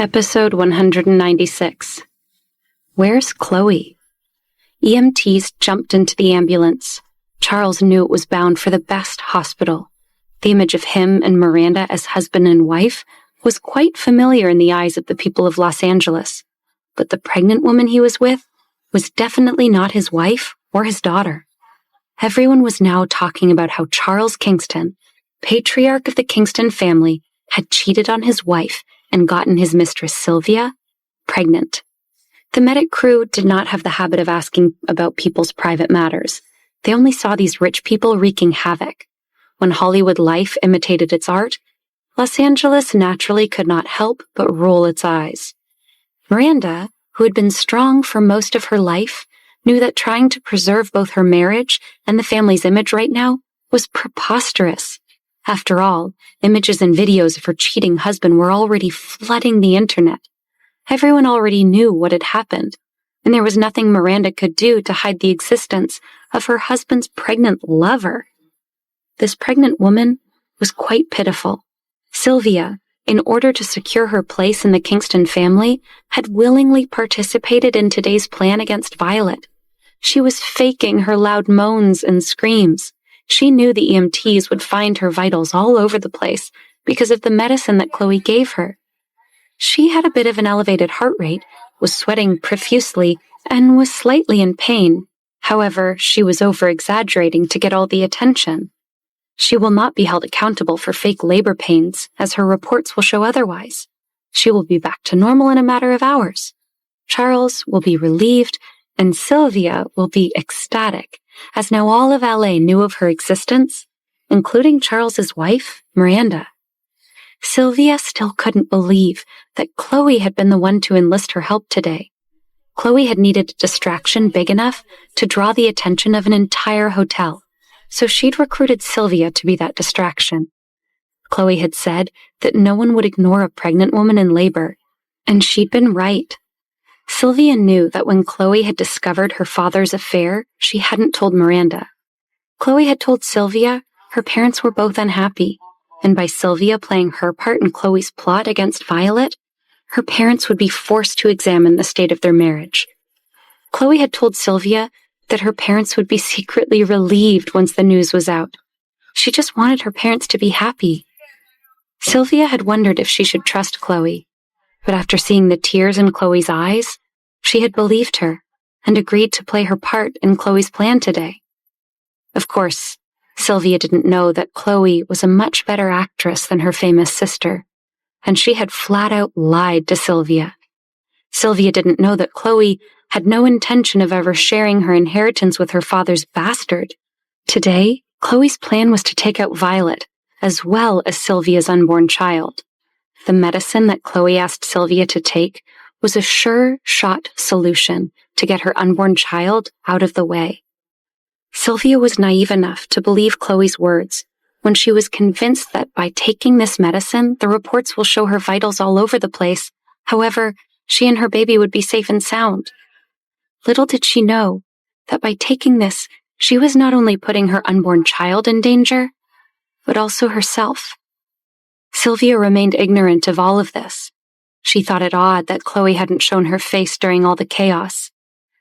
Episode 196. Where's Chloe? EMTs jumped into the ambulance. Charles knew it was bound for the best hospital. The image of him and Miranda as husband and wife was quite familiar in the eyes of the people of Los Angeles, but the pregnant woman he was with was definitely not his wife or his daughter. Everyone was now talking about how Charles Kingston, patriarch of the Kingston family, had cheated on his wife and gotten his mistress Sylvia pregnant. The medic crew did not have the habit of asking about people's private matters. They only saw these rich people wreaking havoc. When Hollywood life imitated its art, Los Angeles naturally could not help but roll its eyes. Miranda, who had been strong for most of her life, knew that trying to preserve both her marriage and the family's image right now was preposterous. After all, images and videos of her cheating husband were already flooding the internet. Everyone already knew what had happened, and there was nothing Miranda could do to hide the existence of her husband's pregnant lover. This pregnant woman was quite pitiful. Sylvia, in order to secure her place in the Kingston family, had willingly participated in today's plan against Violet. She was faking her loud moans and screams. She knew the EMTs would find her vitals all over the place because of the medicine that Chloe gave her. She had a bit of an elevated heart rate, was sweating profusely, and was slightly in pain. However, she was over-exaggerating to get all the attention. She will not be held accountable for fake labor pains, as her reports will show otherwise. She will be back to normal in a matter of hours. Charles will be relieved, and Sylvia will be ecstatic, as now all of LA knew of her existence, including Charles's wife, Miranda. Sylvia still couldn't believe that Chloe had been the one to enlist her help today. Chloe had needed a distraction big enough to draw the attention of an entire hotel, so she'd recruited Sylvia to be that distraction. Chloe had said that no one would ignore a pregnant woman in labor, and she'd been right. Sylvia knew that when Chloe had discovered her father's affair, she hadn't told Miranda. Chloe had told Sylvia her parents were both unhappy, and by Sylvia playing her part in Chloe's plot against Violet, her parents would be forced to examine the state of their marriage. Chloe had told Sylvia that her parents would be secretly relieved once the news was out. She just wanted her parents to be happy. Sylvia had wondered if she should trust Chloe, but after seeing the tears in Chloe's eyes, she had believed her and agreed to play her part in Chloe's plan today. Of course, Sylvia didn't know that Chloe was a much better actress than her famous sister, and she had flat out lied to Sylvia. Sylvia didn't know that Chloe had no intention of ever sharing her inheritance with her father's bastard. Today, Chloe's plan was to take out Violet, as well as Sylvia's unborn child. The medicine that Chloe asked Sylvia to take was a sure-shot solution to get her unborn child out of the way. Sylvia was naive enough to believe Chloe's words when she was convinced that by taking this medicine, the reports will show her vitals all over the place. However, she and her baby would be safe and sound. Little did she know that by taking this, she was not only putting her unborn child in danger, but also herself. Sylvia remained ignorant of all of this. She thought it odd that Chloe hadn't shown her face during all the chaos.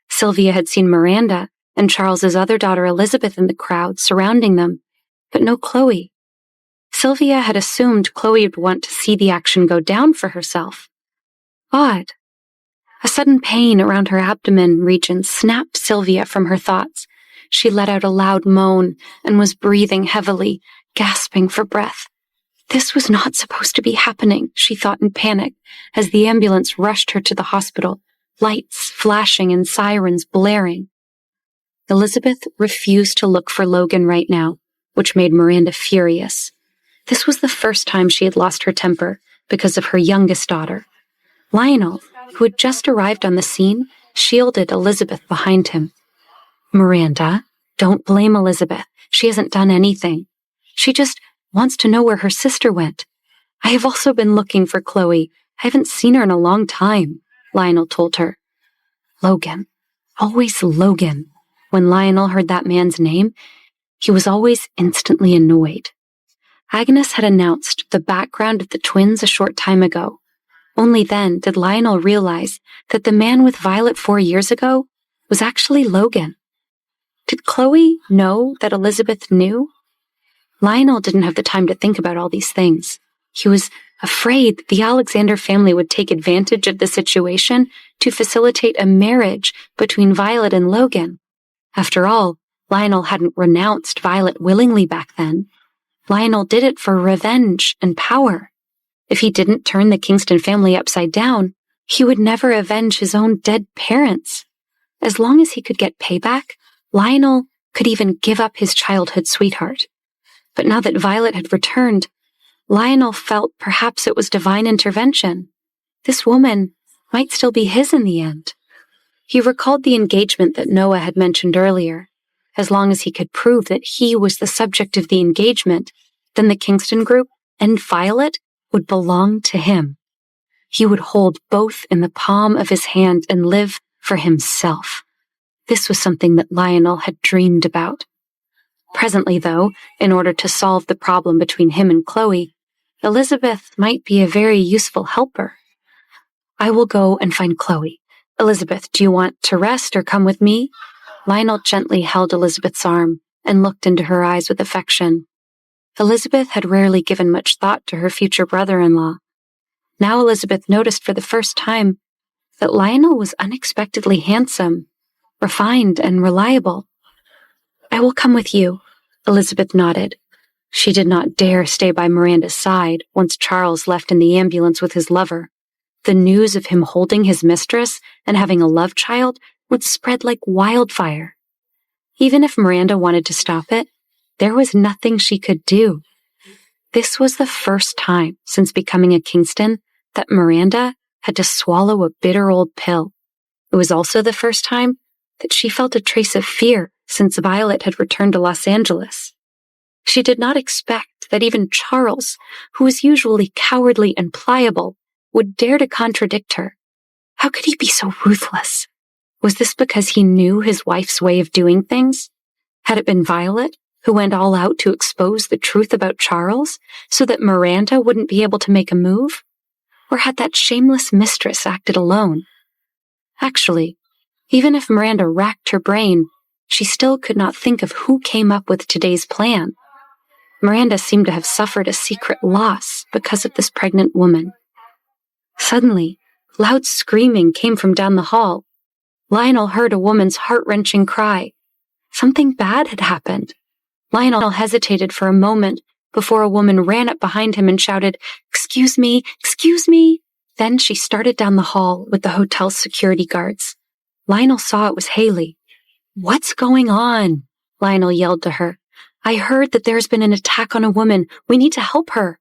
Sylvia had seen Miranda and Charles's other daughter Elizabeth in the crowd surrounding them, but no Chloe. Sylvia had assumed Chloe would want to see the action go down for herself. Odd. A sudden pain around her abdomen region snapped Sylvia from her thoughts. She let out a loud moan and was breathing heavily, gasping for breath. This was not supposed to be happening, she thought in panic, as the ambulance rushed her to the hospital, lights flashing and sirens blaring. Elizabeth refused to look for Logan right now, which made Miranda furious. This was the first time she had lost her temper because of her youngest daughter. Lionel, who had just arrived on the scene, shielded Elizabeth behind him. Miranda, don't blame Elizabeth. She hasn't done anything. She just wants to know where her sister went. I have also been looking for Chloe. I haven't seen her in a long time, Lionel told her. Logan. Always Logan. When Lionel heard that man's name, he was always instantly annoyed. Agnes had announced the background of the twins a short time ago. Only then did Lionel realize that the man with Violet 4 years ago was actually Logan. Did Chloe know that Elizabeth knew? Lionel didn't have the time to think about all these things. He was afraid that the Alexander family would take advantage of the situation to facilitate a marriage between Violet and Logan. After all, Lionel hadn't renounced Violet willingly back then. Lionel did it for revenge and power. If he didn't turn the Kingston family upside down, he would never avenge his own dead parents. As long as he could get payback, Lionel could even give up his childhood sweetheart. But now that Violet had returned, Lionel felt perhaps it was divine intervention. This woman might still be his in the end. He recalled the engagement that Noah had mentioned earlier. As long as he could prove that he was the subject of the engagement, then the Kingston group and Violet would belong to him. He would hold both in the palm of his hand and live for himself. This was something that Lionel had dreamed about. Presently, though, in order to solve the problem between him and Chloe, Elizabeth might be a very useful helper. I will go and find Chloe. Elizabeth, do you want to rest or come with me? Lionel gently held Elizabeth's arm and looked into her eyes with affection. Elizabeth had rarely given much thought to her future brother-in-law. Now Elizabeth noticed for the first time that Lionel was unexpectedly handsome, refined, and reliable. I will come with you, Elizabeth nodded. She did not dare stay by Miranda's side once Charles left in the ambulance with his lover. The news of him holding his mistress and having a love child would spread like wildfire. Even if Miranda wanted to stop it, there was nothing she could do. This was the first time since becoming a Kingston that Miranda had to swallow a bitter old pill. It was also the first time that she felt a trace of fear since Violet had returned to Los Angeles. She did not expect that even Charles, who was usually cowardly and pliable, would dare to contradict her. How could he be so ruthless? Was this because he knew his wife's way of doing things? Had it been Violet who went all out to expose the truth about Charles so that Miranda wouldn't be able to make a move? Or had that shameless mistress acted alone? Actually, even if Miranda racked her brain, she still could not think of who came up with today's plan. Miranda seemed to have suffered a secret loss because of this pregnant woman. Suddenly, loud screaming came from down the hall. Lionel heard a woman's heart-wrenching cry. Something bad had happened. Lionel hesitated for a moment before a woman ran up behind him and shouted, "Excuse me, excuse me." Then she started down the hall with the hotel's security guards. Lionel saw it was Haley. "What's going on?" Lionel yelled to her. "I heard that there's been an attack on a woman. We need to help her."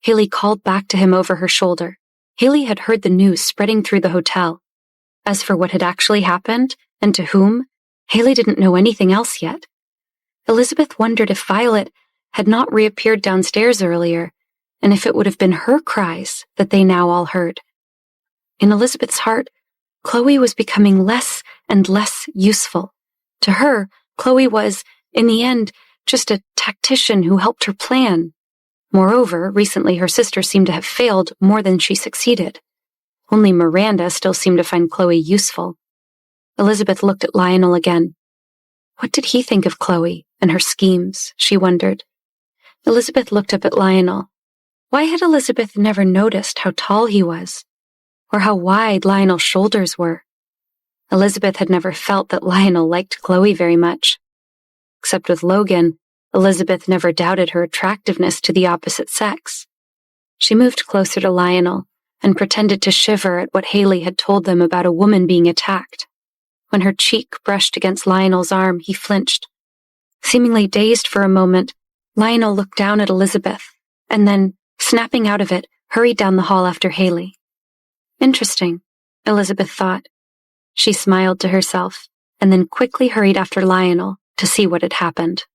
Haley called back to him over her shoulder. Haley had heard the news spreading through the hotel. As for what had actually happened, and to whom, Haley didn't know anything else yet. Elizabeth wondered if Violet had not reappeared downstairs earlier, and if it would have been her cries that they now all heard. In Elizabeth's heart, Chloe was becoming less and less useful. To her, Chloe was, in the end, just a tactician who helped her plan. Moreover, recently her sister seemed to have failed more than she succeeded. Only Miranda still seemed to find Chloe useful. Elizabeth looked at Lionel again. What did he think of Chloe and her schemes, she wondered. Elizabeth looked up at Lionel. Why had Elizabeth never noticed how tall he was, or how wide Lionel's shoulders were? Elizabeth had never felt that Lionel liked Chloe very much. Except with Logan, Elizabeth never doubted her attractiveness to the opposite sex. She moved closer to Lionel and pretended to shiver at what Haley had told them about a woman being attacked. When her cheek brushed against Lionel's arm, he flinched. Seemingly dazed for a moment, Lionel looked down at Elizabeth, and then, snapping out of it, hurried down the hall after Haley. Interesting, Elizabeth thought. She smiled to herself, and then quickly hurried after Lionel to see what had happened.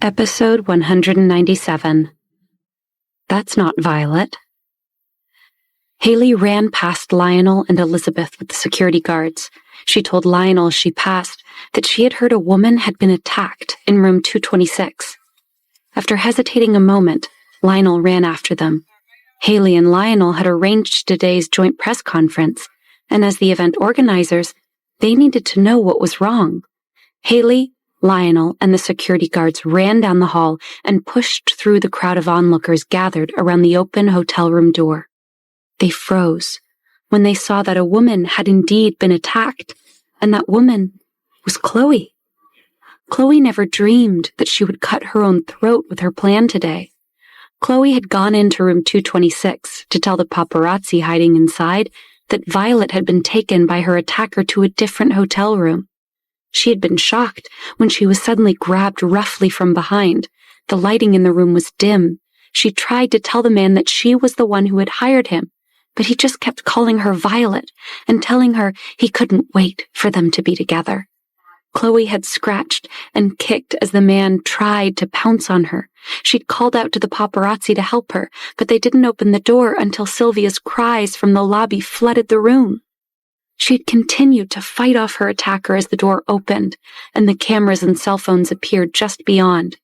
Episode 197. That's not Violet. Haley ran past Lionel and Elizabeth with the security guards. She told Lionel as she passed that she had heard a woman had been attacked in room 226. After hesitating a moment, Lionel ran after them. Haley and Lionel had arranged today's joint press conference, and as the event organizers, they needed to know what was wrong. Haley, Lionel, and the security guards ran down the hall and pushed through the crowd of onlookers gathered around the open hotel room door. They froze when they saw that a woman had indeed been attacked, and that woman was Chloe. Chloe never dreamed that she would cut her own throat with her plan today. Chloe had gone into room 226 to tell the paparazzi hiding inside that Violet had been taken by her attacker to a different hotel room. She had been shocked when she was suddenly grabbed roughly from behind. The lighting in the room was dim. She tried to tell the man that she was the one who had hired him, but he just kept calling her Violet and telling her he couldn't wait for them to be together. Chloe had scratched and kicked as the man tried to pounce on her. She'd called out to the paparazzi to help her, but they didn't open the door until Sylvia's cries from the lobby flooded the room. She had continued to fight off her attacker as the door opened, and the cameras and cell phones appeared just beyond.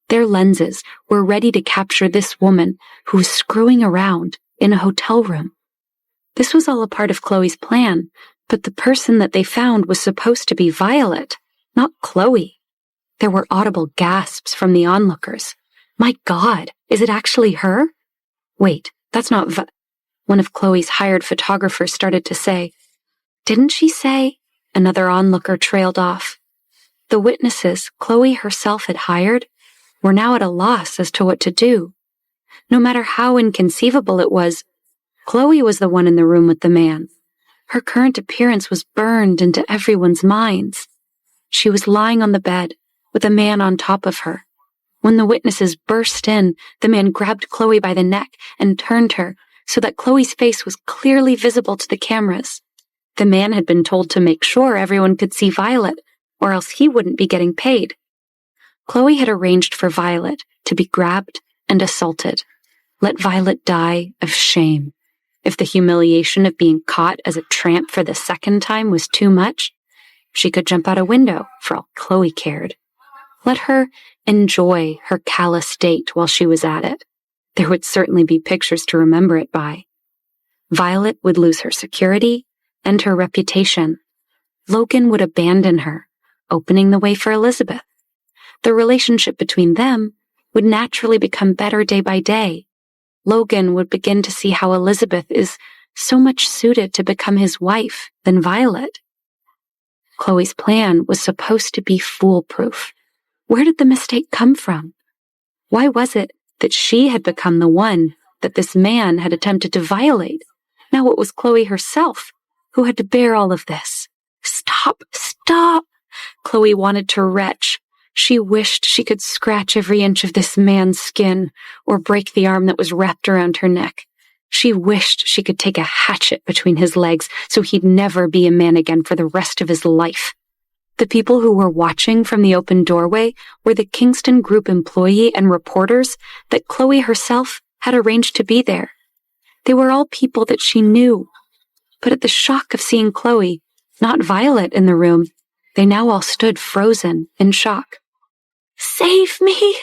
Their lenses were ready to capture this woman who was screwing around in a hotel room. This was all a part of Chloe's plan, but the person that they found was supposed to be Violet, not Chloe. There were audible gasps from the onlookers. My God, is it actually her? Wait, that's not one of Chloe's hired photographers started to say. Didn't she say? Another onlooker trailed off. The witnesses Chloe herself had hired were now at a loss as to what to do. No matter how inconceivable it was, Chloe was the one in the room with the man. Her current appearance was burned into everyone's minds. She was lying on the bed with a man on top of her. When the witnesses burst in, the man grabbed Chloe by the neck and turned her so that Chloe's face was clearly visible to the cameras. The man had been told to make sure everyone could see Violet, or else he wouldn't be getting paid. Chloe had arranged for Violet to be grabbed and assaulted. Let Violet die of shame. If the humiliation of being caught as a tramp for the second time was too much, she could jump out a window for all Chloe cared. Let her enjoy her callous state while she was at it. There would certainly be pictures to remember it by. Violet would lose her security and her reputation. Logan would abandon her, opening the way for Elizabeth. The relationship between them would naturally become better day by day. Logan would begin to see how Elizabeth is so much suited to become his wife than Violet. Chloe's plan was supposed to be foolproof. Where did the mistake come from? Why was it that she had become the one that this man had attempted to violate? Now it was Chloe herself who had to bear all of this. Stop! Stop! Chloe wanted to retch. She wished she could scratch every inch of this man's skin or break the arm that was wrapped around her neck. She wished she could take a hatchet between his legs so he'd never be a man again for the rest of his life. The people who were watching from the open doorway were the Kingston Group employee and reporters that Chloe herself had arranged to be there. They were all people that she knew. But at the shock of seeing Chloe, not Violet, in the room, they now all stood frozen in shock. Save me!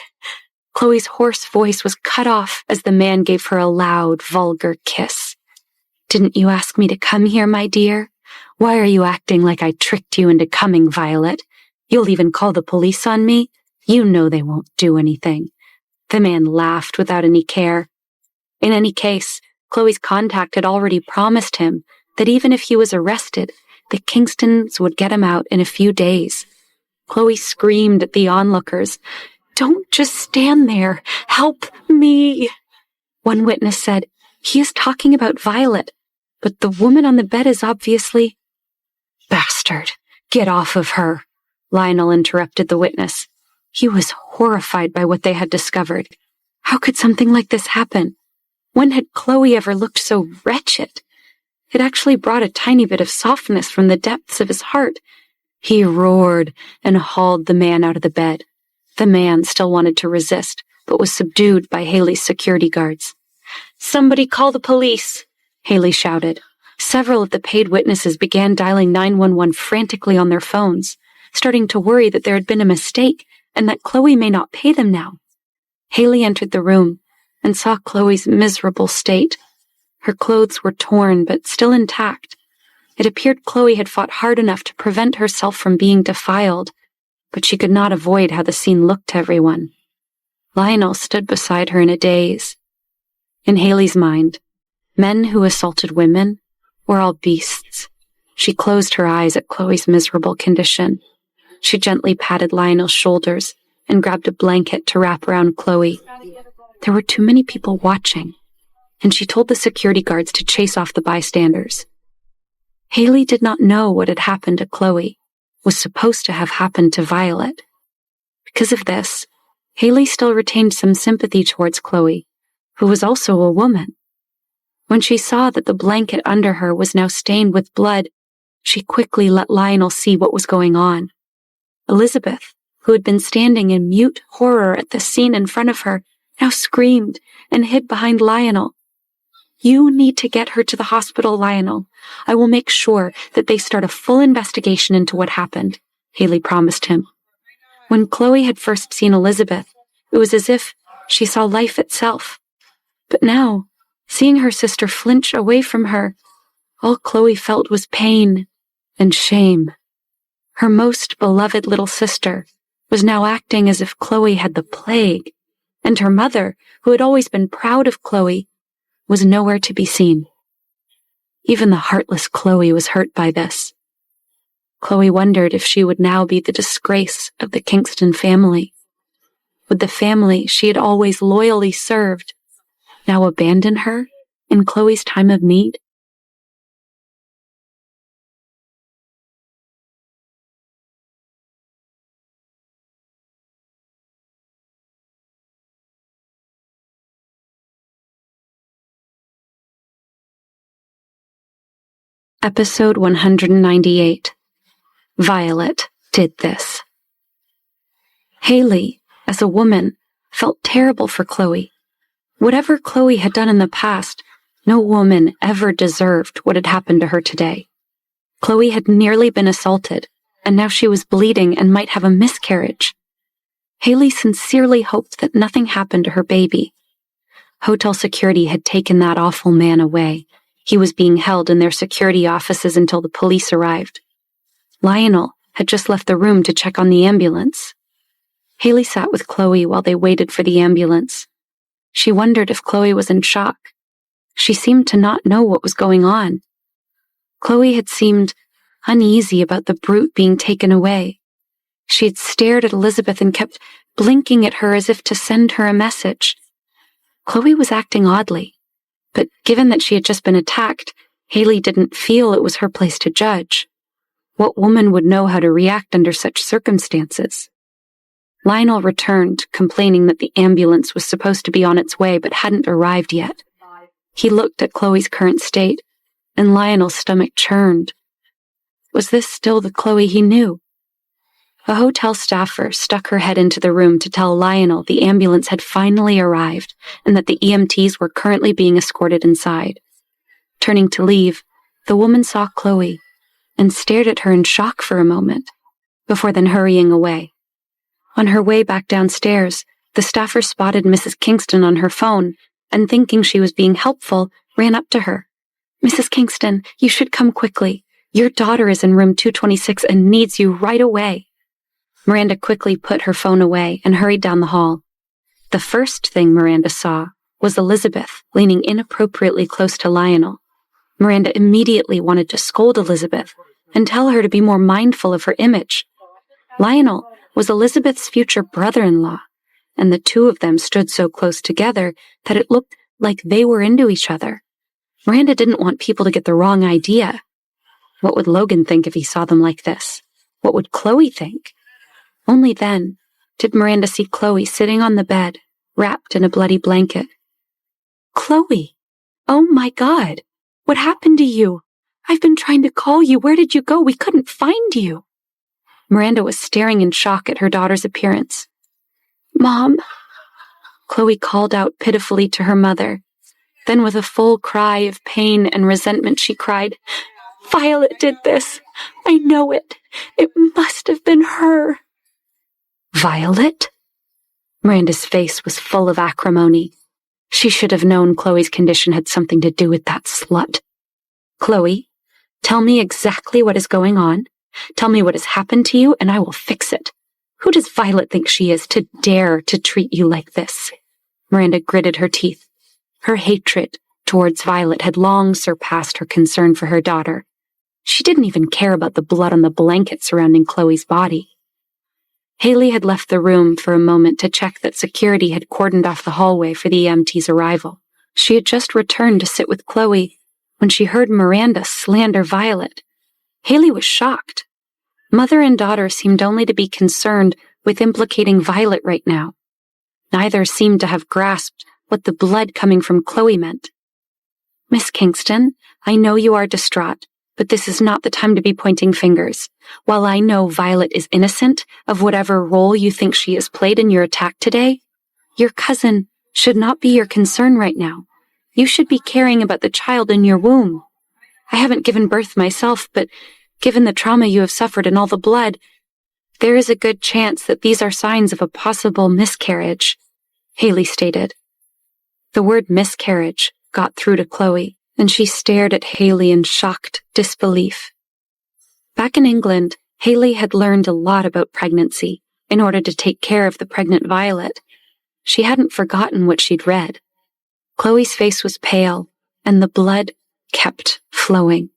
Chloe's hoarse voice was cut off as the man gave her a loud, vulgar kiss. Didn't you ask me to come here, my dear? Why are you acting like I tricked you into coming, Violet? You'll even call the police on me? You know they won't do anything. The man laughed without any care. In any case, Chloe's contact had already promised him that even if he was arrested, the Kingstons would get him out in a few days. Chloe screamed at the onlookers, "Don't just stand there! Help me!" One witness said, "He is talking about Violet, but the woman on the bed is obviously—" "Bastard! Get off of her!" Lionel interrupted the witness. He was horrified by what they had discovered. How could something like this happen? When had Chloe ever looked so wretched? It actually brought a tiny bit of softness from the depths of his heart. He roared and hauled the man out of the bed. The man still wanted to resist, but was subdued by Haley's security guards. "Somebody call the police!" Haley shouted. Several of the paid witnesses began dialing 911 frantically on their phones, starting to worry that there had been a mistake and that Chloe may not pay them now. Haley entered the room and saw Chloe's miserable state. Her clothes were torn but still intact. It appeared Chloe had fought hard enough to prevent herself from being defiled, but she could not avoid how the scene looked to everyone. Lionel stood beside her in a daze. In Haley's mind, men who assaulted women were all beasts. She closed her eyes at Chloe's miserable condition. She gently patted Lionel's shoulders and grabbed a blanket to wrap around Chloe. There were too many people watching, and she told the security guards to chase off the bystanders. Haley did not know what had happened to Chloe was supposed to have happened to Violet. Because of this, Haley still retained some sympathy towards Chloe, who was also a woman. When she saw that the blanket under her was now stained with blood, she quickly let Lionel see what was going on. Elizabeth, who had been standing in mute horror at the scene in front of her, now screamed and hid behind Lionel. "You need to get her to the hospital, Lionel. I will make sure that they start a full investigation into what happened," Haley promised him. When Chloe had first seen Elizabeth, it was as if she saw life itself. But now, seeing her sister flinch away from her, all Chloe felt was pain and shame. Her most beloved little sister was now acting as if Chloe had the plague, and her mother, who had always been proud of Chloe, was nowhere to be seen. Even the heartless Chloe was hurt by this. Chloe wondered if she would now be the disgrace of the Kingston family. Would the family she had always loyally served now abandon her in Chloe's time of need? Episode 198. Violet did this. Haley, as a woman, felt terrible for Chloe. Whatever Chloe had done in the past, no woman ever deserved what had happened to her today. Chloe had nearly been assaulted, and now she was bleeding and might have a miscarriage. Haley sincerely hoped that nothing happened to her baby. Hotel security had taken that awful man away. He was being held in their security offices until the police arrived. Lionel had just left the room to check on the ambulance. Haley sat with Chloe while they waited for the ambulance. She wondered if Chloe was in shock. She seemed to not know what was going on. Chloe had seemed uneasy about the brute being taken away. She had stared at Elizabeth and kept blinking at her as if to send her a message. Chloe was acting oddly, but given that she had just been attacked, Haley didn't feel it was her place to judge. What woman would know how to react under such circumstances? Lionel returned, complaining that the ambulance was supposed to be on its way but hadn't arrived yet. He looked at Chloe's current state, and Lionel's stomach churned. Was this still the Chloe he knew? A hotel staffer stuck her head into the room to tell Lionel the ambulance had finally arrived and that the EMTs were currently being escorted inside. Turning to leave, the woman saw Chloe and stared at her in shock for a moment, before then hurrying away. On her way back downstairs, the staffer spotted Mrs. Kingston on her phone and, thinking she was being helpful, ran up to her. "Mrs. Kingston, you should come quickly. Your daughter is in room 226 and needs you right away." Miranda quickly put her phone away and hurried down the hall. The first thing Miranda saw was Elizabeth leaning inappropriately close to Lionel. Miranda immediately wanted to scold Elizabeth and tell her to be more mindful of her image. Lionel was Elizabeth's future brother-in-law, and the two of them stood so close together that it looked like they were into each other. Miranda didn't want people to get the wrong idea. What would Logan think if he saw them like this? What would Chloe think? Only then did Miranda see Chloe sitting on the bed, wrapped in a bloody blanket. "Chloe! Oh my God! What happened to you? I've been trying to call you. Where did you go? We couldn't find you." Miranda was staring in shock at her daughter's appearance. "Mom," Chloe called out pitifully to her mother. Then with a full cry of pain and resentment, she cried, "Violet did this. I know it. It must have been her." Violet? Miranda's face was full of acrimony. She should have known Chloe's condition had something to do with that slut. "Chloe, tell me exactly what is going on. Tell me what has happened to you, and I will fix it. Who does Violet think she is to dare to treat you like this?" Miranda gritted her teeth. Her hatred towards Violet had long surpassed her concern for her daughter. She didn't even care about the blood on the blanket surrounding Chloe's body. Haley had left the room for a moment to check that security had cordoned off the hallway for the EMT's arrival. She had just returned to sit with Chloe when she heard Miranda slander Violet. Haley was shocked. Mother and daughter seemed only to be concerned with implicating Violet right now. Neither seemed to have grasped what the blood coming from Chloe meant. "Miss Kingston, I know you are distraught, but this is not the time to be pointing fingers. While I know Violet is innocent of whatever role you think she has played in your attack today, your cousin should not be your concern right now. You should be caring about the child in your womb. I haven't given birth myself, but given the trauma you have suffered and all the blood, there is a good chance that these are signs of a possible miscarriage," Haley stated. The word miscarriage got through to Chloe, and she stared at Haley in shocked disbelief. Back in England, Haley had learned a lot about pregnancy in order to take care of the pregnant Violet. She hadn't forgotten what she'd read. Chloe's face was pale, and the blood kept flowing.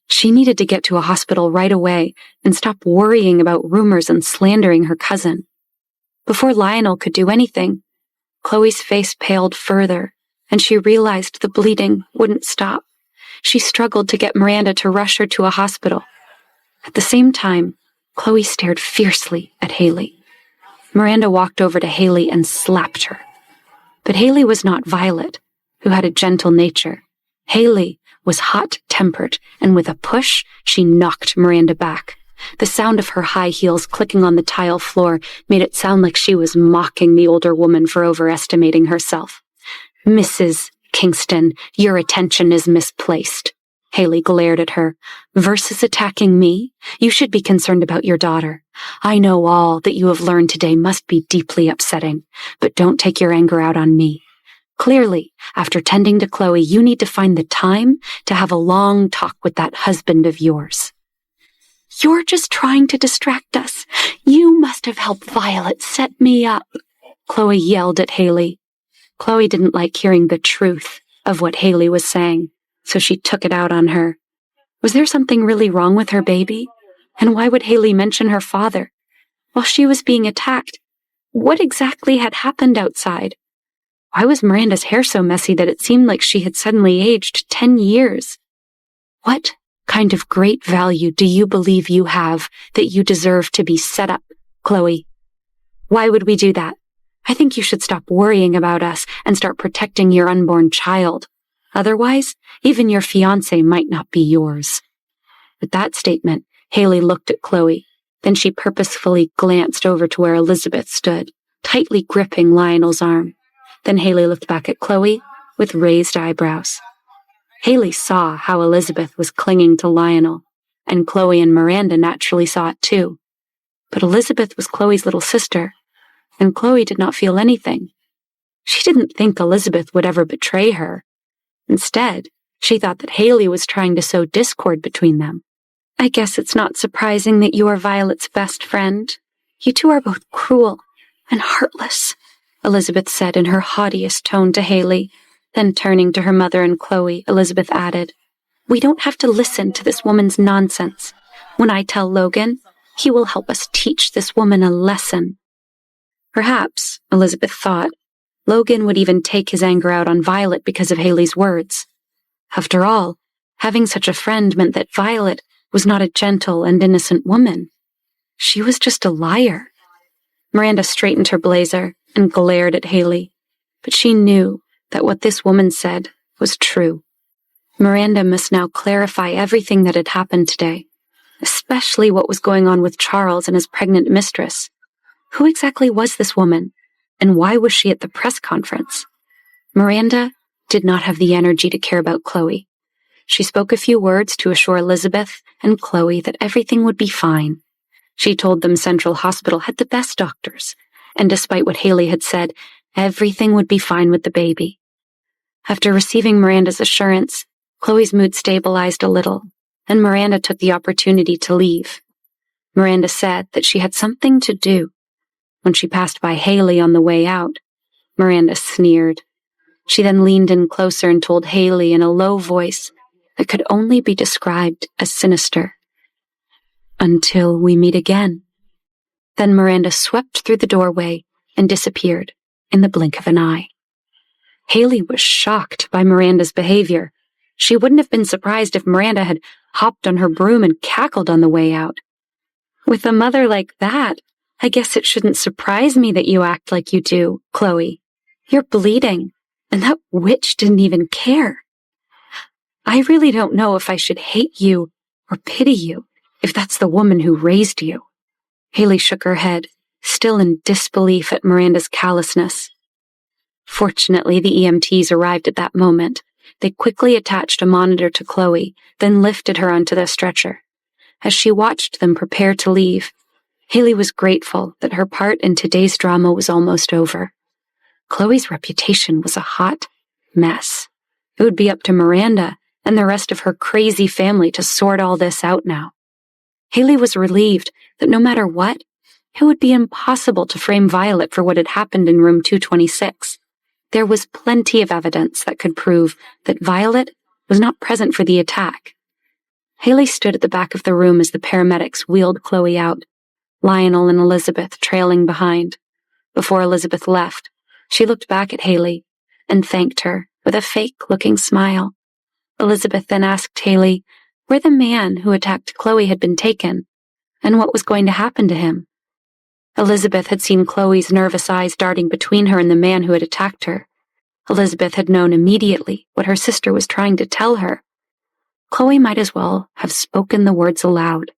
She needed to get to a hospital right away and stop worrying about rumors and slandering her cousin. Before Lionel could do anything, Chloe's face paled further, and she realized the bleeding wouldn't stop. She struggled to get Miranda to rush her to a hospital. At the same time, Chloe stared fiercely at Haley. Miranda walked over to Haley and slapped her. But Haley was not Violet, who had a gentle nature. Haley was hot-tempered, and with a push, she knocked Miranda back. The sound of her high heels clicking on the tile floor made it sound like she was mocking the older woman for overestimating herself. "Mrs. Kingston, your attention is misplaced," Haley glared at her. "Versus attacking me, you should be concerned about your daughter. I know all that you have learned today must be deeply upsetting, but don't take your anger out on me. Clearly, after tending to Chloe, you need to find the time to have a long talk with that husband of yours." "You're just trying to distract us. You must have helped Violet set me up," Chloe yelled at Haley. Chloe didn't like hearing the truth of what Haley was saying, so she took it out on her. Was there something really wrong with her baby? And why would Haley mention her father? While she was being attacked, what exactly had happened outside? Why was Miranda's hair so messy that it seemed like she had suddenly aged 10 years? What kind of great value do you believe you have that you deserve to be set up, Chloe? Why would we do that? I think you should stop worrying about us and start protecting your unborn child. Otherwise, even your fiancé might not be yours. With that statement, Haley looked at Chloe. Then she purposefully glanced over to where Elizabeth stood, tightly gripping Lionel's arm. Then Haley looked back at Chloe with raised eyebrows. Haley saw how Elizabeth was clinging to Lionel, and Chloe and Miranda naturally saw it too. But Elizabeth was Chloe's little sister, and Chloe did not feel anything. She didn't think Elizabeth would ever betray her. Instead, she thought that Haley was trying to sow discord between them. "I guess it's not surprising that you are Violet's best friend. You two are both cruel and heartless," Elizabeth said in her haughtiest tone to Haley. Then turning to her mother and Chloe, Elizabeth added, "We don't have to listen to this woman's nonsense. When I tell Logan, he will help us teach this woman a lesson." Perhaps, Elizabeth thought, Logan would even take his anger out on Violet because of Haley's words. After all, having such a friend meant that Violet was not a gentle and innocent woman. She was just a liar. Miranda straightened her blazer and glared at Haley, but she knew that what this woman said was true. Miranda must now clarify everything that had happened today, especially what was going on with Charles and his pregnant mistress. Who exactly was this woman, and why was she at the press conference? Miranda did not have the energy to care about Chloe. She spoke a few words to assure Elizabeth and Chloe that everything would be fine. She told them Central Hospital had the best doctors, and despite what Haley had said, everything would be fine with the baby. After receiving Miranda's assurance, Chloe's mood stabilized a little, and Miranda took the opportunity to leave. Miranda said that she had something to do. When she passed by Haley on the way out, Miranda sneered. She then leaned in closer and told Haley in a low voice that could only be described as sinister, "Until we meet again." Then Miranda swept through the doorway and disappeared in the blink of an eye. Haley was shocked by Miranda's behavior. She wouldn't have been surprised if Miranda had hopped on her broom and cackled on the way out. "With a mother like that, I guess it shouldn't surprise me that you act like you do, Chloe. You're bleeding, and that witch didn't even care. I really don't know if I should hate you or pity you, if that's the woman who raised you." Haley shook her head, still in disbelief at Miranda's callousness. Fortunately, the EMTs arrived at that moment. They quickly attached a monitor to Chloe, then lifted her onto the stretcher. As she watched them prepare to leave, Haley was grateful that her part in today's drama was almost over. Chloe's reputation was a hot mess. It would be up to Miranda and the rest of her crazy family to sort all this out now. Haley was relieved that no matter what, it would be impossible to frame Violet for what had happened in room 226. There was plenty of evidence that could prove that Violet was not present for the attack. Haley stood at the back of the room as the paramedics wheeled Chloe out, Lionel and Elizabeth trailing behind. Before Elizabeth left, she looked back at Haley and thanked her with a fake-looking smile. Elizabeth then asked Haley where the man who attacked Chloe had been taken and what was going to happen to him. Elizabeth had seen Chloe's nervous eyes darting between her and the man who had attacked her. Elizabeth had known immediately what her sister was trying to tell her. Chloe might as well have spoken the words aloud.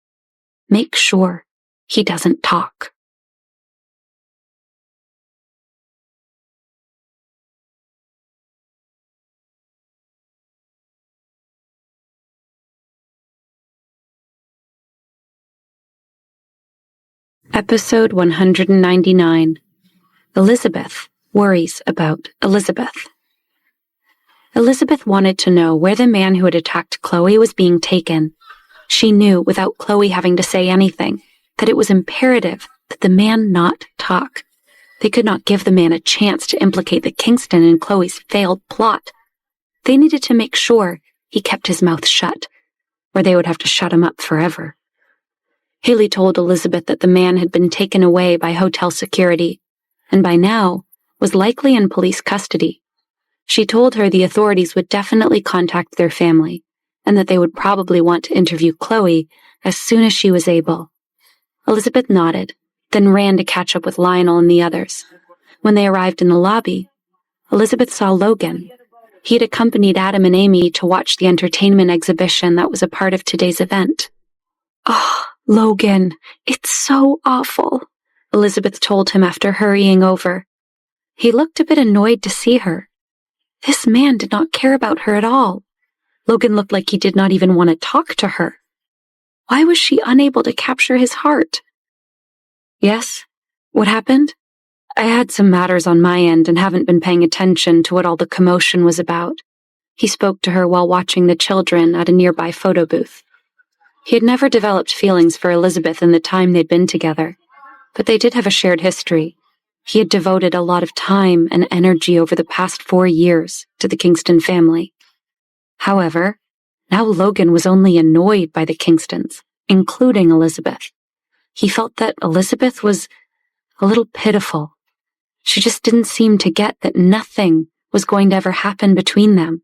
Make sure he doesn't talk. Episode 199. Elizabeth worries about Elizabeth. Elizabeth wanted to know where the man who had attacked Chloe was being taken. She knew, without Chloe having to say anything, that it was imperative that the man not talk. They could not give the man a chance to implicate the Kingston in Chloe's failed plot. They needed to make sure he kept his mouth shut, or they would have to shut him up forever. Haley told Elizabeth that the man had been taken away by hotel security, and by now was likely in police custody. She told her the authorities would definitely contact their family, and that they would probably want to interview Chloe as soon as she was able. Elizabeth nodded, then ran to catch up with Lionel and the others. When they arrived in the lobby, Elizabeth saw Logan. He had accompanied Adam and Amy to watch the entertainment exhibition that was a part of today's event. "Oh, Logan, it's so awful," Elizabeth told him after hurrying over. He looked a bit annoyed to see her. This man did not care about her at all. Logan looked like he did not even want to talk to her. Why was she unable to capture his heart? "Yes? What happened?" "I had some matters on my end and haven't been paying attention to what all the commotion was about." He spoke to her while watching the children at a nearby photo booth. He had never developed feelings for Elizabeth in the time they'd been together, but they did have a shared history. He had devoted a lot of time and energy over the past 4 years to the Kingston family. However, now Logan was only annoyed by the Kingstons, including Elizabeth. He felt that Elizabeth was a little pitiful. She just didn't seem to get that nothing was going to ever happen between them.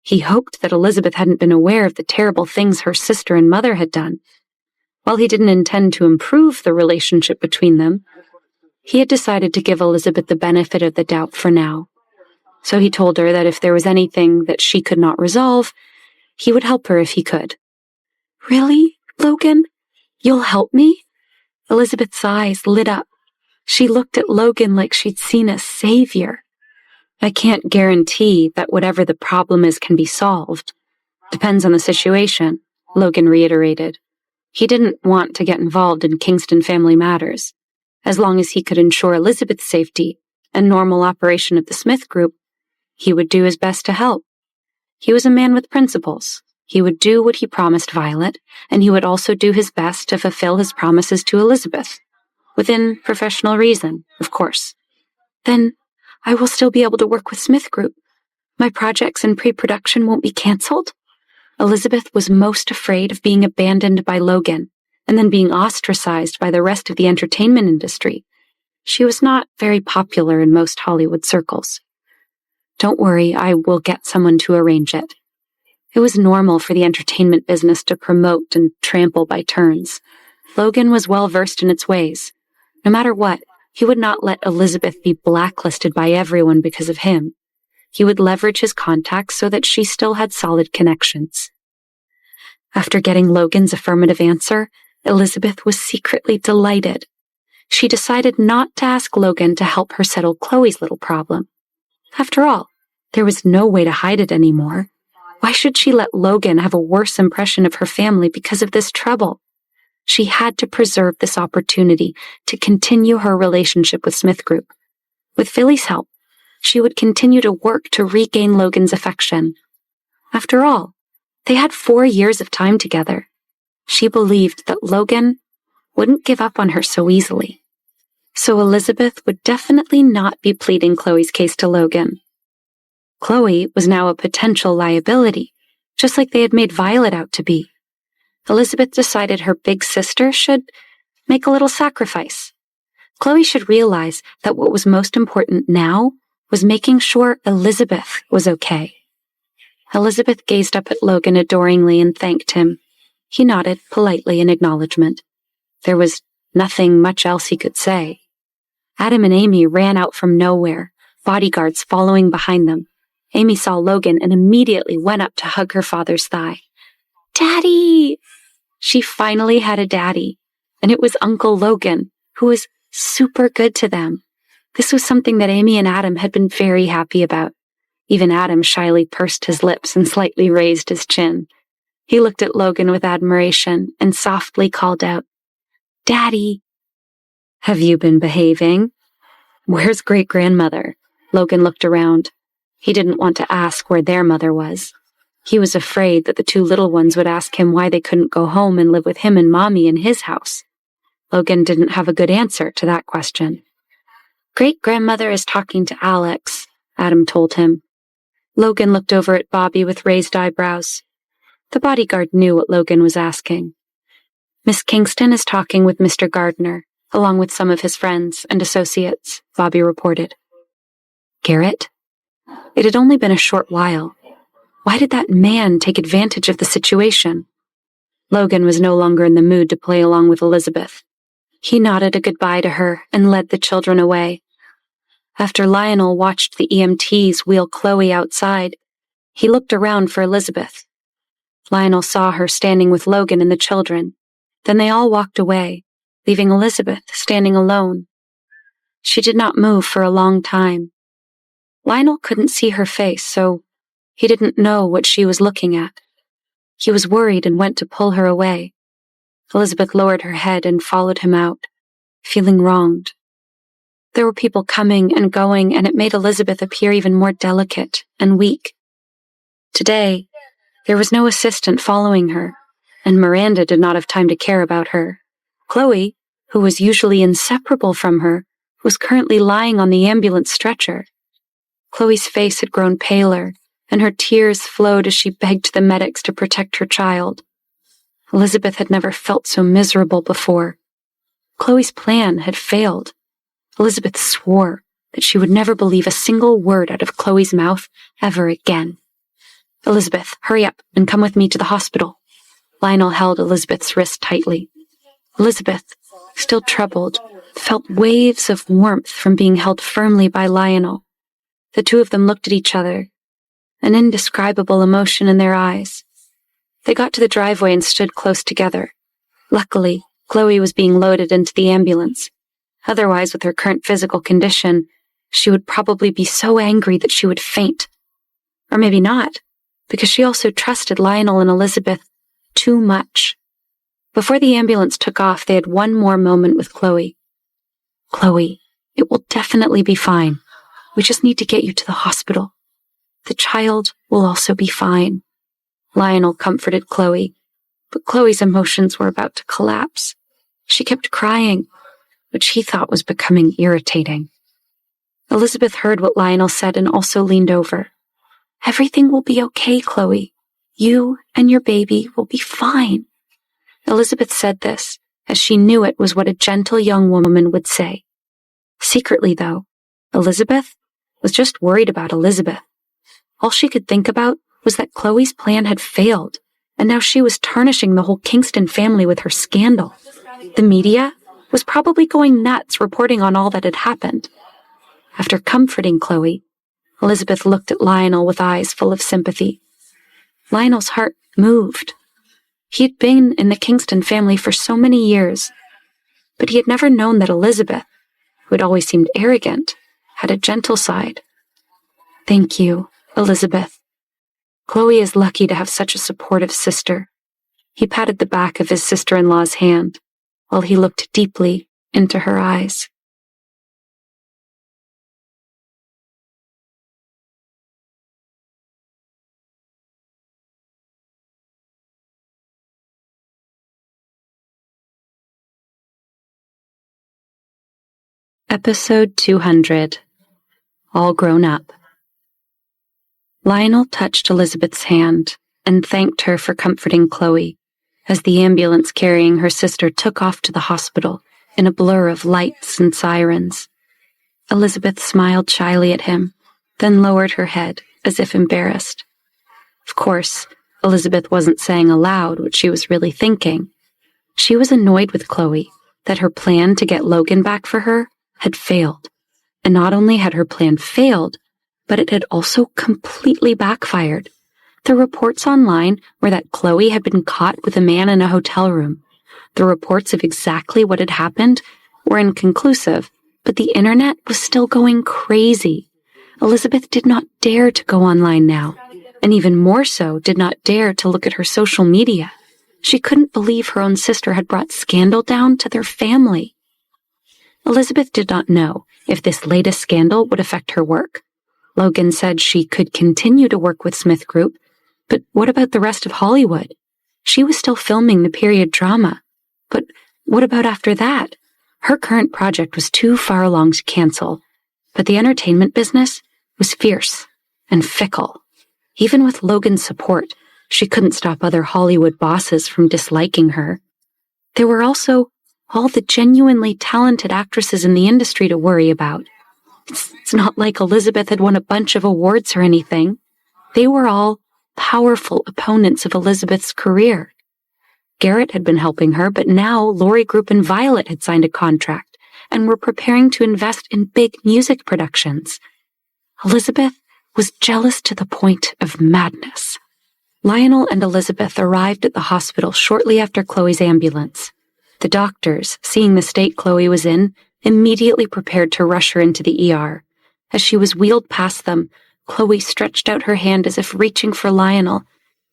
He hoped that Elizabeth hadn't been aware of the terrible things her sister and mother had done. While he didn't intend to improve the relationship between them, he had decided to give Elizabeth the benefit of the doubt for now. So he told her that if there was anything that she could not resolve, he would help her if he could. "Really, Logan? You'll help me?" Elizabeth's eyes lit up. She looked at Logan like she'd seen a savior. I can't guarantee that whatever the problem is can be solved. Depends on the situation, Logan reiterated. He didn't want to get involved in Kingston family matters. As long as he could ensure Elizabeth's safety and normal operation of the Smith Group, he would do his best to help. He was a man with principles. He would do what he promised Violet, and he would also do his best to fulfill his promises to Elizabeth. Within professional reason, of course. Then I will still be able to work with Smith Group. My projects in pre-production won't be canceled. Elizabeth was most afraid of being abandoned by Logan and then being ostracized by the rest of the entertainment industry. She was not very popular in most Hollywood circles. Don't worry, I will get someone to arrange it. It was normal for the entertainment business to promote and trample by turns. Logan was well versed in its ways. No matter what, he would not let Elizabeth be blacklisted by everyone because of him. He would leverage his contacts so that she still had solid connections. After getting Logan's affirmative answer, Elizabeth was secretly delighted. She decided not to ask Logan to help her settle Chloe's little problem. After all, there was no way to hide it anymore. Why should she let Logan have a worse impression of her family because of this trouble? She had to preserve this opportunity to continue her relationship with Smith Group. With Philly's help, she would continue to work to regain Logan's affection. After all, they had 4 years of time together. She believed that Logan wouldn't give up on her so easily. So Elizabeth would definitely not be pleading Chloe's case to Logan. Chloe was now a potential liability, just like they had made Violet out to be. Elizabeth decided her big sister should make a little sacrifice. Chloe should realize that what was most important now was making sure Elizabeth was okay. Elizabeth gazed up at Logan adoringly and thanked him. He nodded politely in acknowledgement. There was nothing much else he could say. Adam and Amy ran out from nowhere, bodyguards following behind them. Amy saw Logan and immediately went up to hug her father's thigh. "Daddy!" She finally had a daddy, and it was Uncle Logan, who was super good to them. This was something that Amy and Adam had been very happy about. Even Adam shyly pursed his lips and slightly raised his chin. He looked at Logan with admiration and softly called out, "Daddy!" "Have you been behaving?" "Where's great-grandmother?" Logan looked around. He didn't want to ask where their mother was. He was afraid that the two little ones would ask him why they couldn't go home and live with him and Mommy in his house. Logan didn't have a good answer to that question. "Great-grandmother is talking to Alex," Adam told him. Logan looked over at Bobby with raised eyebrows. The bodyguard knew what Logan was asking. "Miss Kingston is talking with Mr. Gardner, along with some of his friends and associates," Bobby reported. Garrett? It had only been a short while. Why did that man take advantage of the situation? Logan was no longer in the mood to play along with Elizabeth. He nodded a goodbye to her and led the children away. After Lionel watched the EMTs wheel Chloe outside, he looked around for Elizabeth. Lionel saw her standing with Logan and the children. Then they all walked away, leaving Elizabeth standing alone. She did not move for a long time. Lionel couldn't see her face, so he didn't know what she was looking at. He was worried and went to pull her away. Elizabeth lowered her head and followed him out, feeling wronged. There were people coming and going, and it made Elizabeth appear even more delicate and weak. Today, there was no assistant following her, and Miranda did not have time to care about her. Chloe, who was usually inseparable from her, was currently lying on the ambulance stretcher. Chloe's face had grown paler, and her tears flowed as she begged the medics to protect her child. Elizabeth had never felt so miserable before. Chloe's plan had failed. Elizabeth swore that she would never believe a single word out of Chloe's mouth ever again. "Elizabeth, hurry up and come with me to the hospital." Lionel held Elizabeth's wrist tightly. Elizabeth, still troubled, felt waves of warmth from being held firmly by Lionel. The two of them looked at each other, an indescribable emotion in their eyes. They got to the driveway and stood close together. Luckily, Chloe was being loaded into the ambulance. Otherwise, with her current physical condition, She would probably be so angry that she would faint. Or maybe not, because she also trusted Lionel and Elizabeth too much. Before the ambulance took off, they had one more moment with Chloe. "Chloe, it will definitely be fine. We just need to get you to the hospital. The child will also be fine." Lionel comforted Chloe, but Chloe's emotions were about to collapse. She kept crying, which he thought was becoming irritating. Elizabeth heard what Lionel said and also leaned over. "Everything will be okay, Chloe. You and your baby will be fine." Elizabeth said this, as she knew it was what a gentle young woman would say. Secretly, though, Elizabeth was just worried about Elizabeth. All she could think about was that Chloe's plan had failed, and now she was tarnishing the whole Kingston family with her scandal. The media was probably going nuts reporting on all that had happened. After comforting Chloe, Elizabeth looked at Lionel with eyes full of sympathy. Lionel's heart moved. He had been in the Kingston family for so many years, but he had never known that Elizabeth, who had always seemed arrogant, had a gentle side. "Thank you, Elizabeth. Chloe is lucky to have such a supportive sister." He patted the back of his sister-in-law's hand while he looked deeply into her eyes. Episode 200. All Grown Up. Lionel touched Elizabeth's hand and thanked her for comforting Chloe as the ambulance carrying her sister took off to the hospital in a blur of lights and sirens. Elizabeth smiled shyly at him, then lowered her head as if embarrassed. Of course, Elizabeth wasn't saying aloud what she was really thinking. She was annoyed with Chloe that her plan to get Logan back for her had failed. And not only had her plan failed, but it had also completely backfired. The reports online were that Chloe had been caught with a man in a hotel room. The reports of exactly what had happened were inconclusive, but the internet was still going crazy. Elizabeth did not dare to go online now, and even more so did not dare to look at her social media. She couldn't believe her own sister had brought scandal down to their family. Elizabeth did not know if this latest scandal would affect her work. Logan said she could continue to work with Smith Group, but what about the rest of Hollywood? She was still filming the period drama. But what about after that? Her current project was too far along to cancel, but the entertainment business was fierce and fickle. Even with Logan's support, she couldn't stop other Hollywood bosses from disliking her. There were also all the genuinely talented actresses in the industry to worry about. It's not like Elizabeth had won a bunch of awards or anything. They were all powerful opponents of Elizabeth's career. Garrett had been helping her, but now Laurie Group and Violet had signed a contract and were preparing to invest in big music productions. Elizabeth was jealous to the point of madness. Lionel and Elizabeth arrived at the hospital shortly after Chloe's ambulance. The doctors, seeing the state Chloe was in, immediately prepared to rush her into the ER. As she was wheeled past them, Chloe stretched out her hand as if reaching for Lionel,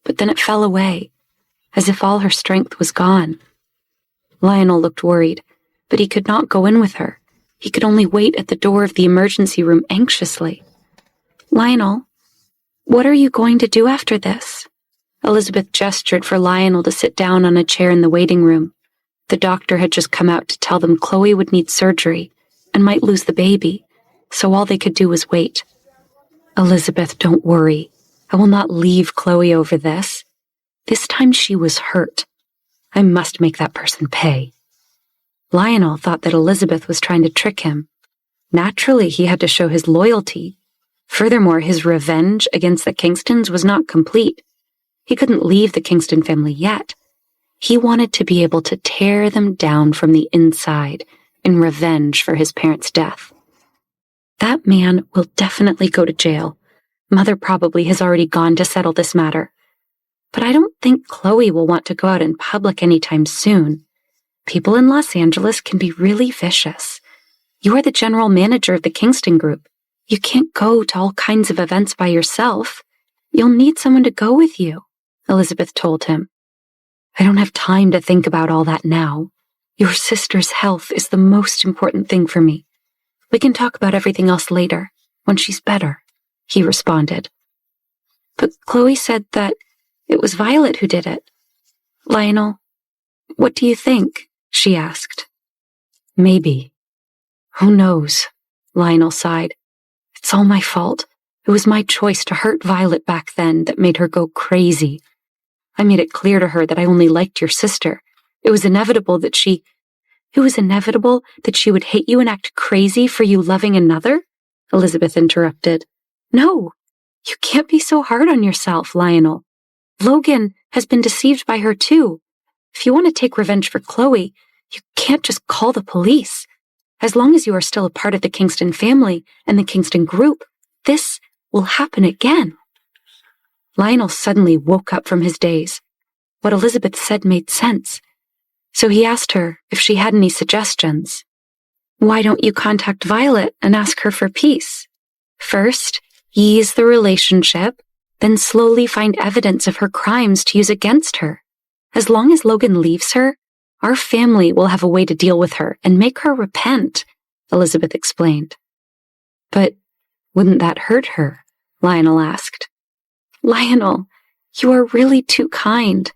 but then it fell away, as if all her strength was gone. Lionel looked worried, but he could not go in with her. He could only wait at the door of the emergency room anxiously. "Lionel, what are you going to do after this?" Elizabeth gestured for Lionel to sit down on a chair in the waiting room. The doctor had just come out to tell them Chloe would need surgery and might lose the baby, so all they could do was wait. "Elizabeth, don't worry. I will not leave Chloe over this. This time she was hurt. I must make that person pay." Lionel thought that Elizabeth was trying to trick him. Naturally, he had to show his loyalty. Furthermore, his revenge against the Kingstons was not complete. He couldn't leave the Kingston family yet. He wanted to be able to tear them down from the inside in revenge for his parents' death. "That man will definitely go to jail. Mother probably has already gone to settle this matter. But I don't think Chloe will want to go out in public anytime soon. People in Los Angeles can be really vicious. You are the general manager of the Kingston group. You can't go to all kinds of events by yourself. You'll need someone to go with you, Elizabeth told him. I don't have time to think about all that now. Your sister's health is the most important thing for me. We can talk about everything else later, when she's better, he responded. But Chloe said that it was Violet who did it. Lionel, what do you think? She asked. Maybe. Who knows? Lionel sighed. It's all my fault. It was my choice to hurt Violet back then that made her go crazy. I made it clear to her that I only liked your sister. It was inevitable that she would hate you and act crazy for you loving another? Elizabeth interrupted. No, you can't be so hard on yourself, Lionel. Logan has been deceived by her too. If you want to take revenge for Chloe, you can't just call the police. As long as you are still a part of the Kingston family and the Kingston group, this will happen again. Lionel suddenly woke up from his daze. What Elizabeth said made sense. So he asked her if she had any suggestions. Why don't you contact Violet and ask her for peace? First, ease the relationship, then slowly find evidence of her crimes to use against her. As long as Logan leaves her, our family will have a way to deal with her and make her repent, Elizabeth explained. But wouldn't that hurt her? Lionel asked. Lionel, you are really too kind.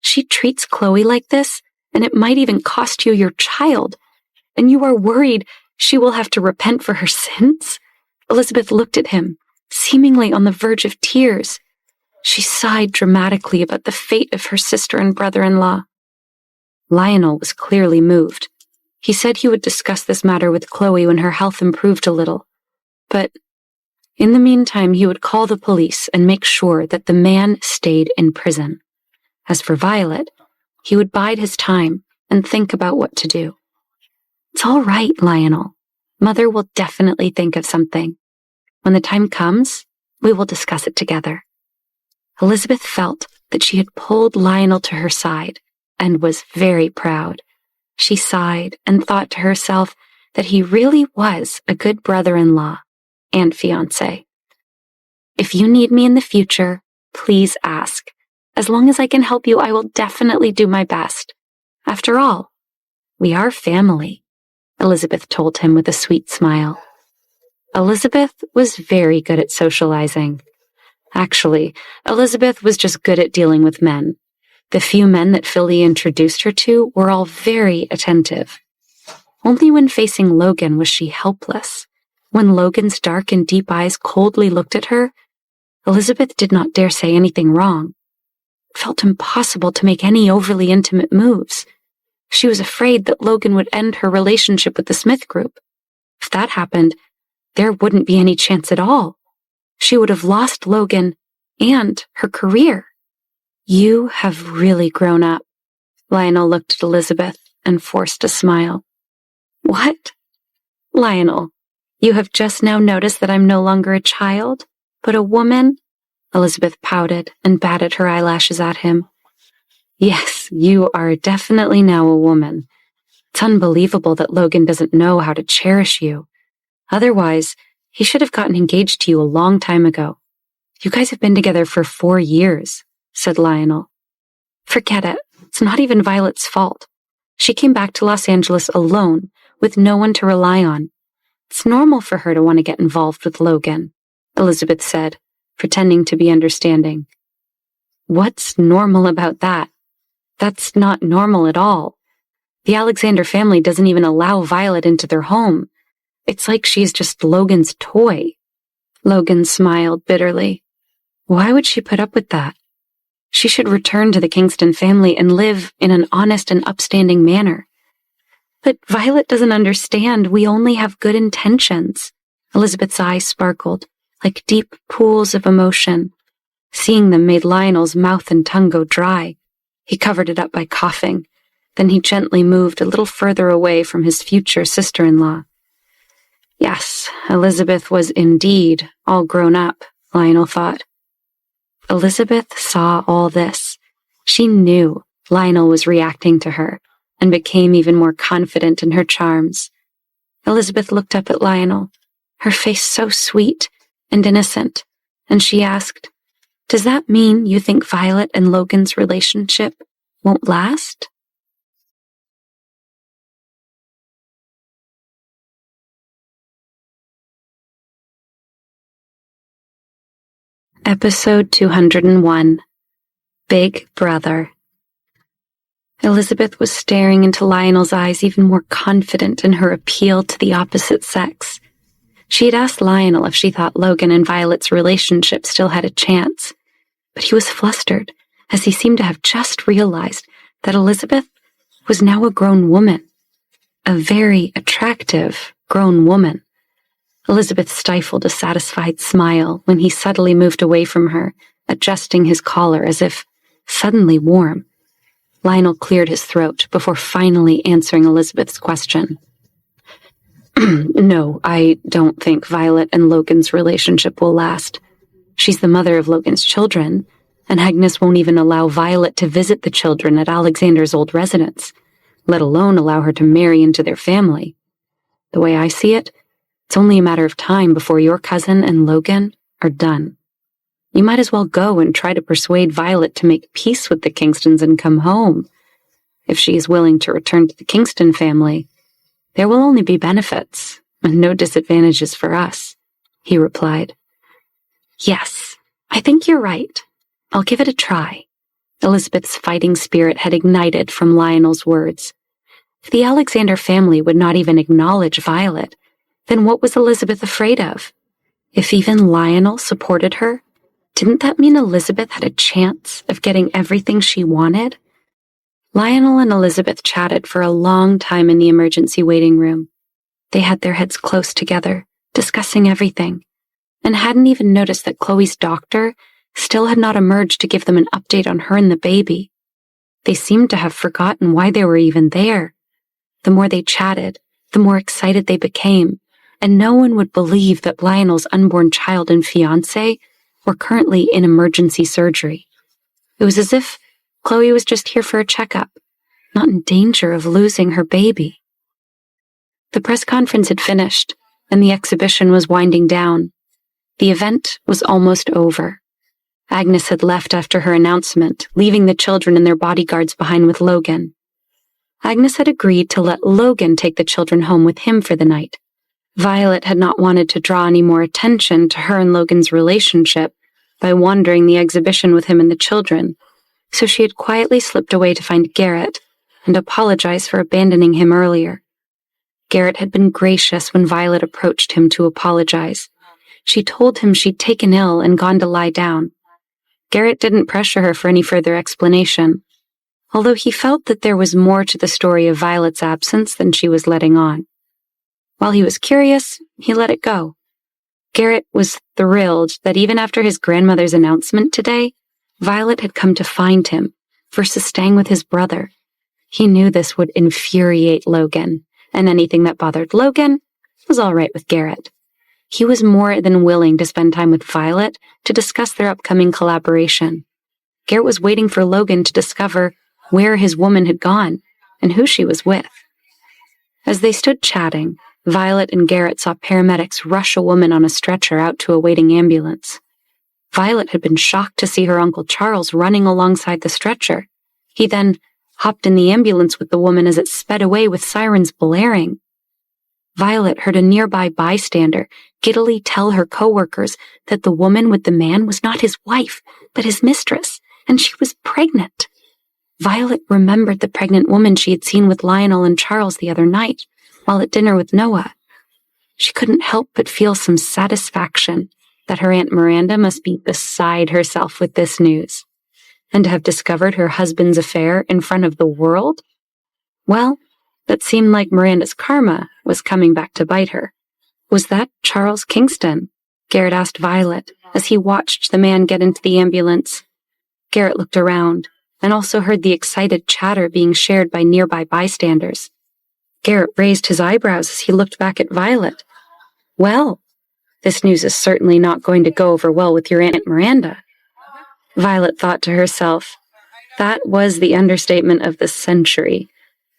She treats Chloe like this, and it might even cost you your child. And you are worried she will have to repent for her sins? Elizabeth looked at him, seemingly on the verge of tears. She sighed dramatically about the fate of her sister and brother-in-law. Lionel was clearly moved. He said he would discuss this matter with Chloe when her health improved a little. But in the meantime, he would call the police and make sure that the man stayed in prison. As for Violet, he would bide his time and think about what to do. It's all right, Lionel. Mother will definitely think of something. When the time comes, we will discuss it together. Elizabeth felt that she had pulled Lionel to her side and was very proud. She sighed and thought to herself that he really was a good brother-in-law and fiancé. If you need me in the future, please ask. As long as I can help you, I will definitely do my best. After all, we are family, Elizabeth told him with a sweet smile. Elizabeth was very good at socializing. Actually, Elizabeth was just good at dealing with men. The few men that Philly introduced her to were all very attentive. Only when facing Logan was she helpless. When Logan's dark and deep eyes coldly looked at her, Elizabeth did not dare say anything wrong. It felt impossible to make any overly intimate moves. She was afraid that Logan would end her relationship with the Smith group. If that happened, there wouldn't be any chance at all. She would have lost Logan and her career. You have really grown up. Lionel looked at Elizabeth and forced a smile. What? Lionel, you have just now noticed that I'm no longer a child, but a woman? Elizabeth pouted and batted her eyelashes at him. Yes, you are definitely now a woman. It's unbelievable that Logan doesn't know how to cherish you. Otherwise, he should have gotten engaged to you a long time ago. You guys have been together for 4 years, said Lionel. Forget it. It's not even Violet's fault. She came back to Los Angeles alone, with no one to rely on. It's normal for her to want to get involved with Logan, Elizabeth said, pretending to be understanding. What's normal about that? That's not normal at all. The Alexander family doesn't even allow Violet into their home. It's like she's just Logan's toy. Logan smiled bitterly. Why would she put up with that? She should return to the Kingston family and live in an honest and upstanding manner. But Violet doesn't understand. We only have good intentions. Elizabeth's eyes sparkled, like deep pools of emotion. Seeing them made Lionel's mouth and tongue go dry. He covered it up by coughing. Then he gently moved a little further away from his future sister-in-law. Yes, Elizabeth was indeed all grown up, Lionel thought. Elizabeth saw all this. She knew Lionel was reacting to her and became even more confident in her charms. Elizabeth looked up at Lionel, her face so sweet and innocent, and she asked, "Does that mean you think Violet and Logan's relationship won't last?" Episode 201, Big Brother. Elizabeth was staring into Lionel's eyes, even more confident in her appeal to the opposite sex. She had asked Lionel if she thought Logan and Violet's relationship still had a chance, but he was flustered, as he seemed to have just realized that Elizabeth was now a grown woman. A very attractive grown woman. Elizabeth stifled a satisfied smile when he subtly moved away from her, adjusting his collar as if suddenly warm. Lionel cleared his throat before finally answering Elizabeth's question. "No, I don't think Violet and Logan's relationship will last. She's the mother of Logan's children, and Agnes won't even allow Violet to visit the children at Alexander's old residence, let alone allow her to marry into their family. The way I see it, it's only a matter of time before your cousin and Logan are done. You might as well go and try to persuade Violet to make peace with the Kingstons and come home. If she is willing to return to the Kingston family, there will only be benefits and no disadvantages for us," he replied. "Yes, I think you're right. I'll give it a try." Elizabeth's fighting spirit had ignited from Lionel's words. If the Alexander family would not even acknowledge Violet, then what was Elizabeth afraid of? If even Lionel supported her, didn't that mean Elizabeth had a chance of getting everything she wanted? Lionel and Elizabeth chatted for a long time in the emergency waiting room. They had their heads close together, discussing everything, and hadn't even noticed that Chloe's doctor still had not emerged to give them an update on her and the baby. They seemed to have forgotten why they were even there. The more they chatted, the more excited they became, and no one would believe that Lionel's unborn child and fiancé were currently in emergency surgery. It was as if Chloe was just here for a checkup, not in danger of losing her baby. The press conference had finished, and the exhibition was winding down. The event was almost over. Agnes had left after her announcement, leaving the children and their bodyguards behind with Logan. Agnes had agreed to let Logan take the children home with him for the night. Violet had not wanted to draw any more attention to her and Logan's relationship by wandering the exhibition with him and the children, so she had quietly slipped away to find Garrett and apologize for abandoning him earlier. Garrett had been gracious when Violet approached him to apologize. She told him she'd taken ill and gone to lie down. Garrett didn't pressure her for any further explanation, although he felt that there was more to the story of Violet's absence than she was letting on. While he was curious, he let it go. Garrett was thrilled that even after his grandmother's announcement today, Violet had come to find him versus staying with his brother. He knew this would infuriate Logan, and anything that bothered Logan was all right with Garrett. He was more than willing to spend time with Violet to discuss their upcoming collaboration. Garrett was waiting for Logan to discover where his woman had gone and who she was with. As they stood chatting, Violet and Garrett saw paramedics rush a woman on a stretcher out to a waiting ambulance. Violet had been shocked to see her Uncle Charles running alongside the stretcher. He then hopped in the ambulance with the woman as it sped away with sirens blaring. Violet heard a nearby bystander giddily tell her coworkers that the woman with the man was not his wife, but his mistress, and she was pregnant. Violet remembered the pregnant woman she had seen with Lionel and Charles the other night, while at dinner with Noah. She couldn't help but feel some satisfaction that her Aunt Miranda must be beside herself with this news. And to have discovered her husband's affair in front of the world? Well, that seemed like Miranda's karma was coming back to bite her. Was that Charles Kingston? Garrett asked Violet as he watched the man get into the ambulance. Garrett looked around and also heard the excited chatter being shared by nearby bystanders. Garrett raised his eyebrows as he looked back at Violet. Well, this news is certainly not going to go over well with your Aunt Miranda. Violet thought to herself. That was the understatement of the century.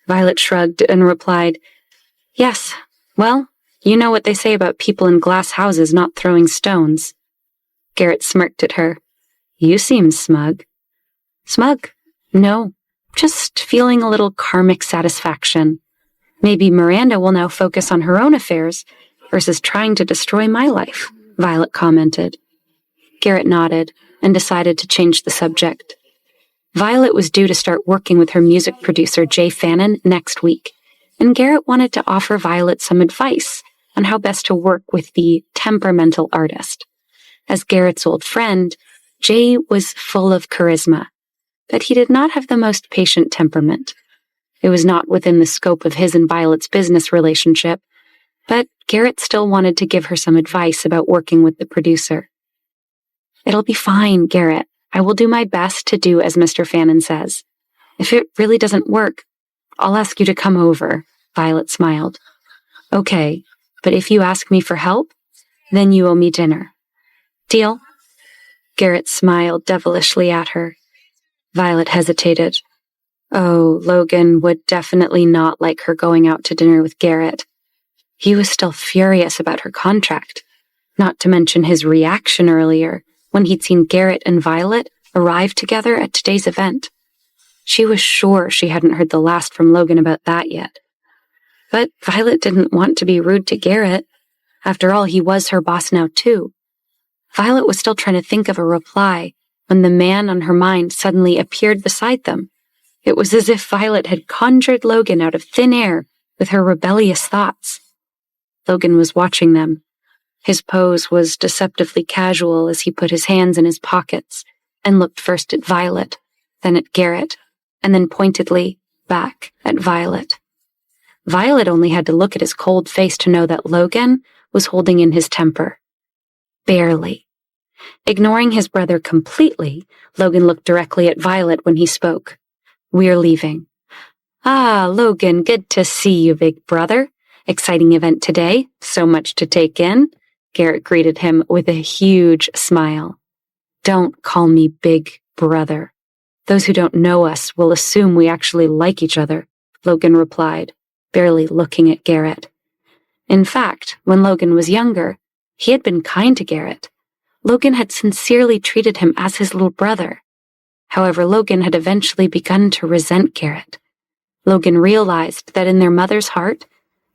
Violet shrugged and replied, Yes, Well, you know what they say about people in glass houses not throwing stones. Garrett smirked at her. You seem smug. Smug? No, just feeling a little karmic satisfaction. Maybe Miranda will now focus on her own affairs versus trying to destroy my life, Violet commented. Garrett nodded and decided to change the subject. Violet was due to start working with her music producer, Jay Fannin, next week, and Garrett wanted to offer Violet some advice on how best to work with the temperamental artist. As Garrett's old friend, Jay was full of charisma, but he did not have the most patient temperament. It was not within the scope of his and Violet's business relationship, but Garrett still wanted to give her some advice about working with the producer. It'll be fine, Garrett. I will do my best to do as Mr. Fannin says. If it really doesn't work, I'll ask you to come over, Violet smiled. Okay, but if you ask me for help, then you owe me dinner. Deal? Garrett smiled devilishly at her. Violet hesitated. Oh, Logan would definitely not like her going out to dinner with Garrett. He was still furious about her contract, not to mention his reaction earlier when he'd seen Garrett and Violet arrive together at today's event. She was sure she hadn't heard the last from Logan about that yet. But Violet didn't want to be rude to Garrett. After all, he was her boss now too. Violet was still trying to think of a reply when the man on her mind suddenly appeared beside them. It was as if Violet had conjured Logan out of thin air with her rebellious thoughts. Logan was watching them. His pose was deceptively casual as he put his hands in his pockets and looked first at Violet, then at Garrett, and then pointedly back at Violet. Violet only had to look at his cold face to know that Logan was holding in his temper. Barely. Ignoring his brother completely, Logan looked directly at Violet when he spoke. We're leaving. Ah, Logan, good to see you, big brother. Exciting event today, so much to take in. Garrett greeted him with a huge smile. Don't call me big brother. Those who don't know us will assume we actually like each other, Logan replied, barely looking at Garrett. In fact, when Logan was younger, he had been kind to Garrett. Logan had sincerely treated him as his little brother. However, Logan had eventually begun to resent Garrett. Logan realized that in their mother's heart,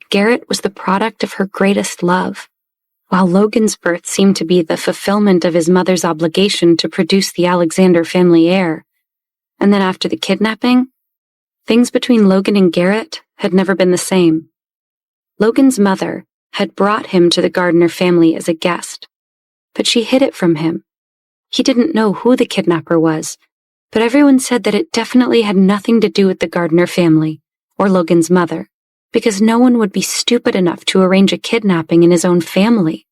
Garrett was the product of her greatest love. While Logan's birth seemed to be the fulfillment of his mother's obligation to produce the Alexander family heir. And then after the kidnapping, things between Logan and Garrett had never been the same. Logan's mother had brought him to the Gardner family as a guest, but she hid it from him. He didn't know who the kidnapper was, but everyone said that it definitely had nothing to do with the Gardner family or Logan's mother, because no one would be stupid enough to arrange a kidnapping in his own family.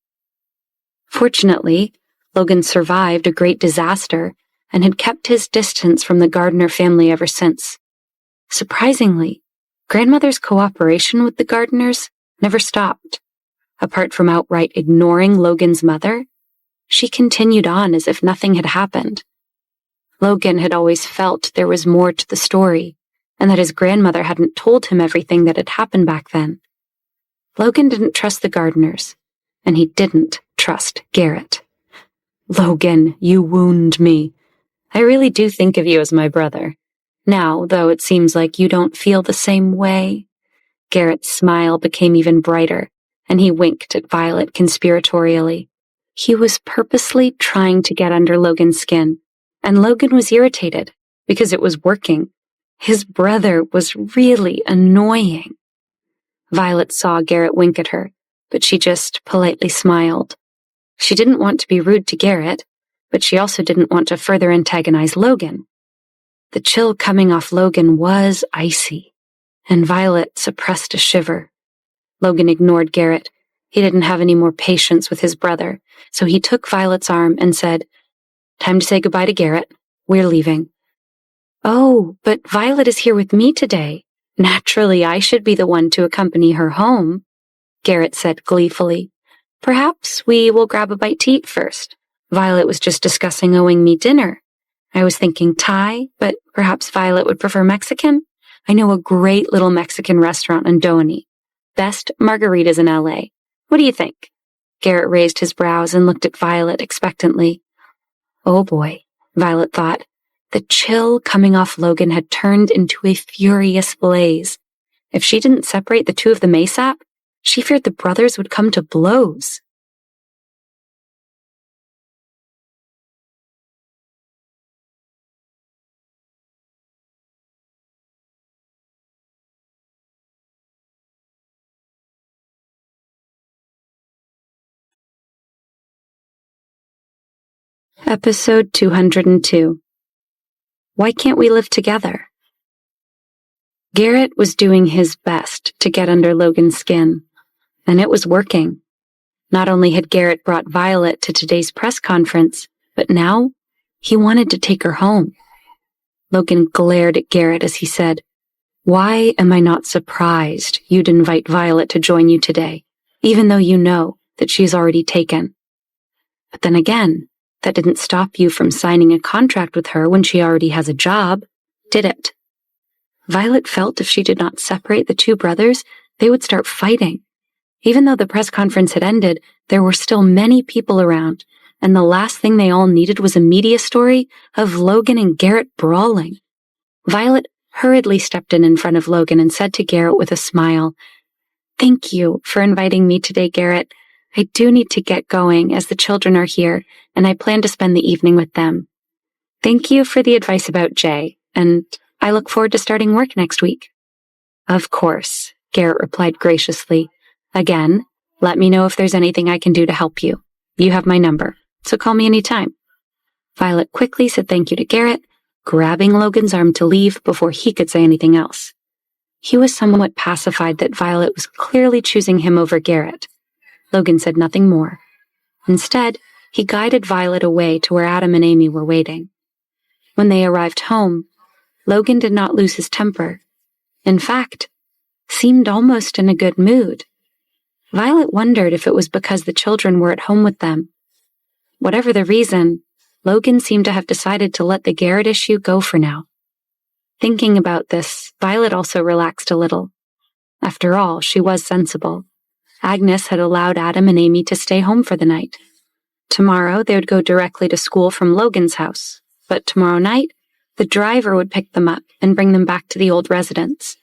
Fortunately, Logan survived a great disaster and had kept his distance from the Gardner family ever since. Surprisingly, grandmother's cooperation with the Gardners never stopped. Apart from outright ignoring Logan's mother, she continued on as if nothing had happened. Logan had always felt there was more to the story, and that his grandmother hadn't told him everything that had happened back then. Logan didn't trust the Gardners, and he didn't trust Garrett. Logan, you wound me. I really do think of you as my brother. Now, though it seems like you don't feel the same way. Garrett's smile became even brighter, and he winked at Violet conspiratorially. He was purposely trying to get under Logan's skin, and Logan was irritated because it was working. His brother was really annoying. Violet saw Garrett wink at her, but she just politely smiled. She didn't want to be rude to Garrett, but she also didn't want to further antagonize Logan. The chill coming off Logan was icy, and Violet suppressed a shiver. Logan ignored Garrett. He didn't have any more patience with his brother, so he took Violet's arm and said, "Time to say goodbye to Garrett. We're leaving." "Oh, but Violet is here with me today. Naturally, I should be the one to accompany her home," Garrett said gleefully. "Perhaps we will grab a bite to eat first. Violet was just discussing owing me dinner. I was thinking Thai, but perhaps Violet would prefer Mexican. I know a great little Mexican restaurant in Doheny. best margaritas in LA. What do you think? Garrett raised his brows and looked at Violet expectantly. Oh boy, Violet thought. The chill coming off Logan had turned into a furious blaze. If she didn't separate the two of them ASAP, she feared the brothers would come to blows. Episode 202. Why can't we live together? Garrett was doing his best to get under Logan's skin, and it was working. Not only had Garrett brought Violet to today's press conference, but now he wanted to take her home. Logan glared at Garrett as he said, "Why am I not surprised you'd invite Violet to join you today, even though you know that she's already taken? But then again, that didn't stop you from signing a contract with her when she already has a job, did it?" Violet felt if she did not separate the two brothers, they would start fighting. Even though the press conference had ended, there were still many people around, and the last thing they all needed was a media story of Logan and Garrett brawling. Violet hurriedly stepped in front of Logan and said to Garrett with a smile, "Thank you for inviting me today, Garrett. I do need to get going as the children are here, and I plan to spend the evening with them. Thank you for the advice about Jay, and I look forward to starting work next week." "Of course," Garrett replied graciously. "Again, let me know if there's anything I can do to help you. You have my number, so call me anytime." Violet quickly said thank you to Garrett, grabbing Logan's arm to leave before he could say anything else. He was somewhat pacified that Violet was clearly choosing him over Garrett. Logan said nothing more. Instead, he guided Violet away to where Adam and Amy were waiting. When they arrived home, Logan did not lose his temper. In fact, seemed almost in a good mood. Violet wondered if it was because the children were at home with them. Whatever the reason, Logan seemed to have decided to let the Garrett issue go for now. Thinking about this, Violet also relaxed a little. After all, she was sensible. Agnes had allowed Adam and Amy to stay home for the night. Tomorrow they would go directly to school from Logan's house, but tomorrow night the driver would pick them up and bring them back to the old residence.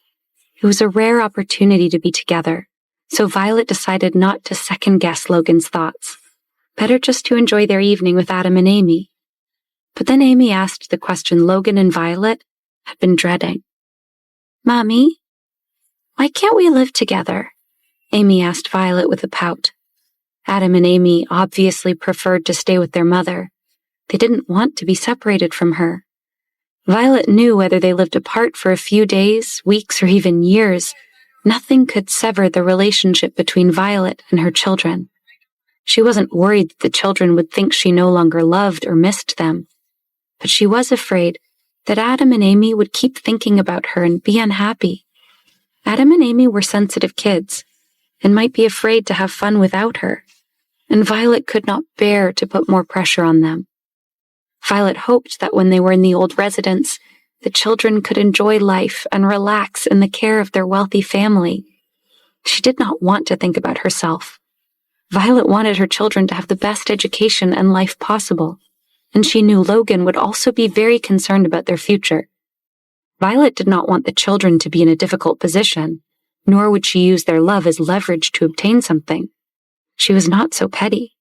It was a rare opportunity to be together, so Violet decided not to second-guess Logan's thoughts. Better just to enjoy their evening with Adam and Amy. But then Amy asked the question Logan and Violet had been dreading. "Mommy, why can't we live together?" Amy asked Violet with a pout. Adam and Amy obviously preferred to stay with their mother. They didn't want to be separated from her. Violet knew whether they lived apart for a few days, weeks, or even years, nothing could sever the relationship between Violet and her children. She wasn't worried that the children would think she no longer loved or missed them, but she was afraid that Adam and Amy would keep thinking about her and be unhappy. Adam and Amy were sensitive kids and might be afraid to have fun without her, and Violet could not bear to put more pressure on them. Violet hoped that when they were in the old residence, the children could enjoy life and relax in the care of their wealthy family. She did not want to think about herself. Violet wanted her children to have the best education and life possible, and she knew Logan would also be very concerned about their future. Violet did not want the children to be in a difficult position, nor would she use their love as leverage to obtain something. She was not so petty.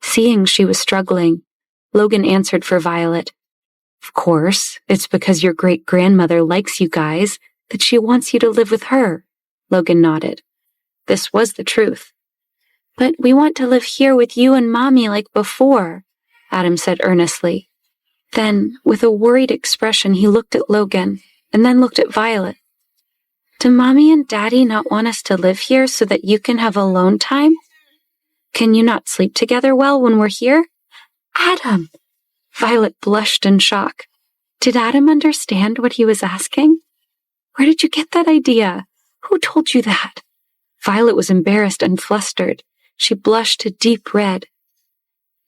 Seeing she was struggling, Logan answered for Violet. "Of course, it's because your great-grandmother likes you guys that she wants you to live with her." Logan nodded. This was the truth. "But we want to live here with you and Mommy like before," Adam said earnestly. Then, with a worried expression, he looked at Logan and then looked at Violet. "Do Mommy and Daddy not want us to live here so that you can have alone time? Can you not sleep together well when we're here?" "Adam!" Violet blushed in shock. Did Adam understand what he was asking? "Where did you get that idea? Who told you that?" Violet was embarrassed and flustered. She blushed a deep red.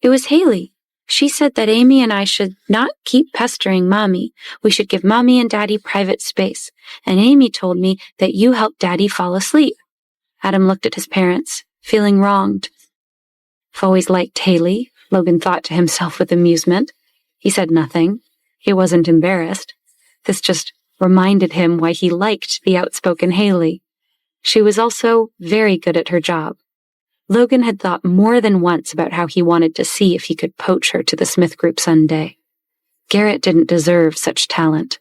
"It was Haley. She said that Amy and I should not keep pestering Mommy. We should give Mommy and Daddy private space. And Amy told me that you helped Daddy fall asleep. Adam looked at his parents, feeling wronged. "I've always liked Haley," Logan thought to himself with amusement. He said nothing. He wasn't embarrassed. This just reminded him why he liked the outspoken Haley. She was also very good at her job. Logan had thought more than once about how he wanted to see if he could poach her to the Smith Group someday. Garrett didn't deserve such talent.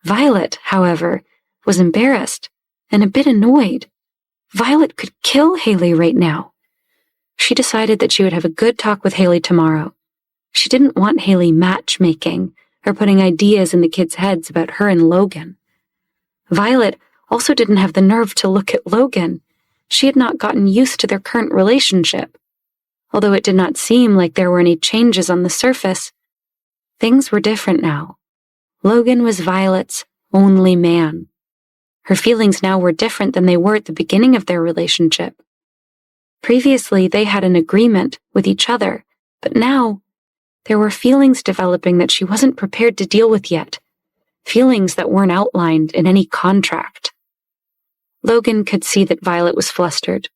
Violet, however, was embarrassed and a bit annoyed. Violet could kill Haley right now. She decided that she would have a good talk with Haley tomorrow. She didn't want Haley matchmaking or putting ideas in the kids' heads about her and Logan. Violet also didn't have the nerve to look at Logan. She had not gotten used to their current relationship. Although it did not seem like there were any changes on the surface, things were different now. Logan was Violet's only man. Her feelings now were different than they were at the beginning of their relationship. Previously, they had an agreement with each other, but now there were feelings developing that she wasn't prepared to deal with yet, feelings that weren't outlined in any contract. Logan could see that Violet was flustered.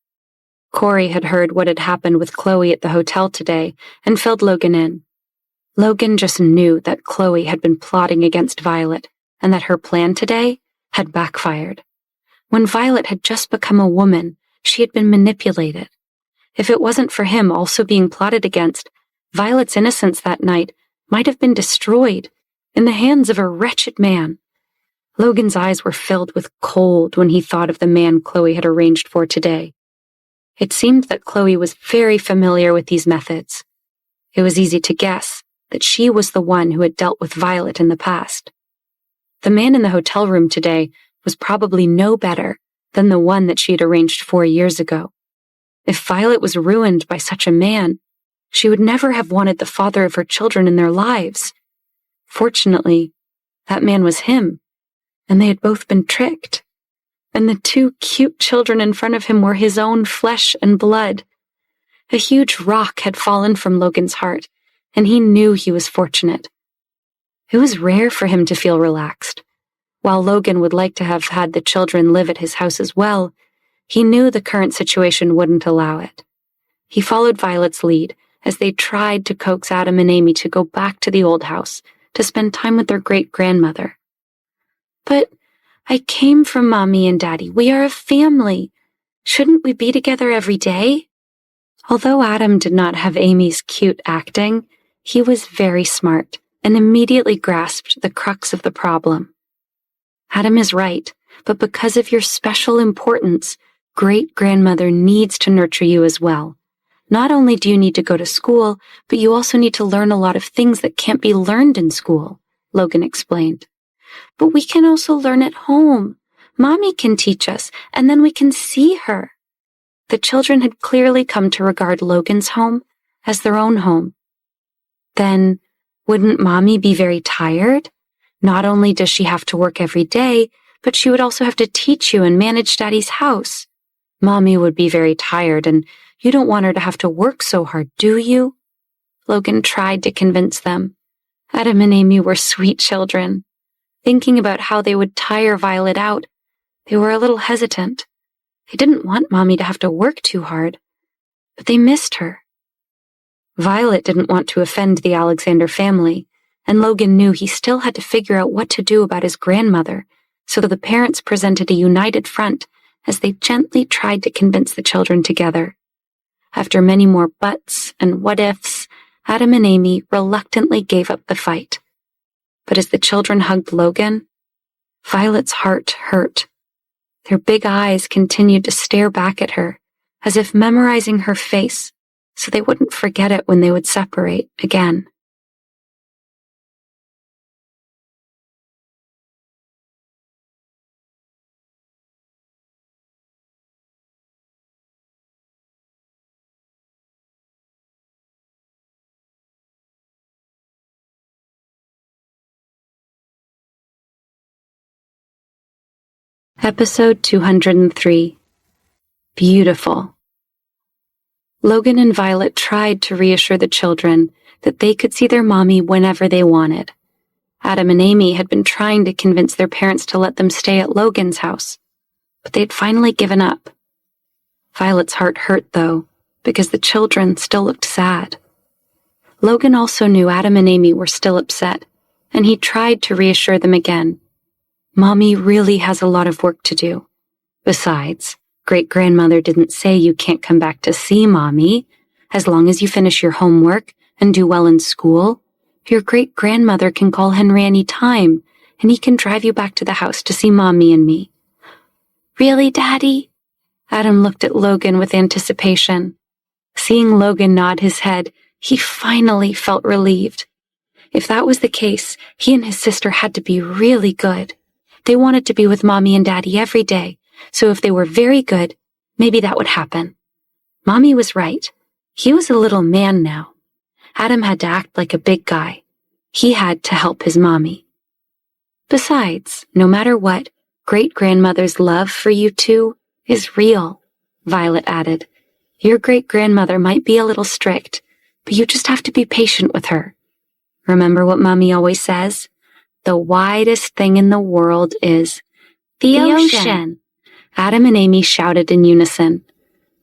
Corey had heard what had happened with Chloe at the hotel today and filled Logan in. Logan just knew that Chloe had been plotting against Violet and that her plan today had backfired. When Violet had just become a woman, she had been manipulated. If it wasn't for him also being plotted against, Violet's innocence that night might have been destroyed in the hands of a wretched man. Logan's eyes were filled with cold when he thought of the man Chloe had arranged for today. It seemed that Chloe was very familiar with these methods. It was easy to guess that she was the one who had dealt with Violet in the past. The man in the hotel room today was probably no better than the one that she had arranged 4 years ago. If Violet was ruined by such a man, she would never have wanted the father of her children in their lives. Fortunately, that man was him, and they had both been tricked. And the 2 cute children in front of him were his own flesh and blood. A huge rock had fallen from Logan's heart, and he knew he was fortunate. It was rare for him to feel relaxed. While Logan would like to have had the children live at his house as well, he knew the current situation wouldn't allow it. He followed Violet's lead as they tried to coax Adam and Amy to go back to the old house to spend time with their great-grandmother. "But I came from Mommy and Daddy. We are a family. Shouldn't we be together every day?" Although Adam did not have Amy's cute acting, he was very smart and immediately grasped the crux of the problem. Adam is right, but because of your special importance, great-grandmother needs to nurture you as well. Not only do you need to go to school, but you also need to learn a lot of things that can't be learned in school, Logan explained. "But we can also learn at home. Mommy can teach us, and then we can see her." The children had clearly come to regard Logan's home as their own home. Then, wouldn't Mommy be very tired? Not only does she have to work every day, but she would also have to teach you and manage Daddy's house. Mommy would be very tired, and you don't want her to have to work so hard, do you? Logan tried to convince them. Adam and Amy were sweet children. Thinking about how they would tire Violet out, they were a little hesitant. They didn't want Mommy to have to work too hard, but they missed her. Violet didn't want to offend the Alexander family, and Logan knew he still had to figure out what to do about his grandmother, so the parents presented a united front as they gently tried to convince the children together. After many more buts and what-ifs, Adam and Amy reluctantly gave up the fight. But as the children hugged Logan, Violet's heart hurt. Their big eyes continued to stare back at her, as if memorizing her face, so they wouldn't forget it when they would separate again. Episode 203. Beautiful. Logan and Violet tried to reassure the children that they could see their mommy whenever they wanted. Adam and Amy had been trying to convince their parents to let them stay at Logan's house, but they'd finally given up. Violet's heart hurt, though, because the children still looked sad. Logan also knew Adam and Amy were still upset, and he tried to reassure them again. Mommy really has a lot of work to do. Besides, great-grandmother didn't say you can't come back to see Mommy. As long as you finish your homework and do well in school, your great-grandmother can call Henry any time, and he can drive you back to the house to see Mommy and me. Really, Daddy? Adam looked at Logan with anticipation. Seeing Logan nod his head, he finally felt relieved. If that was the case, he and his sister had to be really good. They wanted to be with Mommy and Daddy every day, so if they were very good, maybe that would happen. Mommy was right. He was a little man now. Adam had to act like a big guy. He had to help his mommy. Besides, no matter what, great-grandmother's love for you two is real, Violet added. Your great-grandmother might be a little strict, but you just have to be patient with her. Remember what Mommy always says? The widest thing in the world is the ocean. Adam and Amy shouted in unison.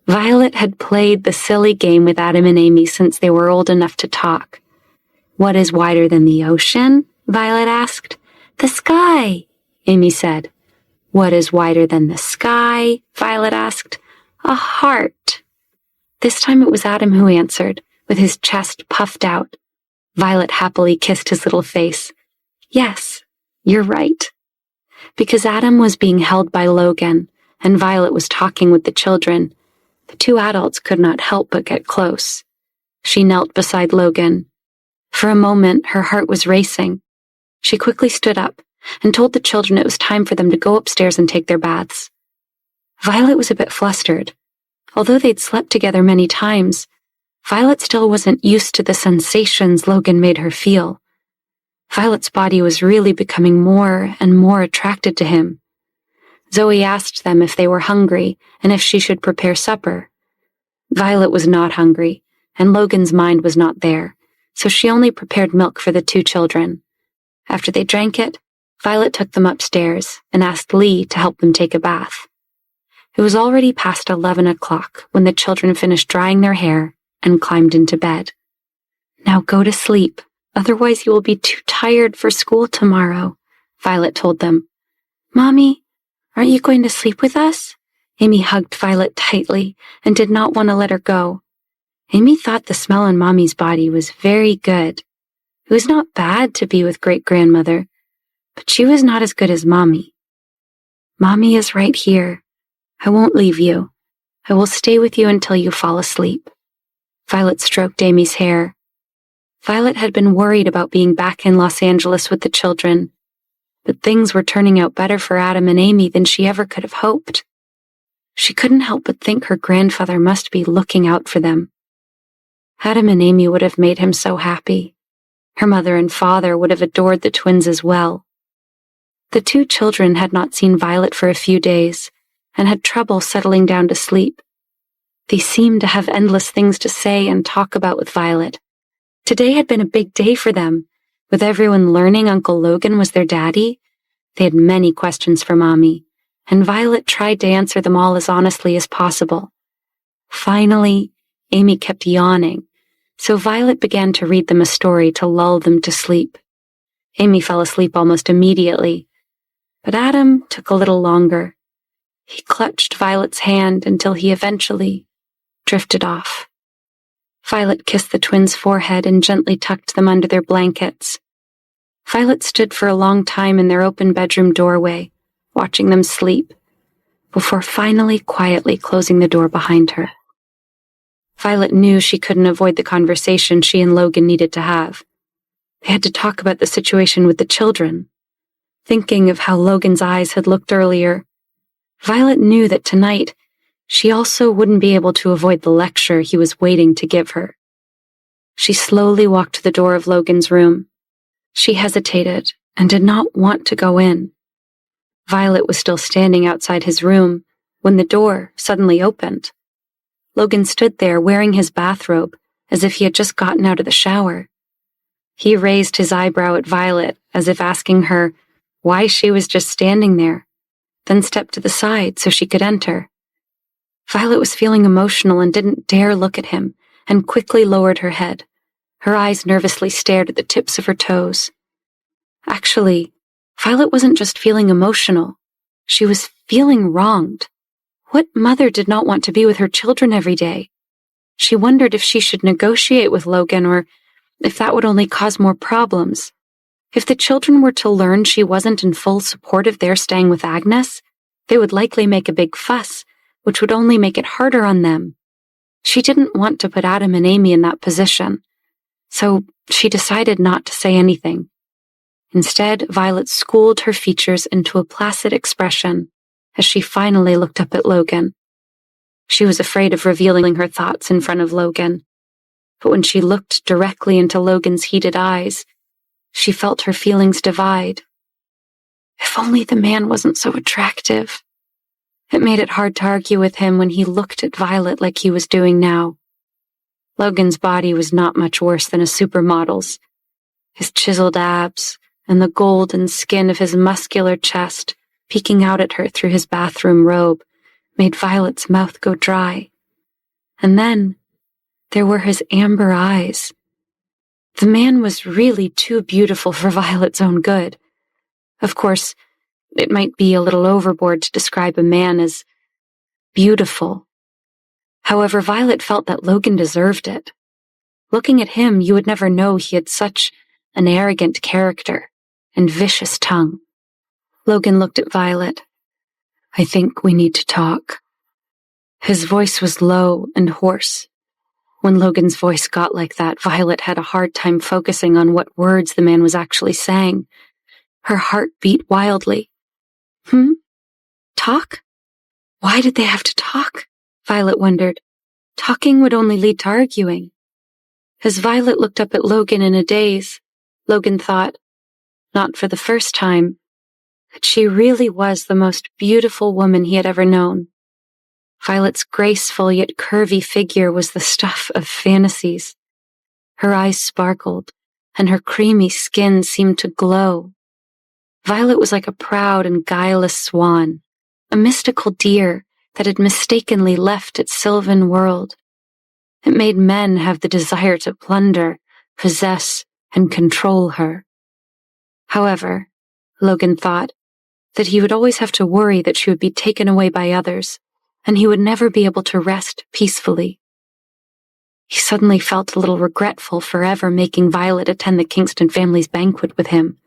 Violet had played the silly game with Adam and Amy since they were old enough to talk. What is wider than the ocean? Violet asked. The sky, Amy said. What is wider than the sky? Violet asked. A heart. This time it was Adam who answered, with his chest puffed out. Violet happily kissed his little face. Yes, you're right. Because Adam was being held by Logan, and Violet was talking with the children, the two adults could not help but get close. She knelt beside Logan. For a moment, her heart was racing. She quickly stood up and told the children it was time for them to go upstairs and take their baths. Violet was a bit flustered. Although they'd slept together many times, Violet still wasn't used to the sensations Logan made her feel. Violet's body was really becoming more and more attracted to him. Zoe asked them if they were hungry and if she should prepare supper. Violet was not hungry, and Logan's mind was not there, so she only prepared milk for the two children. After they drank it, Violet took them upstairs and asked Lee to help them take a bath. It was already past 11 o'clock when the children finished drying their hair and climbed into bed. Now go to sleep, otherwise you will be too tired for school tomorrow, Violet told them. Mommy, aren't you going to sleep with us? Amy hugged Violet tightly and did not want to let her go. Amy thought the smell on Mommy's body was very good. It was not bad to be with great-grandmother, but she was not as good as Mommy. Mommy is right here. I won't leave you. I will stay with you until you fall asleep. Violet stroked Amy's hair. Violet had been worried about being back in Los Angeles with the children, but things were turning out better for Adam and Amy than she ever could have hoped. She couldn't help but think her grandfather must be looking out for them. Adam and Amy would have made him so happy. Her mother and father would have adored the twins as well. The two children had not seen Violet for a few days and had trouble settling down to sleep. They seemed to have endless things to say and talk about with Violet. Today had been a big day for them. With everyone learning Uncle Logan was their daddy, they had many questions for Mommy, and Violet tried to answer them all as honestly as possible. Finally, Amy kept yawning, so Violet began to read them a story to lull them to sleep. Amy fell asleep almost immediately, but Adam took a little longer. He clutched Violet's hand until he eventually drifted off. Violet kissed the twins' forehead and gently tucked them under their blankets. Violet stood for a long time in their open bedroom doorway, watching them sleep, before finally quietly closing the door behind her. Violet knew she couldn't avoid the conversation she and Logan needed to have. They had to talk about the situation with the children. Thinking of how Logan's eyes had looked earlier, Violet knew that tonight she also wouldn't be able to avoid the lecture he was waiting to give her. She slowly walked to the door of Logan's room. She hesitated and did not want to go in. Violet was still standing outside his room when the door suddenly opened. Logan stood there wearing his bathrobe as if he had just gotten out of the shower. He raised his eyebrow at Violet as if asking her why she was just standing there, then stepped to the side so she could enter. Violet was feeling emotional and didn't dare look at him, and quickly lowered her head. Her eyes nervously stared at the tips of her toes. Actually, Violet wasn't just feeling emotional. She was feeling wronged. What mother did not want to be with her children every day? She wondered if she should negotiate with Logan or if that would only cause more problems. If the children were to learn she wasn't in full support of their staying with Agnes, they would likely make a big fuss, which would only make it harder on them. She didn't want to put Adam and Amy in that position, so she decided not to say anything. Instead, Violet schooled her features into a placid expression as she finally looked up at Logan. She was afraid of revealing her thoughts in front of Logan, but when she looked directly into Logan's heated eyes, she felt her feelings divide. If only the man wasn't so attractive. It made it hard to argue with him when he looked at Violet like he was doing now. Logan's body was not much worse than a supermodel's. His chiseled abs and the golden skin of his muscular chest peeking out at her through his bathroom robe made Violet's mouth go dry. And then there were his amber eyes. The man was really too beautiful for Violet's own good. Of course, it might be a little overboard to describe a man as beautiful. However, Violet felt that Logan deserved it. Looking at him, you would never know he had such an arrogant character and vicious tongue. Logan looked at Violet. "I think we need to talk." His voice was low and hoarse. When Logan's voice got like that, Violet had a hard time focusing on what words the man was actually saying. Her heart beat wildly. Talk? Why did they have to talk? Violet wondered. Talking would only lead to arguing. As Violet looked up at Logan in a daze, Logan thought, not for the first time, that she really was the most beautiful woman he had ever known. Violet's graceful yet curvy figure was the stuff of fantasies. Her eyes sparkled, and her creamy skin seemed to glow. Violet was like a proud and guileless swan, a mystical deer that had mistakenly left its sylvan world. It made men have the desire to plunder, possess, and control her. However, Logan thought that he would always have to worry that she would be taken away by others, and he would never be able to rest peacefully. He suddenly felt a little regretful for ever making Violet attend the Kingston family's banquet with him.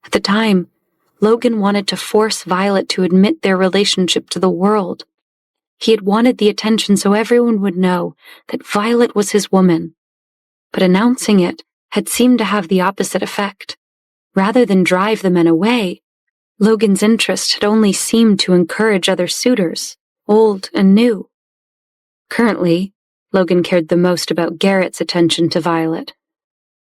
At the time, Logan wanted to force Violet to admit their relationship to the world. He had wanted the attention so everyone would know that Violet was his woman. But announcing it had seemed to have the opposite effect. Rather than drive the men away, Logan's interest had only seemed to encourage other suitors, old and new. Currently, Logan cared the most about Garrett's attention to Violet.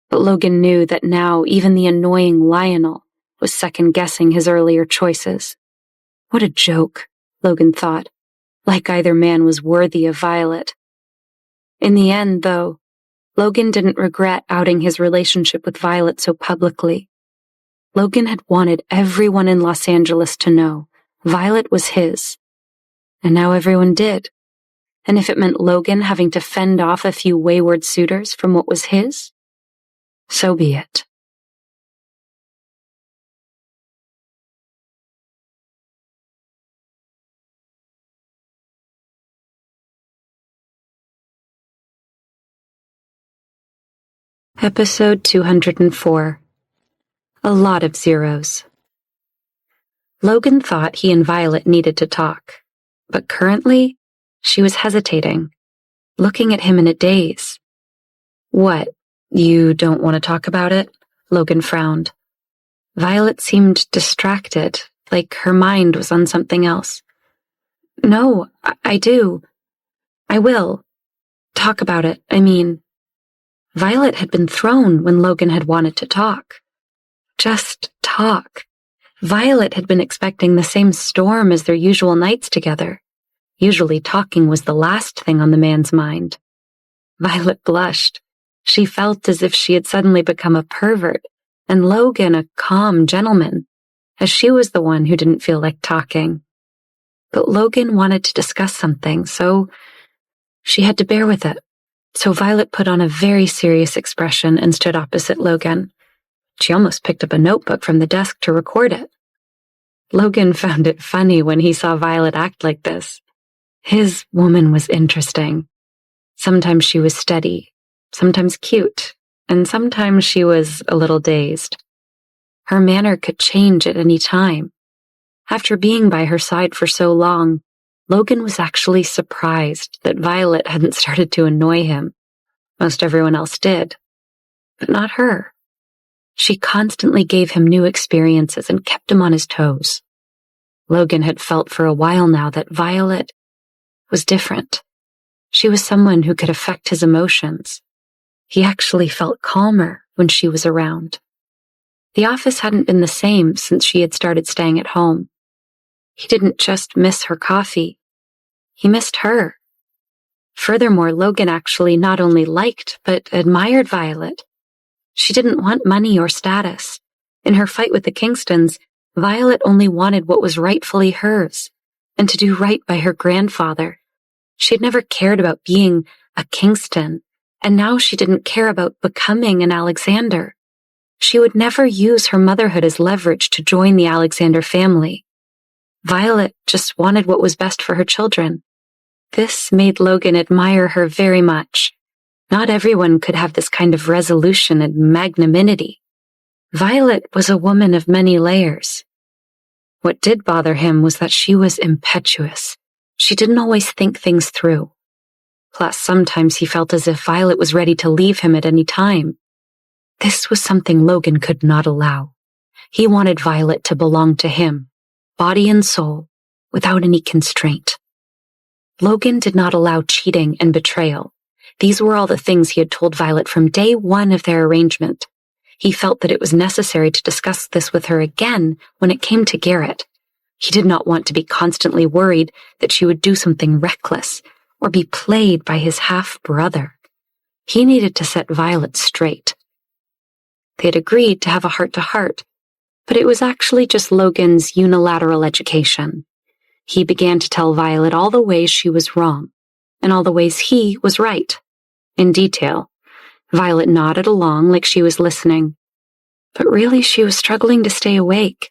But Logan knew that now even the annoying Lionel was second-guessing his earlier choices. What a joke, Logan thought, like either man was worthy of Violet. In the end, though, Logan didn't regret outing his relationship with Violet so publicly. Logan had wanted everyone in Los Angeles to know Violet was his. And now everyone did. And if it meant Logan having to fend off a few wayward suitors from what was his, so be it. Episode 204. A lot of zeros. Logan thought he and Violet needed to talk, but currently, she was hesitating, looking at him in a daze. What, you don't want to talk about it? Logan frowned. Violet seemed distracted, like her mind was on something else. No, I do. I will. Talk about it, I mean. Violet had been thrown when Logan had wanted to talk. Just talk. Violet had been expecting the same storm as their usual nights together. Usually talking was the last thing on the man's mind. Violet blushed. She felt as if she had suddenly become a pervert, and Logan a calm gentleman, as she was the one who didn't feel like talking. But Logan wanted to discuss something, so she had to bear with it. So Violet put on a very serious expression and stood opposite Logan. She almost picked up a notebook from the desk to record it. Logan found it funny when he saw Violet act like this. His woman was interesting. Sometimes she was steady, sometimes cute, and sometimes she was a little dazed. Her manner could change at any time. After being by her side for so long, Logan was actually surprised that Violet hadn't started to annoy him. Most everyone else did, but not her. She constantly gave him new experiences and kept him on his toes. Logan had felt for a while now that Violet was different. She was someone who could affect his emotions. He actually felt calmer when she was around. The office hadn't been the same since she had started staying at home. He didn't just miss her coffee. He missed her. Furthermore, Logan actually not only liked but admired Violet. She didn't want money or status. In her fight with the Kingstons, Violet only wanted what was rightfully hers, and to do right by her grandfather. She had never cared about being a Kingston, and now she didn't care about becoming an Alexander. She would never use her motherhood as leverage to join the Alexander family. Violet just wanted what was best for her children. This made Logan admire her very much. Not everyone could have this kind of resolution and magnanimity. Violet was a woman of many layers. What did bother him was that she was impetuous. She didn't always think things through. Plus, sometimes he felt as if Violet was ready to leave him at any time. This was something Logan could not allow. He wanted Violet to belong to him, body and soul, without any constraint. Logan did not allow cheating and betrayal. These were all the things he had told Violet from day one of their arrangement. He felt that it was necessary to discuss this with her again when it came to Garrett. He did not want to be constantly worried that she would do something reckless or be played by his half-brother. He needed to set Violet straight. They had agreed to have a heart-to-heart, but it was actually just Logan's unilateral education. He began to tell Violet all the ways she was wrong and all the ways he was right, in detail. Violet nodded along like she was listening, but really she was struggling to stay awake.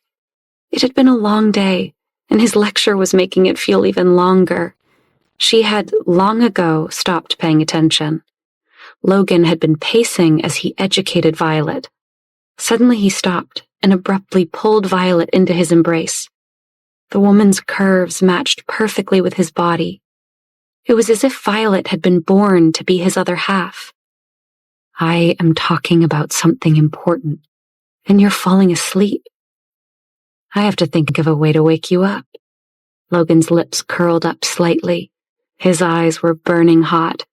It had been a long day, and his lecture was making it feel even longer. She had long ago stopped paying attention. Logan had been pacing as he educated Violet. Suddenly he stopped and abruptly pulled Violet into his embrace. The woman's curves matched perfectly with his body. It was as if Violet had been born to be his other half. "I am talking about something important, and you're falling asleep. I have to think of a way to wake you up." Logan's lips curled up slightly. His eyes were burning hot.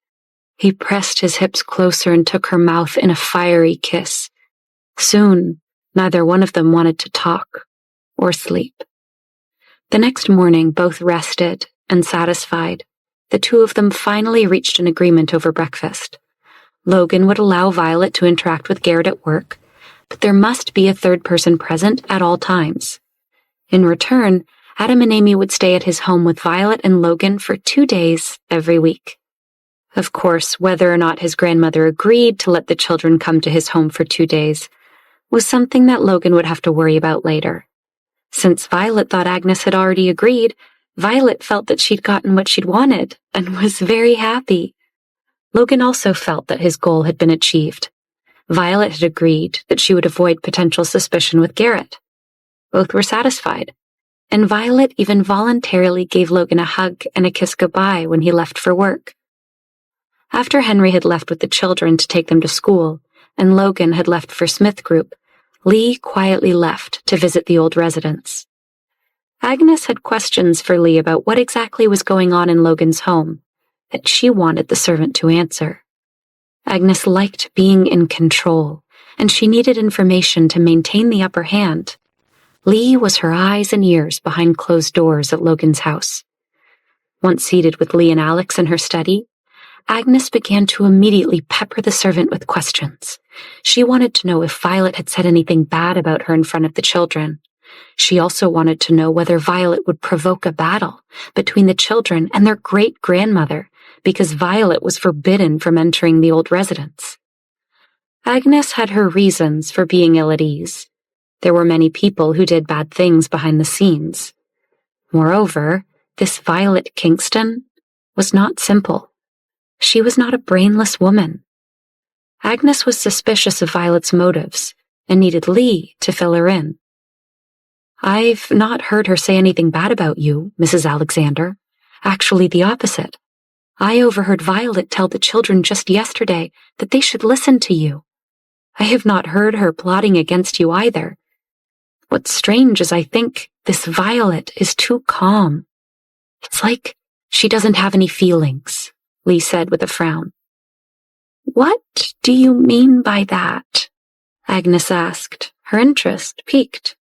He pressed his hips closer and took her mouth in a fiery kiss. Soon, neither one of them wanted to talk or sleep. The next morning, both rested and satisfied. The two of them finally reached an agreement over breakfast. Logan would allow Violet to interact with Garrett at work, but there must be a third person present at all times. In return, Adam and Amy would stay at his home with Violet and Logan for 2 days every week. Of course, whether or not his grandmother agreed to let the children come to his home for 2 days was something that Logan would have to worry about later. Since Violet thought Agnes had already agreed, Violet felt that she'd gotten what she'd wanted and was very happy. Logan also felt that his goal had been achieved. Violet had agreed that she would avoid potential suspicion with Garrett. Both were satisfied, and Violet even voluntarily gave Logan a hug and a kiss goodbye when he left for work. After Henry had left with the children to take them to school, and Logan had left for Smith Group, Lee quietly left to visit the old residence. Agnes had questions for Lee about what exactly was going on in Logan's home that she wanted the servant to answer. Agnes liked being in control, and she needed information to maintain the upper hand. Lee was her eyes and ears behind closed doors at Logan's house. Once seated with Lee and Alex in her study, Agnes began to immediately pepper the servant with questions. She wanted to know if Violet had said anything bad about her in front of the children. She also wanted to know whether Violet would provoke a battle between the children and their great-grandmother, because Violet was forbidden from entering the old residence. Agnes had her reasons for being ill at ease. There were many people who did bad things behind the scenes. Moreover, this Violet Kingston was not simple. She was not a brainless woman. Agnes was suspicious of Violet's motives and needed Lee to fill her in. "I've not heard her say anything bad about you, Mrs. Alexander. Actually, the opposite. I overheard Violet tell the children just yesterday that they should listen to you. I have not heard her plotting against you either. What's strange is I think this Violet is too calm. It's like she doesn't have any feelings," Lee said with a frown. "What do you mean by that?" Agnes asked, her interest piqued.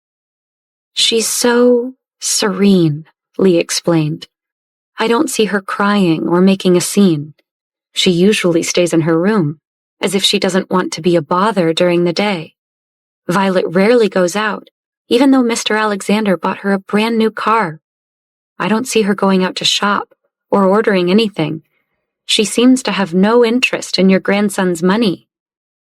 "She's so serene," Lee explained. "I don't see her crying or making a scene. She usually stays in her room, as if she doesn't want to be a bother during the day. Violet rarely goes out, even though Mr. Alexander bought her a brand new car. I don't see her going out to shop or ordering anything. She seems to have no interest in your grandson's money.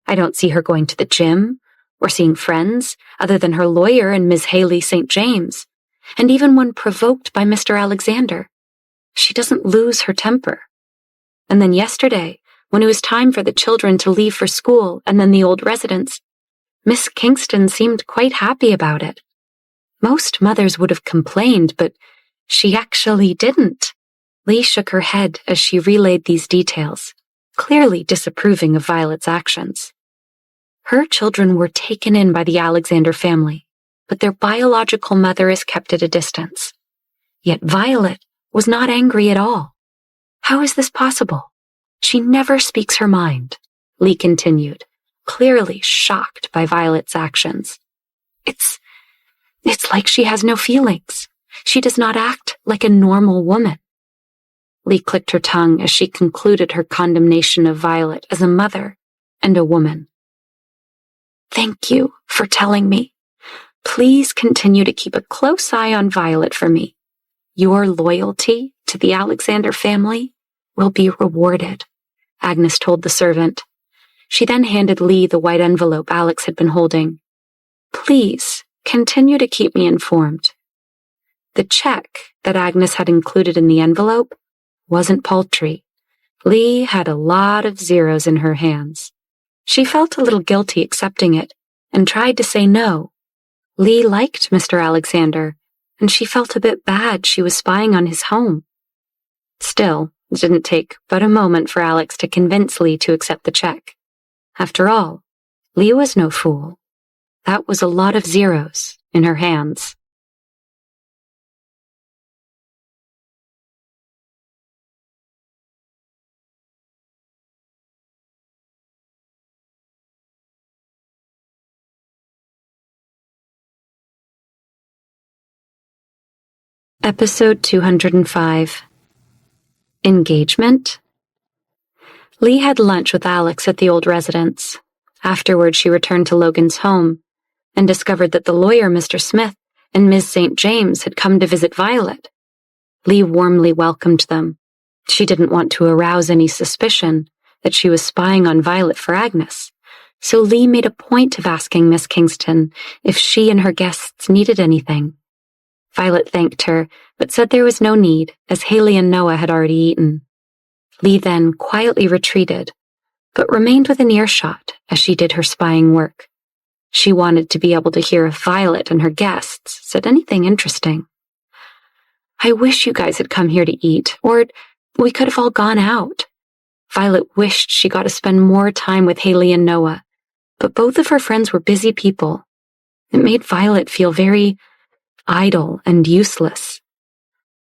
I don't see her going to the gym or seeing friends other than her lawyer and Ms. Haley St. James, and even when provoked by Mr. Alexander, she doesn't lose her temper. And then yesterday, when it was time for the children to leave for school and then the old residence, Miss Kingston seemed quite happy about it. Most mothers would have complained, but she actually didn't." Lee shook her head as she relayed these details, clearly disapproving of Violet's actions. Her children were taken in by the Alexander family, but their biological mother is kept at a distance. Yet Violet was not angry at all. "How is this possible? She never speaks her mind," Lee continued, clearly shocked by Violet's actions. It's like she has no feelings. She does not act like a normal woman." Lee clicked her tongue as she concluded her condemnation of Violet as a mother and a woman. "Thank you for telling me. Please continue to keep a close eye on Violet for me. Your loyalty to the Alexander family will be rewarded," Agnes told the servant. She then handed Lee the white envelope Alex had been holding. "Please continue to keep me informed." The check that Agnes had included in the envelope wasn't paltry. Lee had a lot of zeros in her hands. She felt a little guilty accepting it and tried to say no. Lee liked Mr. Alexander, and she felt a bit bad she was spying on his home. Still, it didn't take but a moment for Alex to convince Lee to accept the check. After all, Lee was no fool. That was a lot of zeros in her hands. Episode 205. Engagement? Lee had lunch with Alex at the old residence. Afterward, she returned to Logan's home and discovered that the lawyer, Mr. Smith, and Ms. St. James had come to visit Violet. Lee warmly welcomed them. She didn't want to arouse any suspicion that she was spying on Violet for Agnes, so Lee made a point of asking Miss Kingston if she and her guests needed anything. Violet thanked her, but said there was no need, as Haley and Noah had already eaten. Lee then quietly retreated, but remained within earshot as she did her spying work. She wanted to be able to hear if Violet and her guests said anything interesting. "I wish you guys had come here to eat, or we could have all gone out." Violet wished she got to spend more time with Haley and Noah, but both of her friends were busy people. It made Violet feel very idle and useless.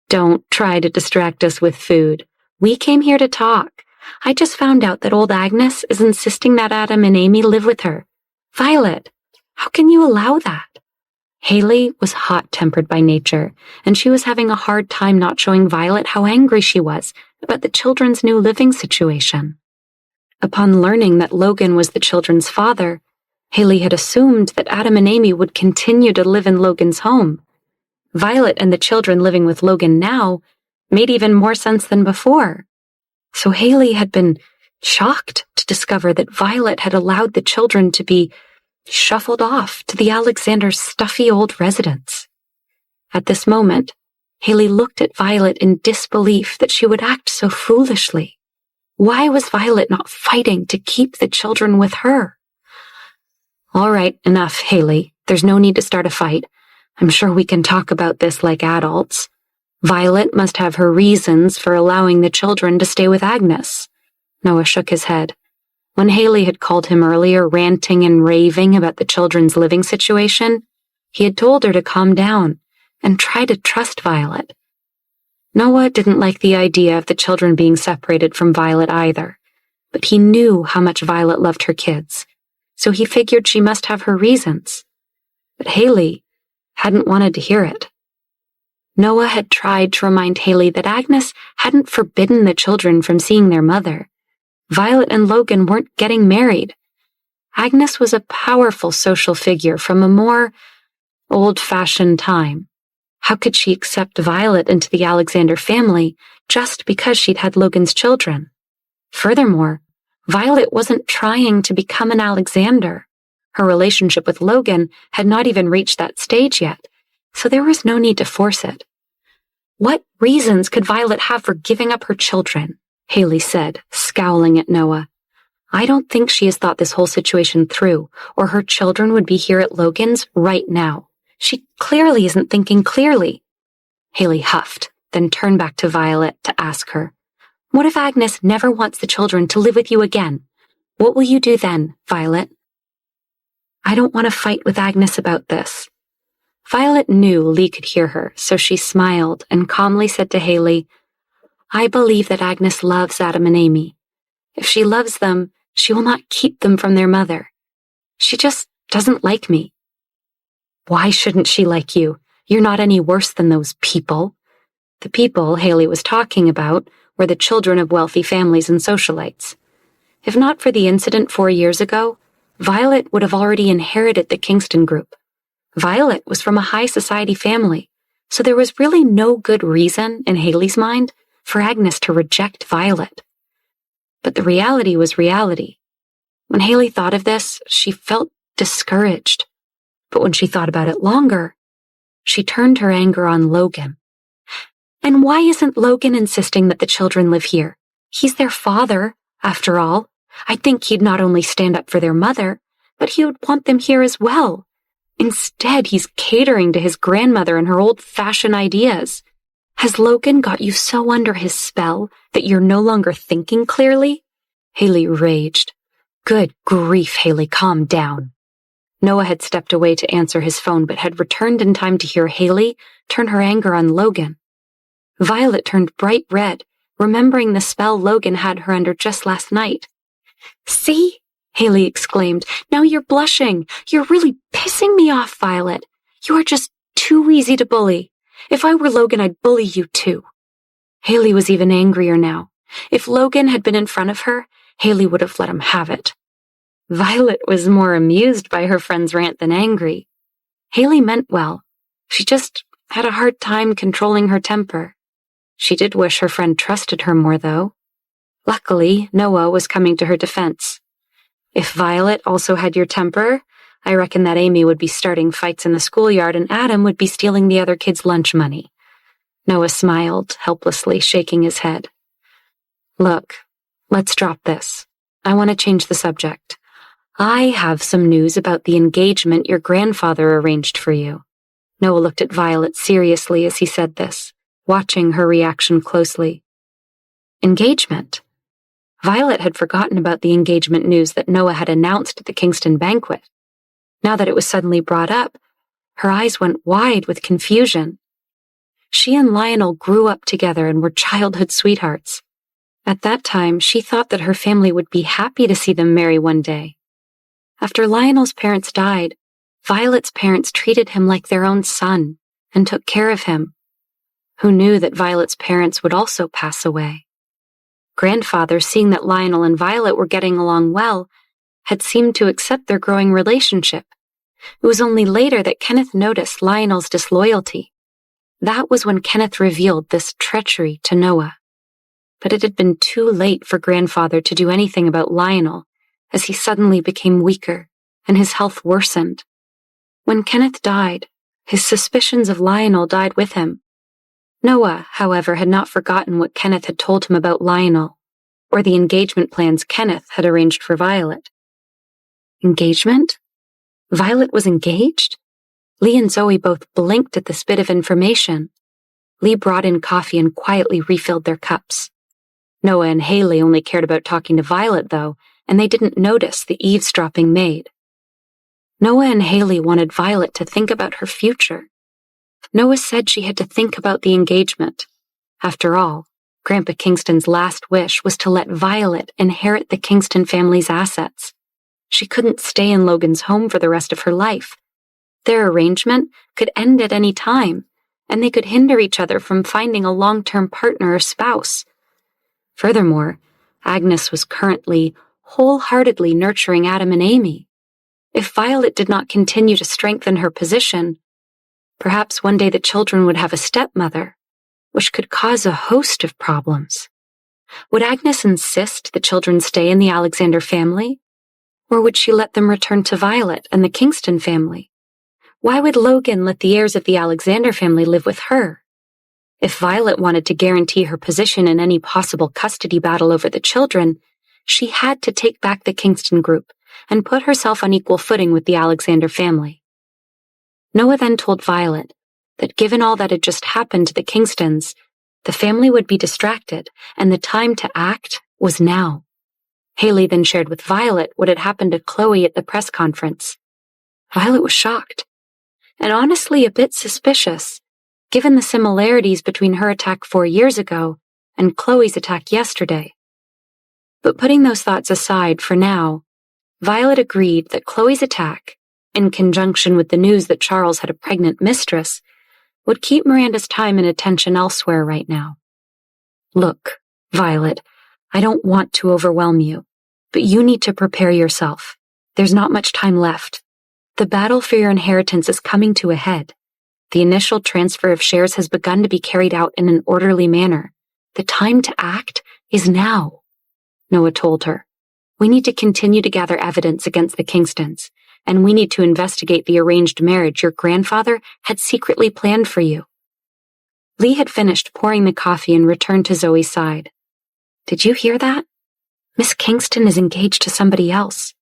"Don't try to distract us with food. We came here to talk. I just found out that old Agnes is insisting that Adam and Amy live with her. Violet, how can you allow that?" Haley was hot-tempered by nature, and she was having a hard time not showing Violet how angry she was about the children's new living situation. Upon learning that Logan was the children's father, Haley had assumed that Adam and Amy would continue to live in Logan's home. Violet and the children living with Logan now made even more sense than before. So Haley had been shocked to discover that Violet had allowed the children to be shuffled off to the Alexanders' stuffy old residence. At this moment, Haley looked at Violet in disbelief that she would act so foolishly. Why was Violet not fighting to keep the children with her? All right, enough, Haley. There's no need to start a fight. I'm sure we can talk about this like adults. Violet must have her reasons for allowing the children to stay with Agnes. Noah shook his head. When Haley had called him earlier ranting and raving about the children's living situation, he had told her to calm down and try to trust Violet. Noah didn't like the idea of the children being separated from Violet either, but he knew how much Violet loved her kids, so he figured she must have her reasons. But Haley hadn't wanted to hear it. Noah had tried to remind Haley that Agnes hadn't forbidden the children from seeing their mother. Violet and Logan weren't getting married. Agnes was a powerful social figure from a more old-fashioned time. How could she accept Violet into the Alexander family just because she'd had Logan's children? Furthermore, Violet wasn't trying to become an Alexander. Her relationship with Logan had not even reached that stage yet, so there was no need to force it. What reasons could Violet have for giving up her children? Haley said, scowling at Noah. I don't think she has thought this whole situation through, or her children would be here at Logan's right now. She clearly isn't thinking clearly. Haley huffed, then turned back to Violet to ask her, what if Agnes never wants the children to live with you again? What will you do then, Violet? I don't want to fight with Agnes about this. Violet knew Lee could hear her, so she smiled and calmly said to Haley, I believe that Agnes loves Adam and Amy. If she loves them, she will not keep them from their mother. She just doesn't like me. Why shouldn't she like you? You're not any worse than those people. The people Haley was talking about were the children of wealthy families and socialites. If not for the incident 4 years ago, Violet would have already inherited the Kingston group. Violet was from a high society family, so there was really no good reason, in Haley's mind, for Agnes to reject Violet. But the reality was reality. When Haley thought of this, she felt discouraged. But when she thought about it longer, she turned her anger on Logan. And why isn't Logan insisting that the children live here? He's their father, after all. I think he'd not only stand up for their mother, but he would want them here as well. Instead, he's catering to his grandmother and her old-fashioned ideas. Has Logan got you so under his spell that you're no longer thinking clearly? Haley raged. Good grief, Haley, calm down. Noah had stepped away to answer his phone, but had returned in time to hear Haley turn her anger on Logan. Violet turned bright red, remembering the spell Logan had her under just last night. See? Haley exclaimed. Now you're blushing. You're really pissing me off, Violet. You are just too easy to bully. If I were Logan, I'd bully you too. Haley was even angrier now. If Logan had been in front of her, Haley would have let him have it. Violet was more amused by her friend's rant than angry. Haley meant well. She just had a hard time controlling her temper. She did wish her friend trusted her more, though. Luckily, Noah was coming to her defense. If Violet also had your temper, I reckon that Amy would be starting fights in the schoolyard and Adam would be stealing the other kids' lunch money. Noah smiled, helplessly shaking his head. Look, let's drop this. I want to change the subject. I have some news about the engagement your grandfather arranged for you. Noah looked at Violet seriously as he said this, watching her reaction closely. Engagement? Violet had forgotten about the engagement news that Noah had announced at the Kingston banquet. Now that it was suddenly brought up, her eyes went wide with confusion. She and Lionel grew up together and were childhood sweethearts. At that time, she thought that her family would be happy to see them marry one day. After Lionel's parents died, Violet's parents treated him like their own son and took care of him. Who knew that Violet's parents would also pass away? Grandfather, seeing that Lionel and Violet were getting along well, had seemed to accept their growing relationship. It was only later that Kenneth noticed Lionel's disloyalty. That was when Kenneth revealed this treachery to Noah. But it had been too late for grandfather to do anything about Lionel, as he suddenly became weaker and his health worsened. When Kenneth died, his suspicions of Lionel died with him. Noah, however, had not forgotten what Kenneth had told him about Lionel, or the engagement plans Kenneth had arranged for Violet. Engagement? Violet was engaged? Lee and Zoe both blinked at this bit of information. Lee brought in coffee and quietly refilled their cups. Noah and Haley only cared about talking to Violet, though, and they didn't notice the eavesdropping maid. Noah and Haley wanted Violet to think about her future. Noah said she had to think about the engagement. After all, Grandpa Kingston's last wish was to let Violet inherit the Kingston family's assets. She couldn't stay in Logan's home for the rest of her life. Their arrangement could end at any time, and they could hinder each other from finding a long-term partner or spouse. Furthermore, Agnes was currently wholeheartedly nurturing Adam and Amy. If Violet did not continue to strengthen her position, perhaps one day the children would have a stepmother, which could cause a host of problems. Would Agnes insist the children stay in the Alexander family? Or would she let them return to Violet and the Kingston family? Why would Logan let the heirs of the Alexander family live with her? If Violet wanted to guarantee her position in any possible custody battle over the children, she had to take back the Kingston group and put herself on equal footing with the Alexander family. Noah then told Violet that given all that had just happened to the Kingstons, the family would be distracted and the time to act was now. Haley then shared with Violet what had happened to Chloe at the press conference. Violet was shocked, and honestly a bit suspicious, given the similarities between her attack 4 years ago and Chloe's attack yesterday. But putting those thoughts aside for now, Violet agreed that Chloe's attack, in conjunction with the news that Charles had a pregnant mistress, would keep Miranda's time and attention elsewhere right now. Look, Violet, I don't want to overwhelm you, but you need to prepare yourself. There's not much time left. The battle for your inheritance is coming to a head. The initial transfer of shares has begun to be carried out in an orderly manner. The time to act is now, Noah told her. We need to continue to gather evidence against the Kingstons, and we need to investigate the arranged marriage your grandfather had secretly planned for you. Lee had finished pouring the coffee and returned to Zoe's side. Did you hear that? Miss Kingston is engaged to somebody else.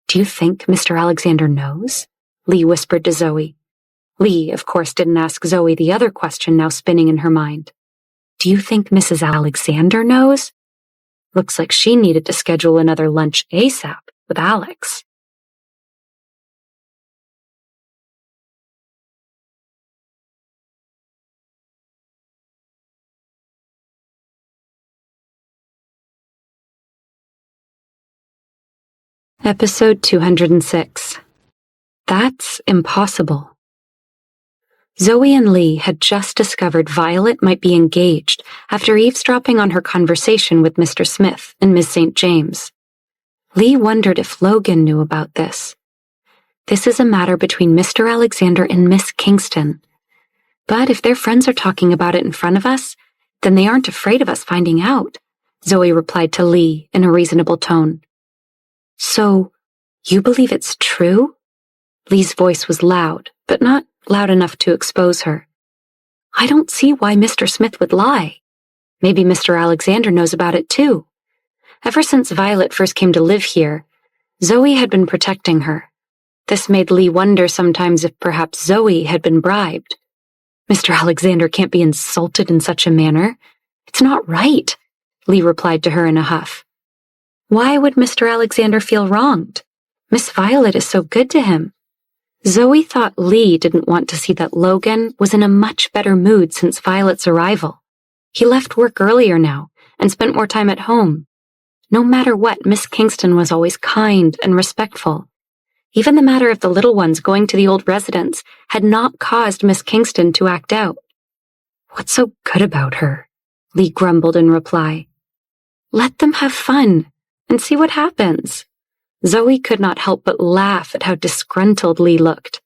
Do you think Mr. Alexander knows? Lee whispered to Zoe. Lee, of course, didn't ask Zoe the other question now spinning in her mind. Do you think Mrs. Alexander knows? Looks like she needed to schedule another lunch ASAP with Alex. Episode 206. That's impossible. Zoe and Lee had just discovered Violet might be engaged after eavesdropping on her conversation with Mr. Smith and Miss St. James. Lee wondered if Logan knew about this. This is a matter between Mr. Alexander and Miss Kingston. But if their friends are talking about it in front of us, then they aren't afraid of us finding out, Zoe replied to Lee in a reasonable tone. So, you believe it's true? Lee's voice was loud, but not loud enough to expose her. I don't see why Mr. Smith would lie. Maybe Mr. Alexander knows about it too. Ever since Violet first came to live here, Zoe had been protecting her. This made Lee wonder sometimes if perhaps Zoe had been bribed. Mr. Alexander can't be insulted in such a manner. It's not right, Lee replied to her in a huff. Why would Mr. Alexander feel wronged? Miss Violet is so good to him. Zoe thought Lee didn't want to see that Logan was in a much better mood since Violet's arrival. He left work earlier now and spent more time at home. No matter what, Miss Kingston was always kind and respectful. Even the matter of the little ones going to the old residence had not caused Miss Kingston to act out. What's so good about her? Lee grumbled in reply. Let them have fun and see what happens. Zoe could not help but laugh at how disgruntled Lee looked.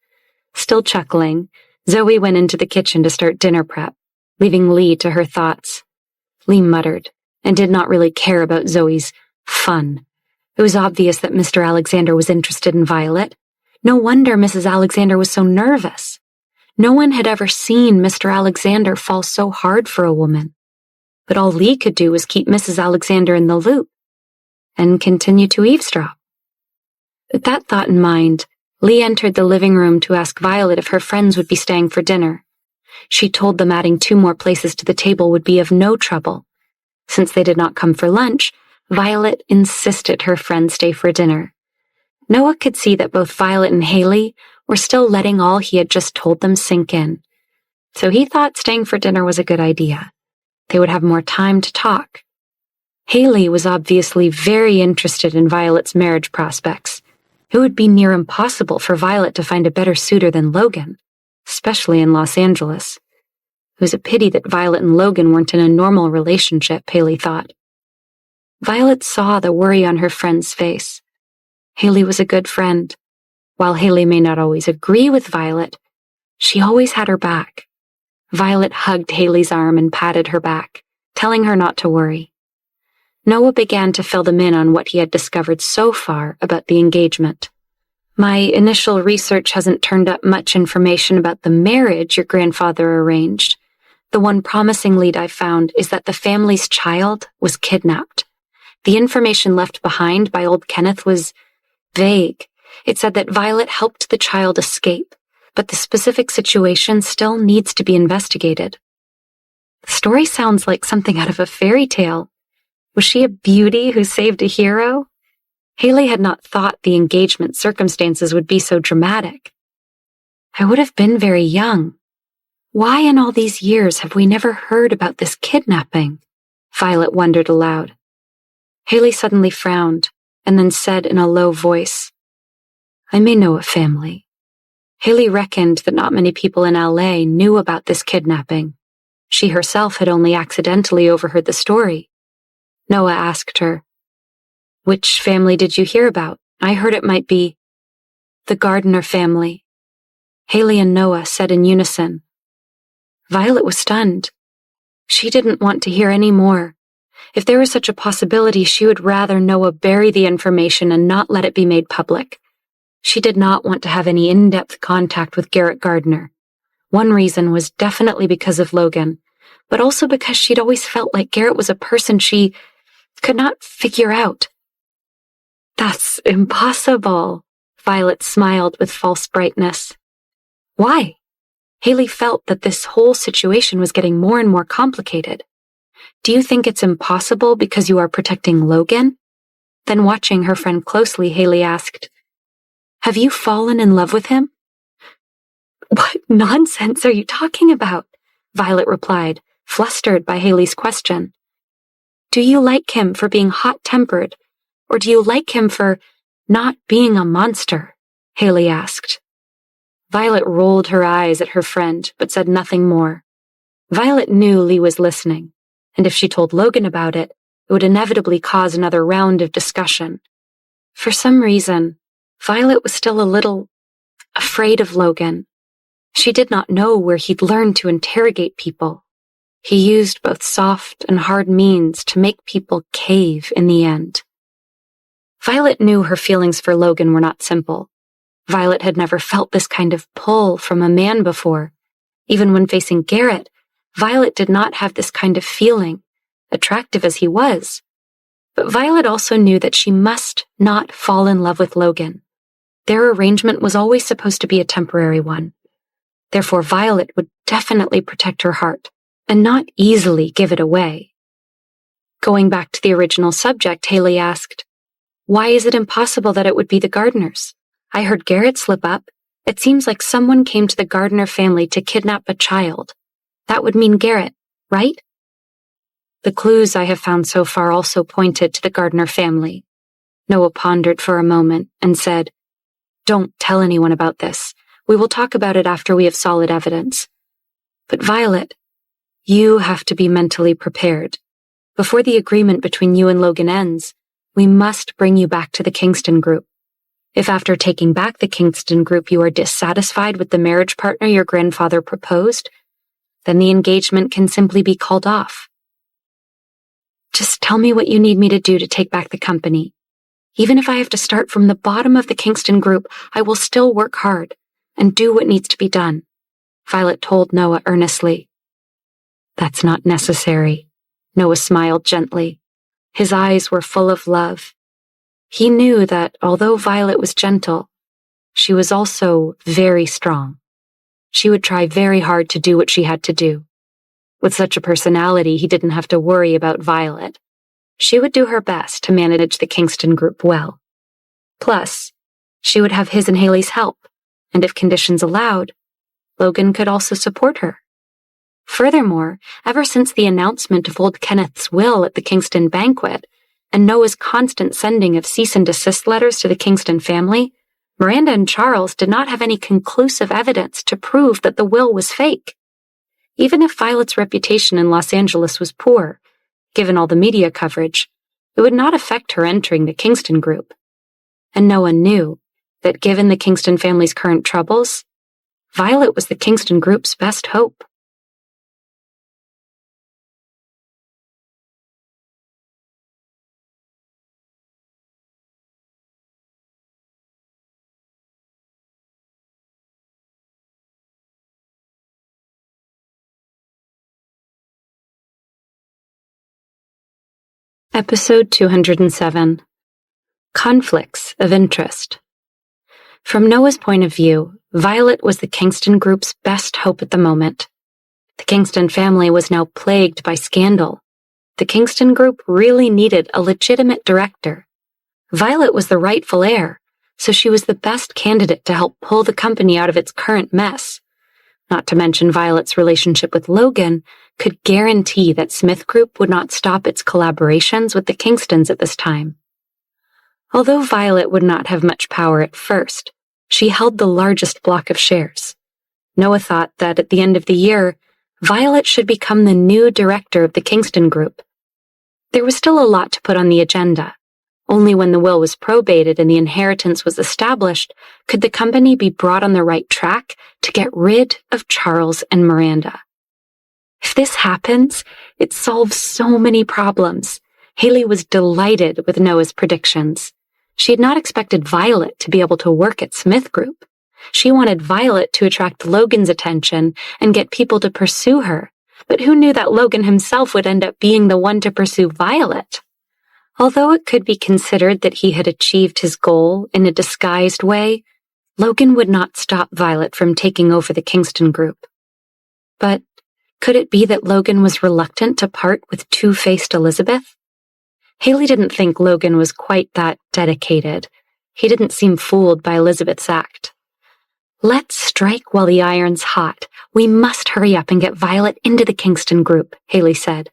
Still chuckling, Zoe went into the kitchen to start dinner prep, leaving Lee to her thoughts. Lee muttered and did not really care about Zoe's fun. It was obvious that Mr. Alexander was interested in Violet. No wonder Mrs. Alexander was so nervous. No one had ever seen Mr. Alexander fall so hard for a woman. But all Lee could do was keep Mrs. Alexander in the loop and continue to eavesdrop. With that thought in mind, Lee entered the living room to ask Violet if her friends would be staying for dinner. She told them adding 2 more places to the table would be of no trouble. Since they did not come for lunch, Violet insisted her friends stay for dinner. Noah could see that both Violet and Haley were still letting all he had just told them sink in. So he thought staying for dinner was a good idea. They would have more time to talk. Haley was obviously very interested in Violet's marriage prospects. It would be near impossible for Violet to find a better suitor than Logan, especially in Los Angeles. It was a pity that Violet and Logan weren't in a normal relationship, Haley thought. Violet saw the worry on her friend's face. Haley was a good friend. While Haley may not always agree with Violet, she always had her back. Violet hugged Haley's arm and patted her back, telling her not to worry. Noah began to fill them in on what he had discovered so far about the engagement. My initial research hasn't turned up much information about the marriage your grandfather arranged. The one promising lead I found is that the family's child was kidnapped. The information left behind by old Kenneth was vague. It said that Violet helped the child escape, but the specific situation still needs to be investigated. The story sounds like something out of a fairy tale. Was she a beauty who saved a hero? Haley had not thought the engagement circumstances would be so dramatic. I would have been very young. Why in all these years have we never heard about this kidnapping? Violet wondered aloud. Haley suddenly frowned and then said in a low voice, I may know a family. Haley reckoned that not many people in LA knew about this kidnapping. She herself had only accidentally overheard the story. Noah asked her, Which family did you hear about? I heard it might be the Gardner family. Haley and Noah said in unison. Violet was stunned. She didn't want to hear any more. If there was such a possibility, she would rather Noah bury the information and not let it be made public. She did not want to have any in-depth contact with Garrett Gardner. One reason was definitely because of Logan, but also because she'd always felt like Garrett was a person she could not figure out. That's impossible, Violet smiled with false brightness. Why? Haley felt that this whole situation was getting more and more complicated. Do you think it's impossible because you are protecting Logan? Then watching her friend closely, Haley asked, Have you fallen in love with him? What nonsense are you talking about? Violet replied, flustered by Haley's question. Do you like him for being hot-tempered, or do you like him for not being a monster? Haley asked. Violet rolled her eyes at her friend, but said nothing more. Violet knew Lee was listening, and if she told Logan about it, it would inevitably cause another round of discussion. For some reason, Violet was still a little afraid of Logan. She did not know where he'd learned to interrogate people. He used both soft and hard means to make people cave in the end. Violet knew her feelings for Logan were not simple. Violet had never felt this kind of pull from a man before. Even when facing Garrett, Violet did not have this kind of feeling, attractive as he was. But Violet also knew that she must not fall in love with Logan. Their arrangement was always supposed to be a temporary one. Therefore, Violet would definitely protect her heart and not easily give it away. Going back to the original subject, Haley asked, Why is it impossible that it would be the Gardners? I heard Garrett slip up. It seems like someone came to the Gardner family to kidnap a child. That would mean Garrett, right? The clues I have found so far also pointed to the Gardner family. Noah pondered for a moment and said, Don't tell anyone about this. We will talk about it after we have solid evidence. But Violet, you have to be mentally prepared. Before the agreement between you and Logan ends, We must bring you back to the Kingston Group. If after taking back the Kingston Group you are dissatisfied with the marriage partner your grandfather proposed, then the engagement can simply be called off. Just tell me what you need me to do to take back the company. Even if I have to start from the bottom of the Kingston Group, I will still work hard and do what needs to be done, Violet told Noah earnestly. That's not necessary. Noah smiled gently. His eyes were full of love. He knew that although Violet was gentle, she was also very strong. She would try very hard to do what she had to do. With such a personality, he didn't have to worry about Violet. She would do her best to manage the Kingston Group well. Plus, she would have his and Haley's help, and if conditions allowed, Logan could also support her. Furthermore, ever since the announcement of old Kenneth's will at the Kingston banquet, and Noah's constant sending of cease and desist letters to the Kingston family, Miranda and Charles did not have any conclusive evidence to prove that the will was fake. Even if Violet's reputation in Los Angeles was poor, given all the media coverage, it would not affect her entering the Kingston Group. And Noah knew that given the Kingston family's current troubles, Violet was the Kingston Group's best hope. Episode 207. Conflicts of Interest. From Noah's point of view, Violet was the Kingston Group's best hope at the moment. The Kingston family was now plagued by scandal. The Kingston Group really needed a legitimate director. Violet was the rightful heir, so she was the best candidate to help pull the company out of its current mess. Not to mention Violet's relationship with Logan could guarantee that Smith Group would not stop its collaborations with the Kingstons at this time. Although Violet would not have much power at first, she held the largest block of shares. Noah thought that at the end of the year, Violet should become the new director of the Kingston Group. There was still a lot to put on the agenda. Only when the will was probated and the inheritance was established could the company be brought on the right track to get rid of Charles and Miranda. If this happens, it solves so many problems. Haley was delighted with Noah's predictions. She had not expected Violet to be able to work at Smith Group. She wanted Violet to attract Logan's attention and get people to pursue her, but who knew that Logan himself would end up being the one to pursue Violet? Although it could be considered that he had achieved his goal in a disguised way, Logan would not stop Violet from taking over the Kingston Group. But could it be that Logan was reluctant to part with two-faced Elizabeth? Haley didn't think Logan was quite that dedicated. He didn't seem fooled by Elizabeth's act. Let's strike while the iron's hot. We must hurry up and get Violet into the Kingston Group, Haley said.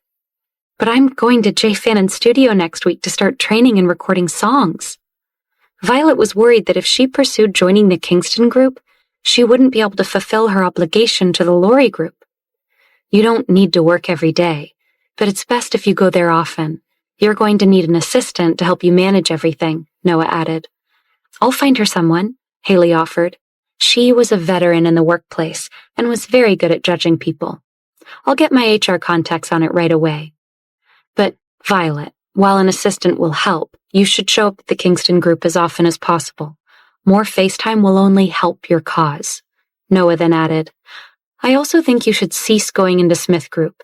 But I'm going to J. Fannon's studio next week to start training and recording songs. Violet was worried that if she pursued joining the Kingston Group, she wouldn't be able to fulfill her obligation to the Laurie Group. You don't need to work every day, but it's best if you go there often. You're going to need an assistant to help you manage everything, Noah added. I'll find her someone, Haley offered. She was a veteran in the workplace and was very good at judging people. I'll get my HR contacts on it right away. But, Violet, while an assistant will help, you should show up at the Kingston Group as often as possible. More FaceTime will only help your cause. Noah then added, I also think you should cease going into Smith Group.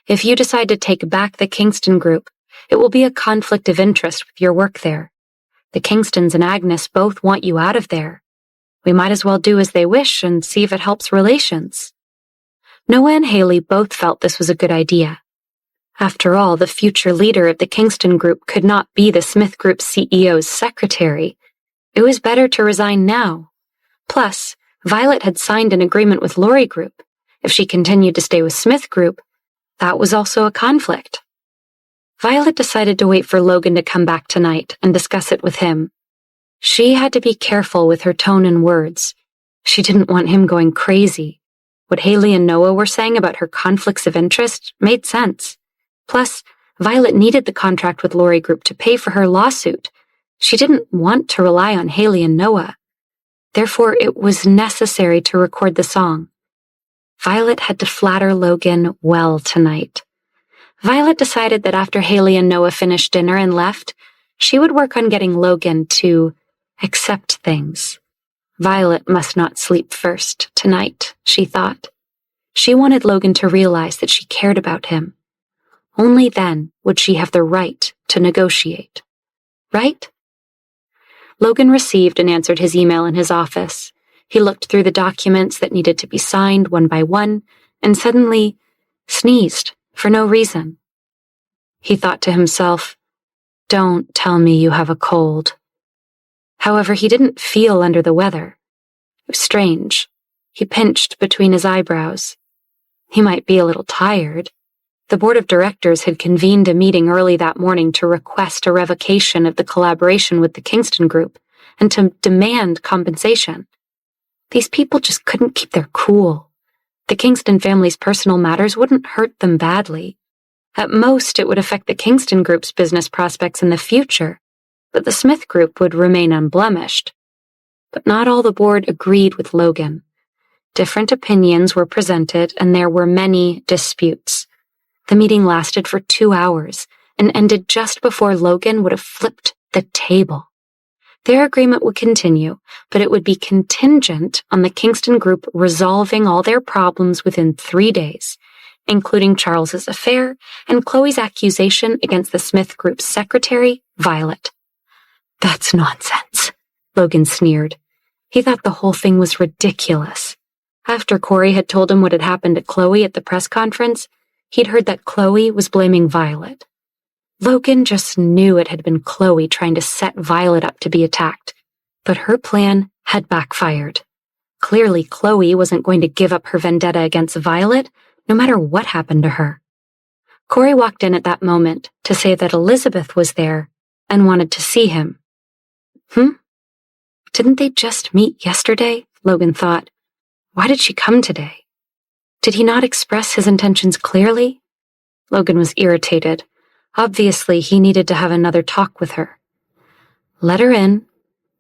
If you decide to take back the Kingston Group, it will be a conflict of interest with your work there. The Kingstons and Agnes both want you out of there. We might as well do as they wish and see if it helps relations. Noah and Haley both felt this was a good idea. After all, the future leader of the Kingston Group could not be the Smith Group CEO's secretary. It was better to resign now. Plus, Violet had signed an agreement with Laurie Group. If she continued to stay with Smith Group, that was also a conflict. Violet decided to wait for Logan to come back tonight and discuss it with him. She had to be careful with her tone and words. She didn't want him going crazy. What Haley and Noah were saying about her conflicts of interest made sense. Plus, Violet needed the contract with Lori Group to pay for her lawsuit. She didn't want to rely on Haley and Noah. Therefore, it was necessary to record the song. Violet had to flatter Logan well tonight. Violet decided that after Haley and Noah finished dinner and left, she would work on getting Logan to accept things. Violet must not sleep first tonight, she thought. She wanted Logan to realize that she cared about him. Only then would she have the right to negotiate. Right? Logan received and answered his email in his office. He looked through the documents that needed to be signed one by one and suddenly sneezed for no reason. He thought to himself, "Don't tell me you have a cold." However, he didn't feel under the weather. It was strange. He pinched between his eyebrows. He might be a little tired. The board of directors had convened a meeting early that morning to request a revocation of the collaboration with the Kingston group and to demand compensation. These people just couldn't keep their cool. The Kingston family's personal matters wouldn't hurt them badly. At most, it would affect the Kingston group's business prospects in the future, but the Smith group would remain unblemished. But not all the board agreed with Logan. Different opinions were presented, and there were many disputes. The meeting lasted for 2 hours and ended just before Logan would have flipped the table. Their agreement would continue, but it would be contingent on the Kingston group resolving all their problems within 3 days, including Charles's affair and Chloe's accusation against the Smith group's secretary, Violet. "That's nonsense," Logan sneered. He thought the whole thing was ridiculous. After Corey had told him what had happened to Chloe at the press conference, he'd heard that Chloe was blaming Violet. Logan just knew it had been Chloe trying to set Violet up to be attacked, but her plan had backfired. Clearly, Chloe wasn't going to give up her vendetta against Violet, no matter what happened to her. Corey walked in at that moment to say that Elizabeth was there and wanted to see him. Didn't they just meet yesterday? Logan thought. Why did she come today? Did he not express his intentions clearly? Logan was irritated. Obviously, he needed to have another talk with her. Let her in.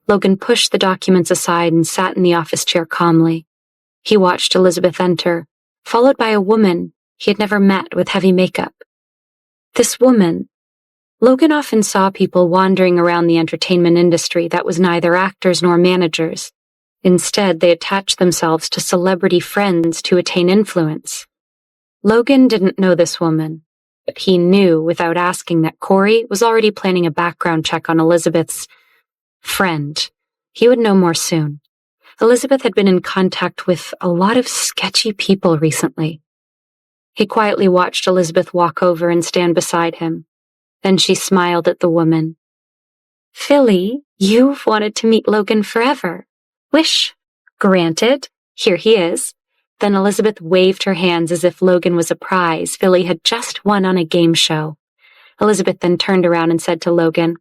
Logan pushed the documents aside and sat in the office chair calmly. He watched Elizabeth enter, followed by a woman he had never met with heavy makeup. This woman. Logan often saw people wandering around the entertainment industry that was neither actors nor managers. Instead, they attached themselves to celebrity friends to attain influence. Logan didn't know this woman, but he knew without asking that Corey was already planning a background check on Elizabeth's friend. He would know more soon. Elizabeth had been in contact with a lot of sketchy people recently. He quietly watched Elizabeth walk over and stand beside him. Then she smiled at the woman. Philly, you've wanted to meet Logan forever. Wish granted. Here he is. Then Elizabeth waved her hands as if Logan was a prize Philly had just won on a game show. Elizabeth then turned around and said to Logan,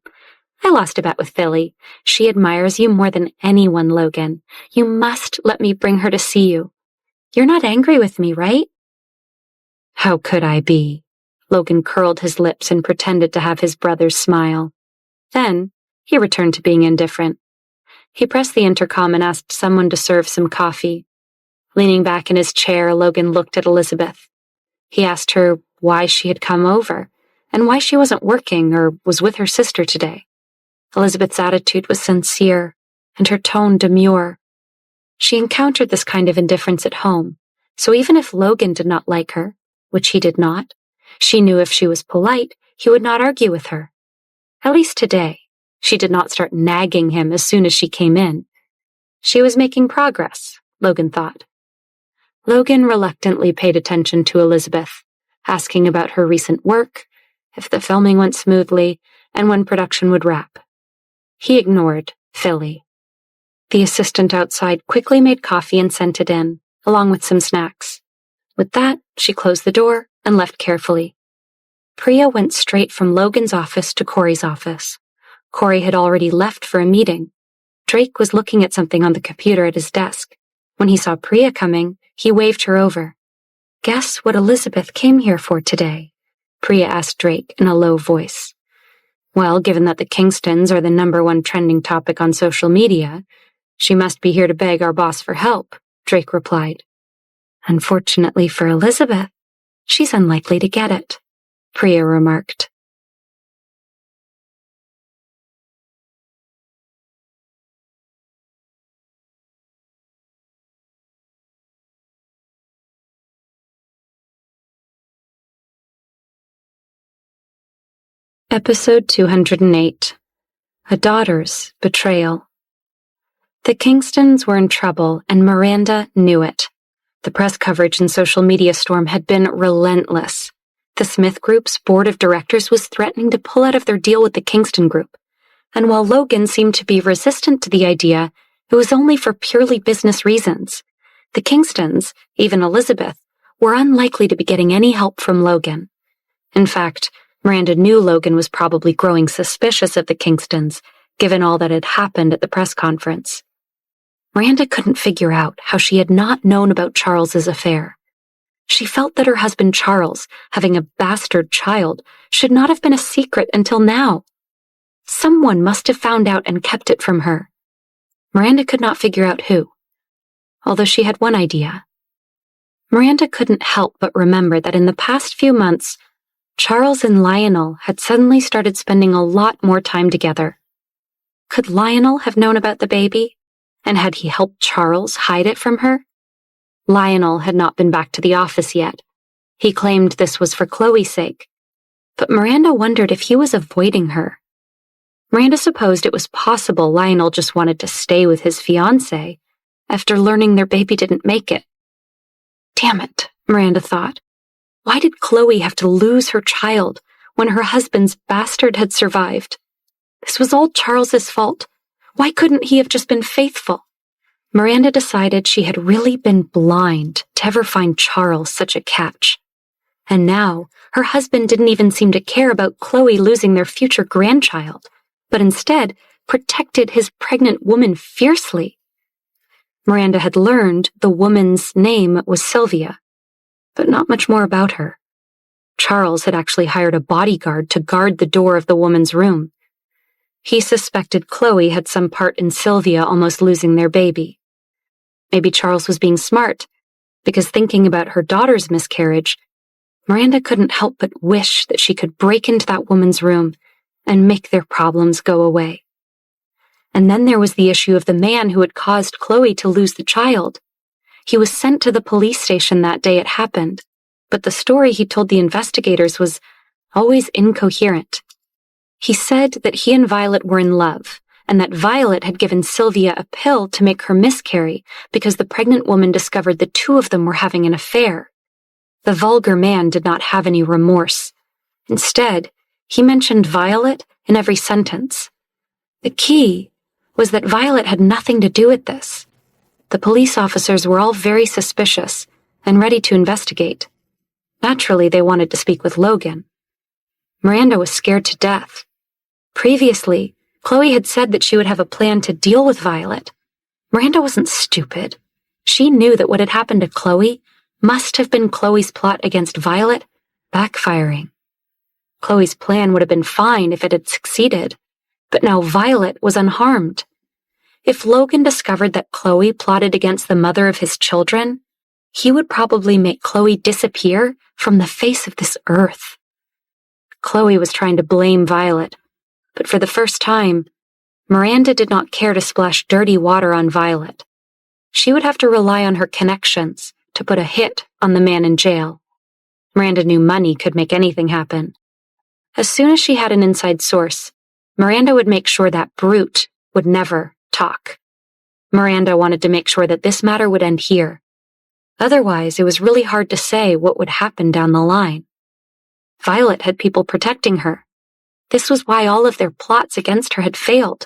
I lost a bet with Philly. She admires you more than anyone, Logan. You must let me bring her to see you. You're not angry with me, right? How could I be? Logan curled his lips and pretended to have his brother's smile. Then he returned to being indifferent. He pressed the intercom and asked someone to serve some coffee. Leaning back in his chair, Logan looked at Elizabeth. He asked her why she had come over and why she wasn't working or was with her sister today. Elizabeth's attitude was sincere and her tone demure. She encountered this kind of indifference at home, so even if Logan did not like her, which he did not, she knew if she was polite, he would not argue with her. At least today, she did not start nagging him as soon as she came in. She was making progress, Logan thought. Logan reluctantly paid attention to Elizabeth, asking about her recent work, if the filming went smoothly, and when production would wrap. He ignored Philly. The assistant outside quickly made coffee and sent it in, along with some snacks. With that, she closed the door and left carefully. Priya went straight from Logan's office to Corey's office. Corey had already left for a meeting. Drake was looking at something on the computer at his desk. When he saw Priya coming, he waved her over. Guess what Elizabeth came here for today? Priya asked Drake in a low voice. Well, given that the Kingstons are the #1 trending topic on social media, she must be here to beg our boss for help, Drake replied. Unfortunately for Elizabeth, she's unlikely to get it, Priya remarked. Episode 208. A Daughter's Betrayal. The Kingstons were in trouble, and Miranda knew it. The press coverage and social media storm had been relentless. The Smith Group's board of directors was threatening to pull out of their deal with the Kingston Group, and while Logan seemed to be resistant to the idea, it was only for purely business reasons. The Kingstons, even Elizabeth, were unlikely to be getting any help from Logan. In fact, Miranda knew Logan was probably growing suspicious of the Kingstons, given all that had happened at the press conference. Miranda couldn't figure out how she had not known about Charles's affair. She felt that her husband Charles, having a bastard child, should not have been a secret until now. Someone must have found out and kept it from her. Miranda could not figure out who, although she had one idea. Miranda couldn't help but remember that in the past few months, Charles and Lionel had suddenly started spending a lot more time together. Could Lionel have known about the baby? And had he helped Charles hide it from her? Lionel had not been back to the office yet. He claimed this was for Chloe's sake. But Miranda wondered if he was avoiding her. Miranda supposed it was possible Lionel just wanted to stay with his fiancée after learning their baby didn't make it. Damn it, Miranda thought. Why did Chloe have to lose her child when her husband's bastard had survived? This was all Charles's fault. Why couldn't he have just been faithful? Miranda decided she had really been blind to ever find Charles such a catch. And now, her husband didn't even seem to care about Chloe losing their future grandchild, but instead protected his pregnant woman fiercely. Miranda had learned the woman's name was Sylvia, but not much more about her. Charles had actually hired a bodyguard to guard the door of the woman's room. He suspected Chloe had some part in Sylvia almost losing their baby. Maybe Charles was being smart, because thinking about her daughter's miscarriage, Miranda couldn't help but wish that she could break into that woman's room and make their problems go away. And then there was the issue of the man who had caused Chloe to lose the child. He was sent to the police station that day it happened, but the story he told the investigators was always incoherent. He said that he and Violet were in love, and that Violet had given Sylvia a pill to make her miscarry because the pregnant woman discovered the two of them were having an affair. The vulgar man did not have any remorse. Instead, he mentioned Violet in every sentence. The key was that Violet had nothing to do with this. The police officers were all very suspicious and ready to investigate. Naturally, they wanted to speak with Logan. Miranda was scared to death. Previously, Chloe had said that she would have a plan to deal with Violet. Miranda wasn't stupid. She knew that what had happened to Chloe must have been Chloe's plot against Violet backfiring. Chloe's plan would have been fine if it had succeeded, but now Violet was unharmed. If Logan discovered that Chloe plotted against the mother of his children, he would probably make Chloe disappear from the face of this earth. Chloe was trying to blame Violet, but for the first time, Miranda did not care to splash dirty water on Violet. She would have to rely on her connections to put a hit on the man in jail. Miranda knew money could make anything happen. As soon as she had an inside source, Miranda would make sure that brute would never talk. Miranda wanted to make sure that this matter would end here. Otherwise, it was really hard to say what would happen down the line. Violet had people protecting her. This was why all of their plots against her had failed.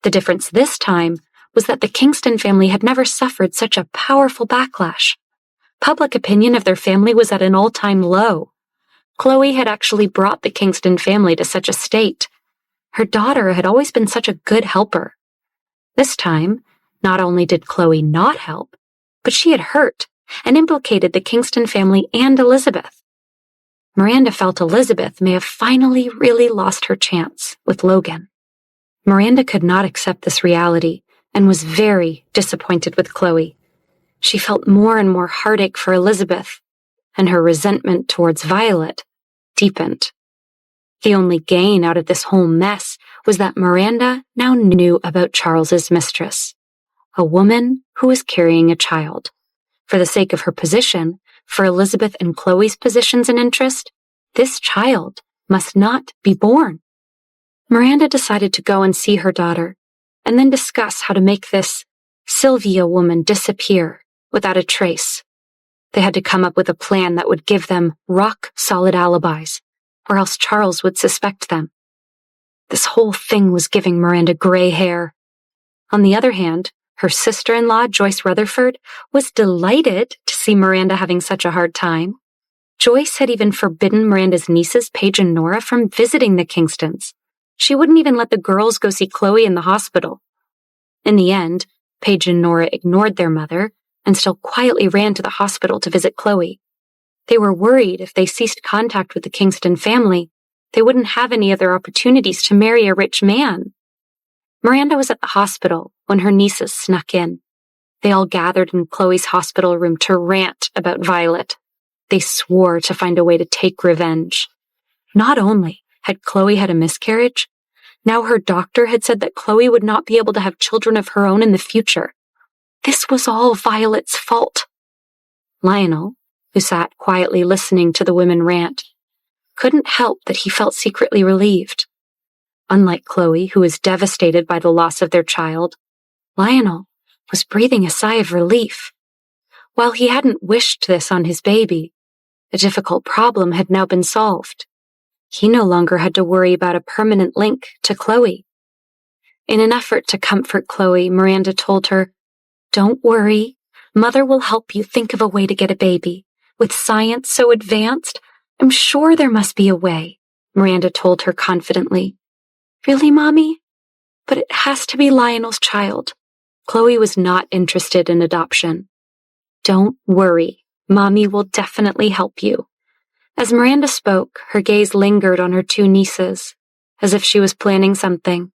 The difference this time was that the Kingston family had never suffered such a powerful backlash. Public opinion of their family was at an all-time low. Chloe had actually brought the Kingston family to such a state. Her daughter had always been such a good helper. This time, not only did Chloe not help, but she had hurt and implicated the Kingston family and Elizabeth. Miranda felt Elizabeth may have finally really lost her chance with Logan. Miranda could not accept this reality and was very disappointed with Chloe. She felt more and more heartache for Elizabeth, and her resentment towards Violet deepened. The only gain out of this whole mess was that Miranda now knew about Charles's mistress, a woman who was carrying a child. For the sake of her position, for Elizabeth and Chloe's positions and interest, this child must not be born. Miranda decided to go and see her daughter, and then discuss how to make this Sylvia woman disappear without a trace. They had to come up with a plan that would give them rock-solid alibis, or else Charles would suspect them. This whole thing was giving Miranda gray hair. On the other hand, her sister-in-law, Joyce Rutherford, was delighted to see Miranda having such a hard time. Joyce had even forbidden Miranda's nieces, Paige and Nora, from visiting the Kingstons. She wouldn't even let the girls go see Chloe in the hospital. In the end, Paige and Nora ignored their mother and still quietly ran to the hospital to visit Chloe. They were worried if they ceased contact with the Kingston family, they wouldn't have any other opportunities to marry a rich man. Miranda was at the hospital when her nieces snuck in. They all gathered in Chloe's hospital room to rant about Violet. They swore to find a way to take revenge. Not only had Chloe had a miscarriage, now her doctor had said that Chloe would not be able to have children of her own in the future. This was all Violet's fault. Lionel, who sat quietly listening to the women rant, couldn't help that he felt secretly relieved. Unlike Chloe, who was devastated by the loss of their child, Lionel was breathing a sigh of relief. While he hadn't wished this on his baby, a difficult problem had now been solved. He no longer had to worry about a permanent link to Chloe. In an effort to comfort Chloe, Miranda told her, "Don't worry, Mother will help you think of a way to get a baby. With science so advanced, I'm sure there must be a way," Miranda told her confidently. "Really, Mommy? But it has to be Lionel's child." Chloe was not interested in adoption. "Don't worry, Mommy will definitely help you." As Miranda spoke, her gaze lingered on her two nieces, as if she was planning something.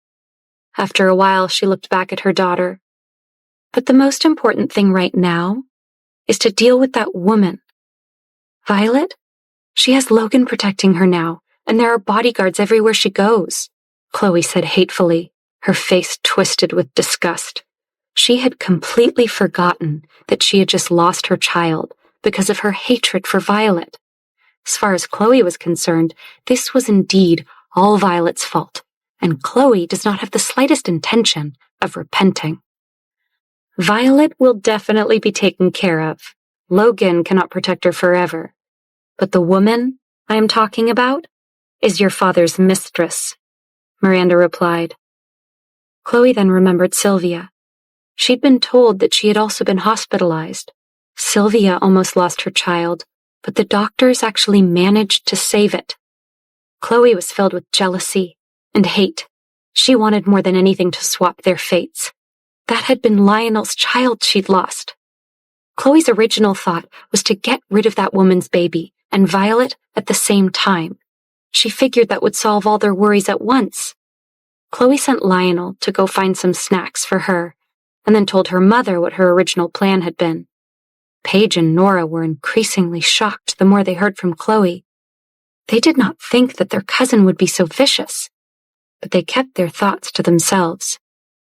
After a while, she looked back at her daughter. "But the most important thing right now is to deal with that woman. Violet? She has Logan protecting her now, and there are bodyguards everywhere she goes," Chloe said hatefully, her face twisted with disgust. She had completely forgotten that she had just lost her child because of her hatred for Violet. As far as Chloe was concerned, this was indeed all Violet's fault, and Chloe does not have the slightest intention of repenting. "Violet will definitely be taken care of. Logan cannot protect her forever. But the woman I am talking about is your father's mistress," Miranda replied. Chloe then remembered Sylvia. She'd been told that she had also been hospitalized. Sylvia almost lost her child, but the doctors actually managed to save it. Chloe was filled with jealousy and hate. She wanted more than anything to swap their fates. That had been Lionel's child she'd lost. Chloe's original thought was to get rid of that woman's baby and Violet at the same time. She figured that would solve all their worries at once. Chloe sent Lionel to go find some snacks for her, and then told her mother what her original plan had been. Paige and Nora were increasingly shocked the more they heard from Chloe. They did not think that their cousin would be so vicious, but they kept their thoughts to themselves.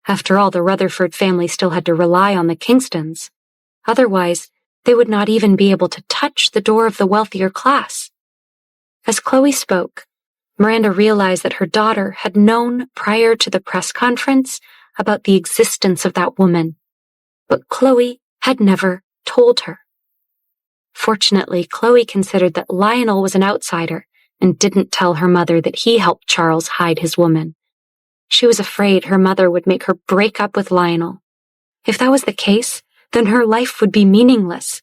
After all, the Rutherford family still had to rely on the Kingstons. Otherwise, they would not even be able to touch the door of the wealthier class. As Chloe spoke, Miranda realized that her daughter had known prior to the press conference about the existence of that woman, but Chloe had never told her. Fortunately, Chloe considered that Lionel was an outsider and didn't tell her mother that he helped Charles hide his woman. She was afraid her mother would make her break up with Lionel. If that was the case, then her life would be meaningless.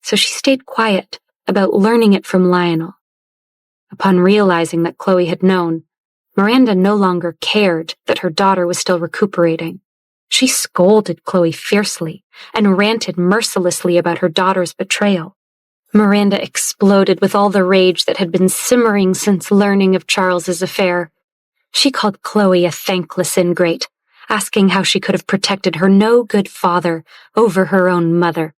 So she stayed quiet about learning it from Lionel. Upon realizing that Chloe had known, Miranda no longer cared that her daughter was still recuperating. She scolded Chloe fiercely and ranted mercilessly about her daughter's betrayal. Miranda exploded with all the rage that had been simmering since learning of Charles's affair. She called Chloe a thankless ingrate, asking how she could have protected her no-good father over her own mother.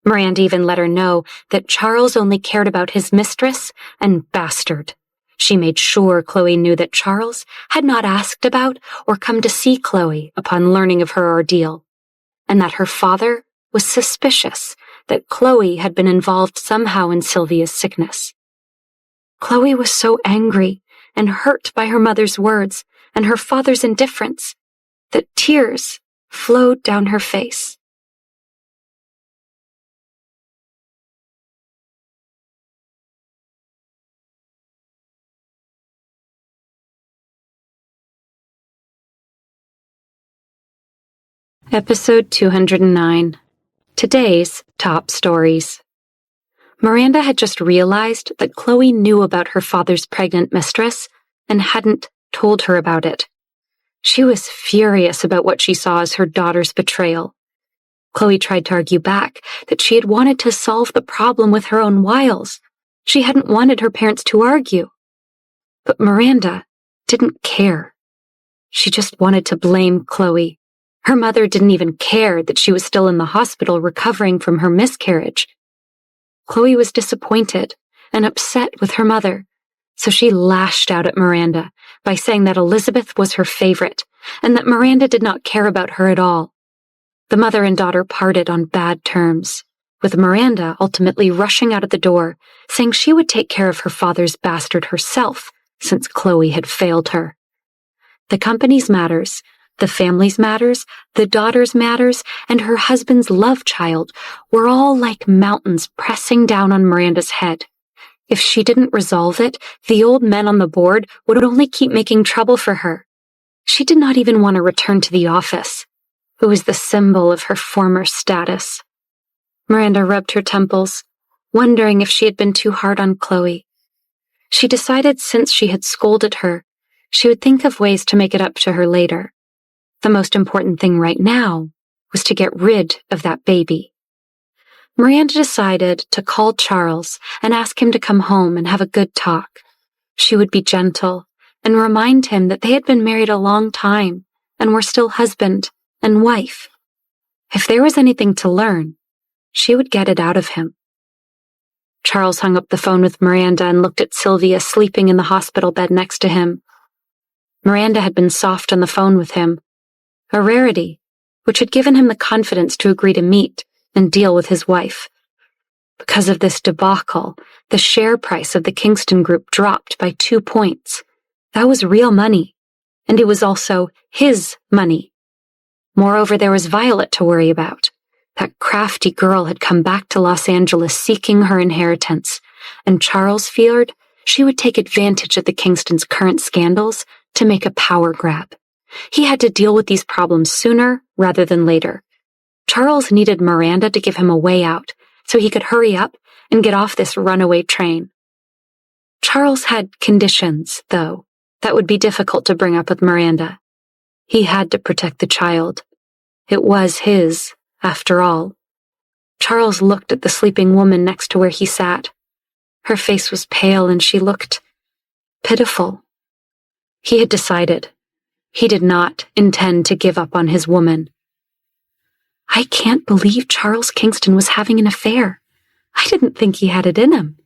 Miranda even let her know that Charles only cared about his mistress and bastard. She made sure Chloe knew that Charles had not asked about or come to see Chloe upon learning of her ordeal, and that her father was suspicious that Chloe had been involved somehow in Sylvia's sickness. Chloe was so angry and hurt by her mother's words and her father's indifference that tears flowed down her face. Episode 209. Today's Top Stories. Miranda had just realized that Chloe knew about her father's pregnant mistress and hadn't told her about it. She was furious about what she saw as her daughter's betrayal. Chloe tried to argue back that she had wanted to solve the problem with her own wiles. She hadn't wanted her parents to argue. But Miranda didn't care. She just wanted to blame Chloe. Her mother didn't even care that she was still in the hospital recovering from her miscarriage. Chloe was disappointed and upset with her mother, so she lashed out at Miranda by saying that Elizabeth was her favorite and that Miranda did not care about her at all. The mother and daughter parted on bad terms, with Miranda ultimately rushing out of the door, saying she would take care of her father's bastard herself since Chloe had failed her. The company's matters, the family's matters, the daughter's matters, and her husband's love child were all like mountains pressing down on Miranda's head. If she didn't resolve it, the old men on the board would only keep making trouble for her. She did not even want to return to the office. It was the symbol of her former status. Miranda rubbed her temples, wondering if she had been too hard on Chloe. She decided since she had scolded her, she would think of ways to make it up to her later. The most important thing right now was to get rid of that baby. Miranda decided to call Charles and ask him to come home and have a good talk. She would be gentle and remind him that they had been married a long time and were still husband and wife. If there was anything to learn, she would get it out of him. Charles hung up the phone with Miranda and looked at Sylvia sleeping in the hospital bed next to him. Miranda had been soft on the phone with him, a rarity, which had given him the confidence to agree to meet and deal with his wife. Because of this debacle, the share price of the Kingston group dropped by 2 points. That was real money, and it was also his money. Moreover, there was Violet to worry about. That crafty girl had come back to Los Angeles seeking her inheritance, and Charles feared she would take advantage of the Kingstons' current scandals to make a power grab. He had to deal with these problems sooner rather than later. Charles needed Miranda to give him a way out so he could hurry up and get off this runaway train. Charles had conditions, though, that would be difficult to bring up with Miranda. He had to protect the child. It was his, after all. Charles looked at the sleeping woman next to where he sat. Her face was pale and she looked pitiful. He had decided. He did not intend to give up on his woman. I can't believe Charles Kingston was having an affair. I didn't think he had it in him.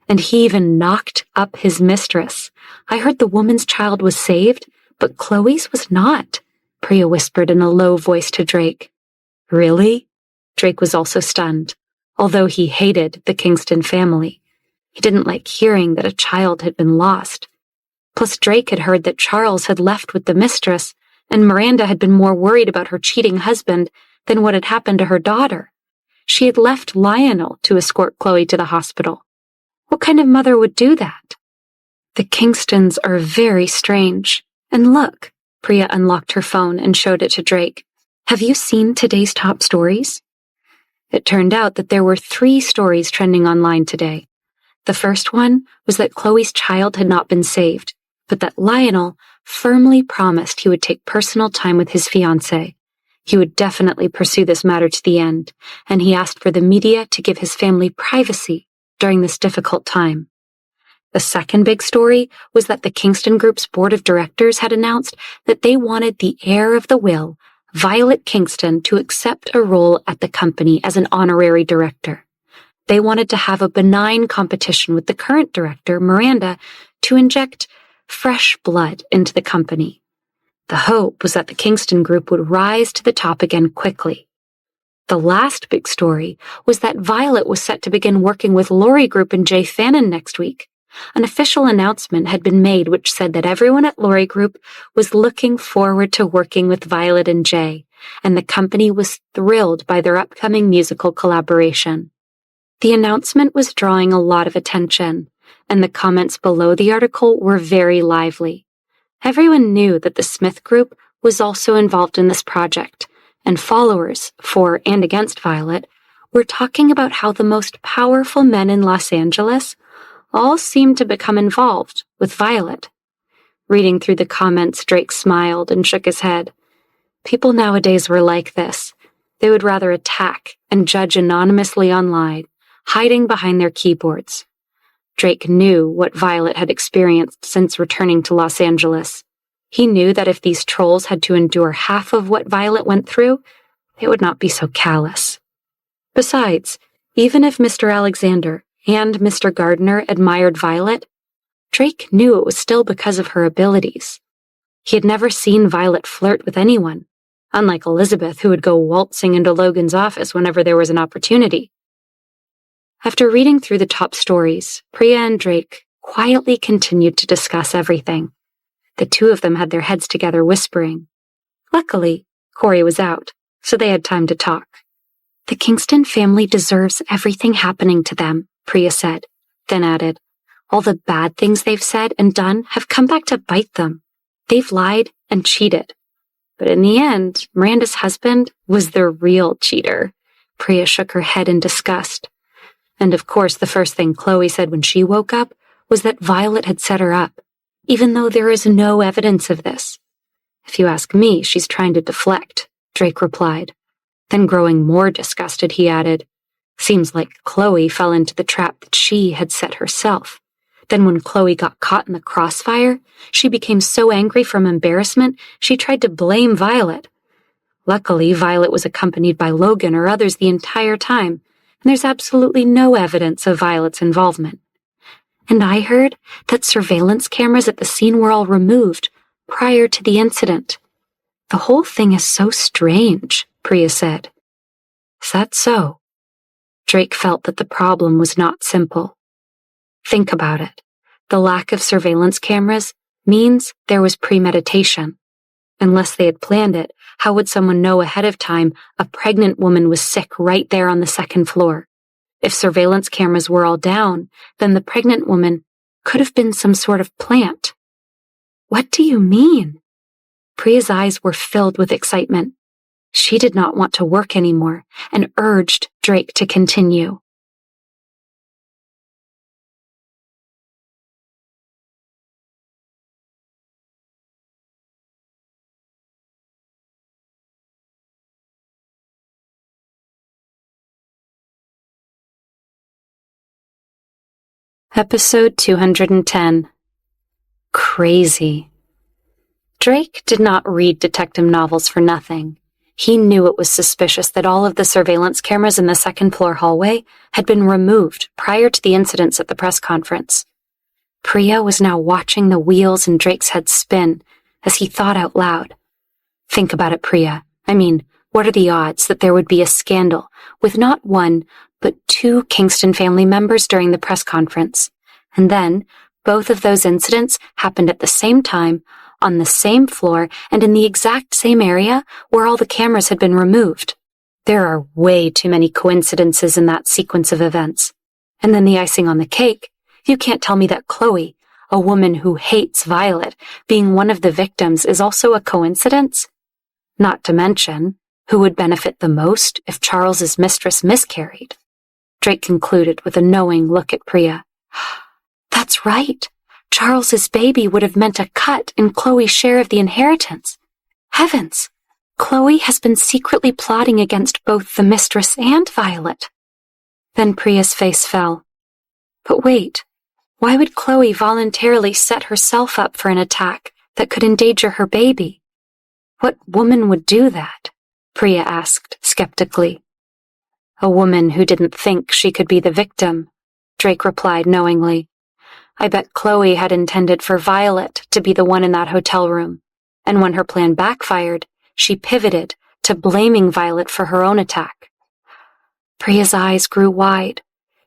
And he even knocked up his mistress. I heard the woman's child was saved, but Chloe's was not, Priya whispered in a low voice to Drake. Really? Drake was also stunned, although he hated the Kingston family. He didn't like hearing that a child had been lost. Plus, Drake had heard that Charles had left with the mistress, and Miranda had been more worried about her cheating husband than what had happened to her daughter. She had left Lionel to escort Chloe to the hospital. What kind of mother would do that? The Kingstons are very strange. And look, Priya unlocked her phone and showed it to Drake. Have you seen today's top stories? It turned out that there were 3 stories trending online today. The first one was that Chloe's child had not been saved, but that Lionel firmly promised he would take personal time with his fiancée. He would definitely pursue this matter to the end, and he asked for the media to give his family privacy during this difficult time. The second big story was that the Kingston Group's board of directors had announced that they wanted the heir of the will, Violet Kingston, to accept a role at the company as an honorary director. They wanted to have a benign competition with the current director, Miranda, to inject fresh blood into the company. The hope was that the Kingston Group would rise to the top again quickly. The last big story was that Violet was set to begin working with Laurie Group and Jay Fannin next week. An official announcement had been made which said that everyone at Laurie Group was looking forward to working with Violet and Jay, and the company was thrilled by their upcoming musical collaboration. The announcement was drawing a lot of attention, and the comments below the article were very lively. Everyone knew that the Smith Group was also involved in this project, and followers, for and against Violet, were talking about how the most powerful men in Los Angeles all seemed to become involved with Violet. Reading through the comments, Drake smiled and shook his head. People nowadays were like this. They would rather attack and judge anonymously online, hiding behind their keyboards. Drake knew what Violet had experienced since returning to Los Angeles. He knew that if these trolls had to endure half of what Violet went through, they would not be so callous. Besides, even if Mr. Alexander and Mr. Gardner admired Violet, Drake knew it was still because of her abilities. He had never seen Violet flirt with anyone, unlike Elizabeth, who would go waltzing into Logan's office whenever there was an opportunity. After reading through the top stories, Priya and Drake quietly continued to discuss everything. The two of them had their heads together whispering. Luckily, Corey was out, so they had time to talk. The Kingston family deserves everything happening to them, Priya said, then added, all the bad things they've said and done have come back to bite them. They've lied and cheated. But in the end, Miranda's husband was the real cheater. Priya shook her head in disgust. And of course, the first thing Chloe said when she woke up was that Violet had set her up, even though there is no evidence of this. If you ask me, she's trying to deflect, Drake replied. Then growing more disgusted, he added, seems like Chloe fell into the trap that she had set herself. Then when Chloe got caught in the crossfire, she became so angry from embarrassment, she tried to blame Violet. Luckily, Violet was accompanied by Logan or others the entire time, and there's absolutely no evidence of Violet's involvement. And I heard that surveillance cameras at the scene were all removed prior to the incident. The whole thing is so strange, Priya said. Is that so? Drake felt that the problem was not simple. Think about it. The lack of surveillance cameras means there was premeditation. Unless they had planned it, how would someone know ahead of time a pregnant woman was sick right there on the second floor? If surveillance cameras were all down, then the pregnant woman could have been some sort of plant. What do you mean? Priya's eyes were filled with excitement. She did not want to work anymore and urged Drake to continue. Episode 210. Crazy. Drake did not read detective novels for nothing. He knew it was suspicious that all of the surveillance cameras in the second-floor hallway had been removed prior to the incidents at the press conference. Priya was now watching the wheels in Drake's head spin as he thought out loud. Think about it, Priya. I mean, what are the odds that there would be a scandal with not one, but two Kingston family members during the press conference? And then, both of those incidents happened at the same time, on the same floor, and in the exact same area where all the cameras had been removed. There are way too many coincidences in that sequence of events. And then the icing on the cake, you can't tell me that Chloe, a woman who hates Violet, being one of the victims is also a coincidence? Not to mention, who would benefit the most if Charles's mistress miscarried? Drake concluded with a knowing look at Priya. That's right. Charles's baby would have meant a cut in Chloe's share of the inheritance. Heavens! Chloe has been secretly plotting against both the mistress and Violet. Then Priya's face fell. But wait, why would Chloe voluntarily set herself up for an attack that could endanger her baby? What woman would do that? Priya asked skeptically. A woman who didn't think she could be the victim, Drake replied knowingly. I bet Chloe had intended for Violet to be the one in that hotel room, and when her plan backfired, she pivoted to blaming Violet for her own attack. Priya's eyes grew wide.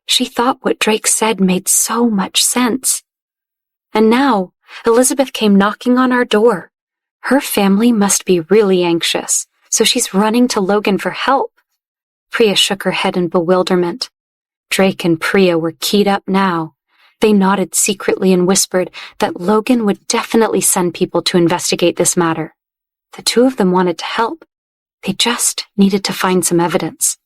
She thought what Drake said made so much sense. And now, Elizabeth came knocking on our door. Her family must be really anxious, so she's running to Logan for help. Priya shook her head in bewilderment. Drake and Priya were keyed up now. They nodded secretly and whispered that Logan would definitely send people to investigate this matter. The two of them wanted to help. They just needed to find some evidence.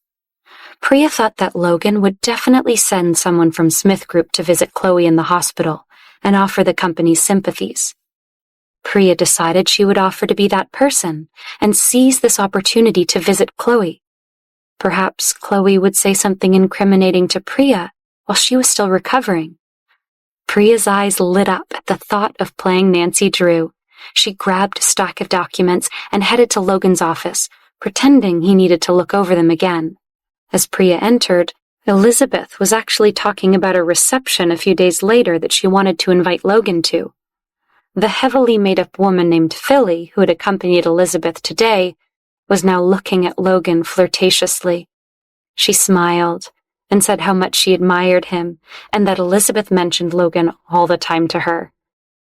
Priya thought that Logan would definitely send someone from Smith Group to visit Chloe in the hospital and offer the company's sympathies. Priya decided she would offer to be that person and seize this opportunity to visit Chloe. Perhaps Chloe would say something incriminating to Priya while she was still recovering. Priya's eyes lit up at the thought of playing Nancy Drew. She grabbed a stack of documents and headed to Logan's office, pretending he needed to look over them again. As Priya entered, Elizabeth was actually talking about a reception a few days later that she wanted to invite Logan to. The heavily made-up woman named Philly, who had accompanied Elizabeth today, was now looking at Logan flirtatiously. She smiled and said how much she admired him and that Elizabeth mentioned Logan all the time to her.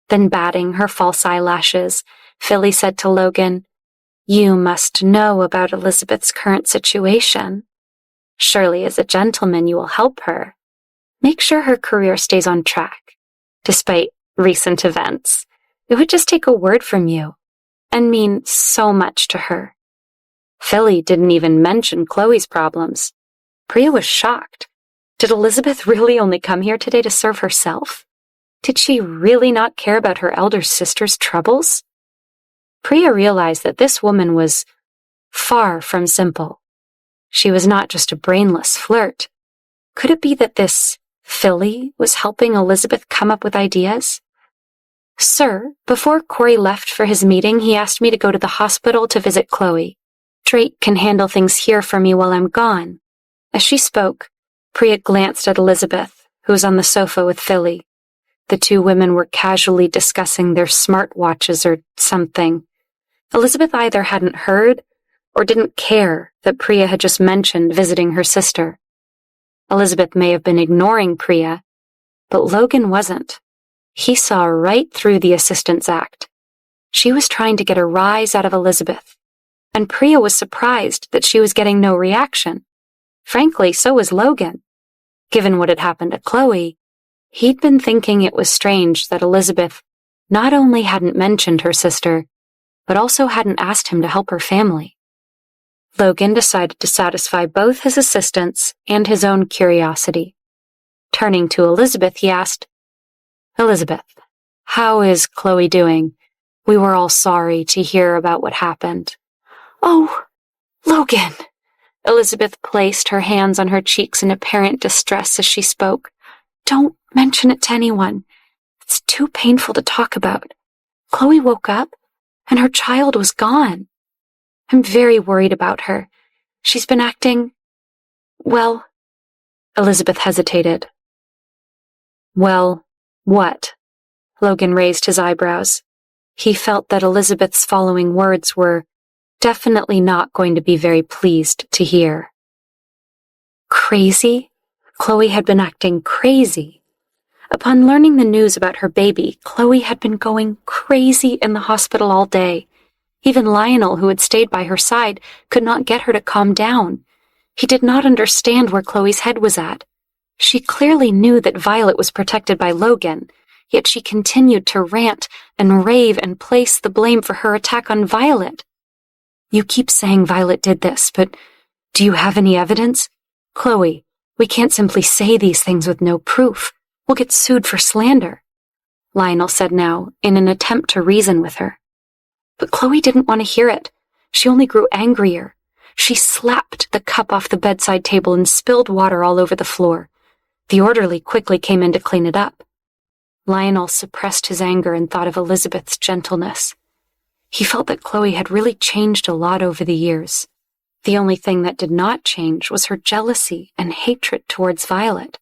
Then batting her false eyelashes, Philly said to Logan, "You must know about Elizabeth's current situation. Surely as a gentleman you will help her. Make sure her career stays on track. Despite recent events, it would just take a word from you and mean so much to her." Philly didn't even mention Chloe's problems. Priya was shocked. Did Elizabeth really only come here today to serve herself? Did she really not care about her elder sister's troubles? Priya realized that this woman was far from simple. She was not just a brainless flirt. Could it be that this Philly was helping Elizabeth come up with ideas? "Sir, before Corey left for his meeting, he asked me to go to the hospital to visit Chloe. Drake can handle things here for me while I'm gone." As she spoke, Priya glanced at Elizabeth, who was on the sofa with Philly. The two women were casually discussing their smartwatches or something. Elizabeth either hadn't heard or didn't care that Priya had just mentioned visiting her sister. Elizabeth may have been ignoring Priya, but Logan wasn't. He saw right through the assistant's act. She was trying to get a rise out of Elizabeth, and Priya was surprised that she was getting no reaction. Frankly, so was Logan. Given what had happened to Chloe, he'd been thinking it was strange that Elizabeth not only hadn't mentioned her sister, but also hadn't asked him to help her family. Logan decided to satisfy both his assistants and his own curiosity. Turning to Elizabeth, he asked, "Elizabeth, how is Chloe doing? We were all sorry to hear about what happened." "Oh, Logan!" Elizabeth placed her hands on her cheeks in apparent distress as she spoke. "Don't mention it to anyone. It's too painful to talk about. Chloe woke up, and her child was gone. I'm very worried about her. She's been acting... well..." Elizabeth hesitated. "Well, what?" Logan raised his eyebrows. He felt that Elizabeth's following words were definitely not going to be very pleased to hear. Crazy? Chloe had been acting crazy. Upon learning the news about her baby, Chloe had been going crazy in the hospital all day. Even Lionel, who had stayed by her side, could not get her to calm down. He did not understand where Chloe's head was at. She clearly knew that Violet was protected by Logan, yet she continued to rant and rave and place the blame for her attack on Violet. "You keep saying Violet did this, but do you have any evidence? Chloe, we can't simply say these things with no proof. We'll get sued for slander," Lionel said now, in an attempt to reason with her. But Chloe didn't want to hear it. She only grew angrier. She slapped the cup off the bedside table and spilled water all over the floor. The orderly quickly came in to clean it up. Lionel suppressed his anger and thought of Elizabeth's gentleness. He felt that Chloe had really changed a lot over the years. The only thing that did not change was her jealousy and hatred towards Violet.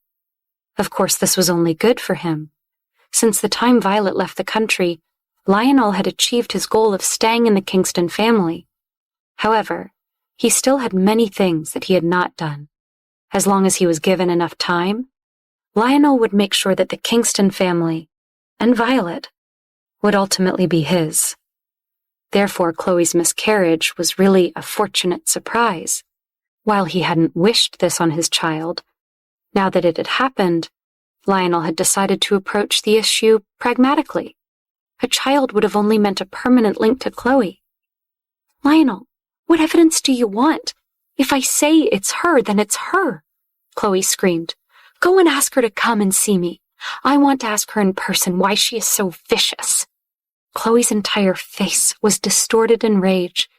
Of course, this was only good for him. Since the time Violet left the country, Lionel had achieved his goal of staying in the Kingston family. However, he still had many things that he had not done. As long as he was given enough time, Lionel would make sure that the Kingston family, and Violet, would ultimately be his. Therefore, Chloe's miscarriage was really a fortunate surprise. While he hadn't wished this on his child, now that it had happened, Lionel had decided to approach the issue pragmatically. A child would have only meant a permanent link to Chloe. "Lionel, what evidence do you want? If I say it's her, then it's her," Chloe screamed. "Go and ask her to come and see me. I want to ask her in person why she is so vicious." Chloe's entire face was distorted in rage.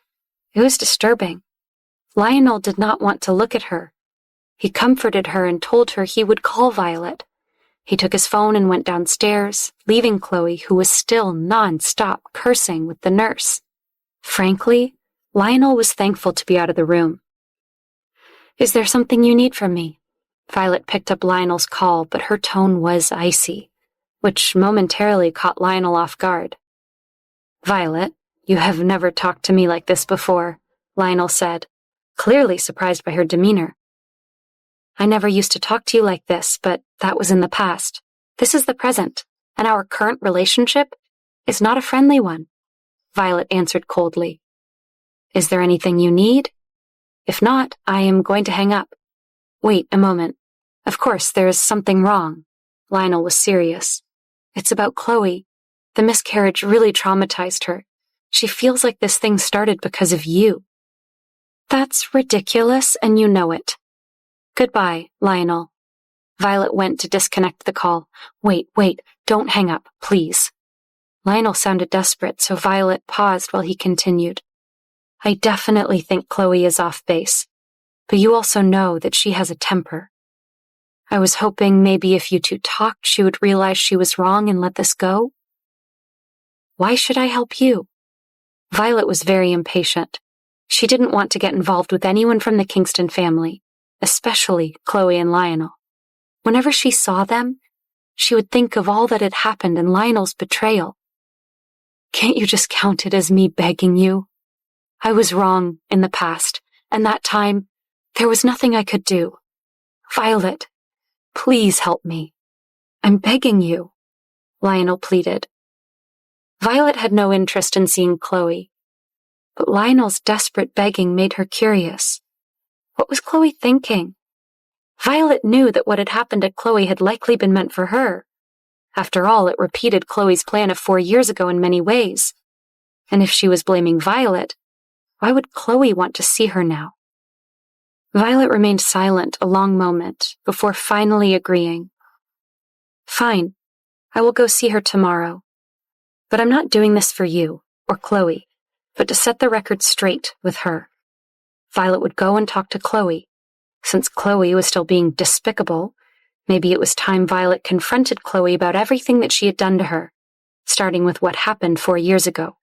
It was disturbing. Lionel did not want to look at her. He comforted her and told her he would call Violet. He took his phone and went downstairs, leaving Chloe, who was still non-stop cursing, with the nurse. Frankly, Lionel was thankful to be out of the room. "Is there something you need from me?" Violet picked up Lionel's call, but her tone was icy, which momentarily caught Lionel off guard. "Violet, you have never talked to me like this before," Lionel said, clearly surprised by her demeanor. "I never used to talk to you like this, but that was in the past. This is the present, and our current relationship is not a friendly one," Violet answered coldly. "Is there anything you need? If not, I am going to hang up." "Wait a moment. Of course, there is something wrong." Lionel was serious. "It's about Chloe. The miscarriage really traumatized her. She feels like this thing started because of you." "That's ridiculous, and you know it." "Goodbye, Lionel." Violet went to disconnect the call. Wait, don't hang up, please." Lionel sounded desperate, so Violet paused while he continued. "I definitely think Chloe is off base, but you also know that she has a temper. I was hoping maybe if you two talked, she would realize she was wrong and let this go." "Why should I help you?" Violet was very impatient. She didn't want to get involved with anyone from the Kingston family, especially Chloe and Lionel. Whenever she saw them, she would think of all that had happened and Lionel's betrayal. "Can't you just count it as me begging you? I was wrong in the past, and that time, there was nothing I could do. Violet, please help me. I'm begging you," Lionel pleaded. Violet had no interest in seeing Chloe, but Lionel's desperate begging made her curious. What was Chloe thinking? Violet knew that what had happened to Chloe had likely been meant for her. After all, it repeated Chloe's plan of 4 years ago in many ways. And if she was blaming Violet, why would Chloe want to see her now? Violet remained silent a long moment before finally agreeing. "Fine, I will go see her tomorrow. But I'm not doing this for you, or Chloe, but to set the record straight with her." Violet would go and talk to Chloe. Since Chloe was still being despicable, maybe it was time Violet confronted Chloe about everything that she had done to her, starting with what happened 4 years ago.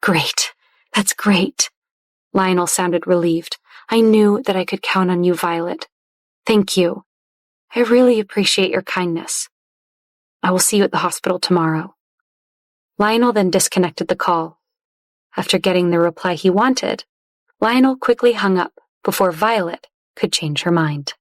"Great, that's great." Lionel sounded relieved. "I knew that I could count on you, Violet. Thank you. I really appreciate your kindness. I will see you at the hospital tomorrow." Lionel then disconnected the call. After getting the reply he wanted, Lionel quickly hung up before Violet could change her mind.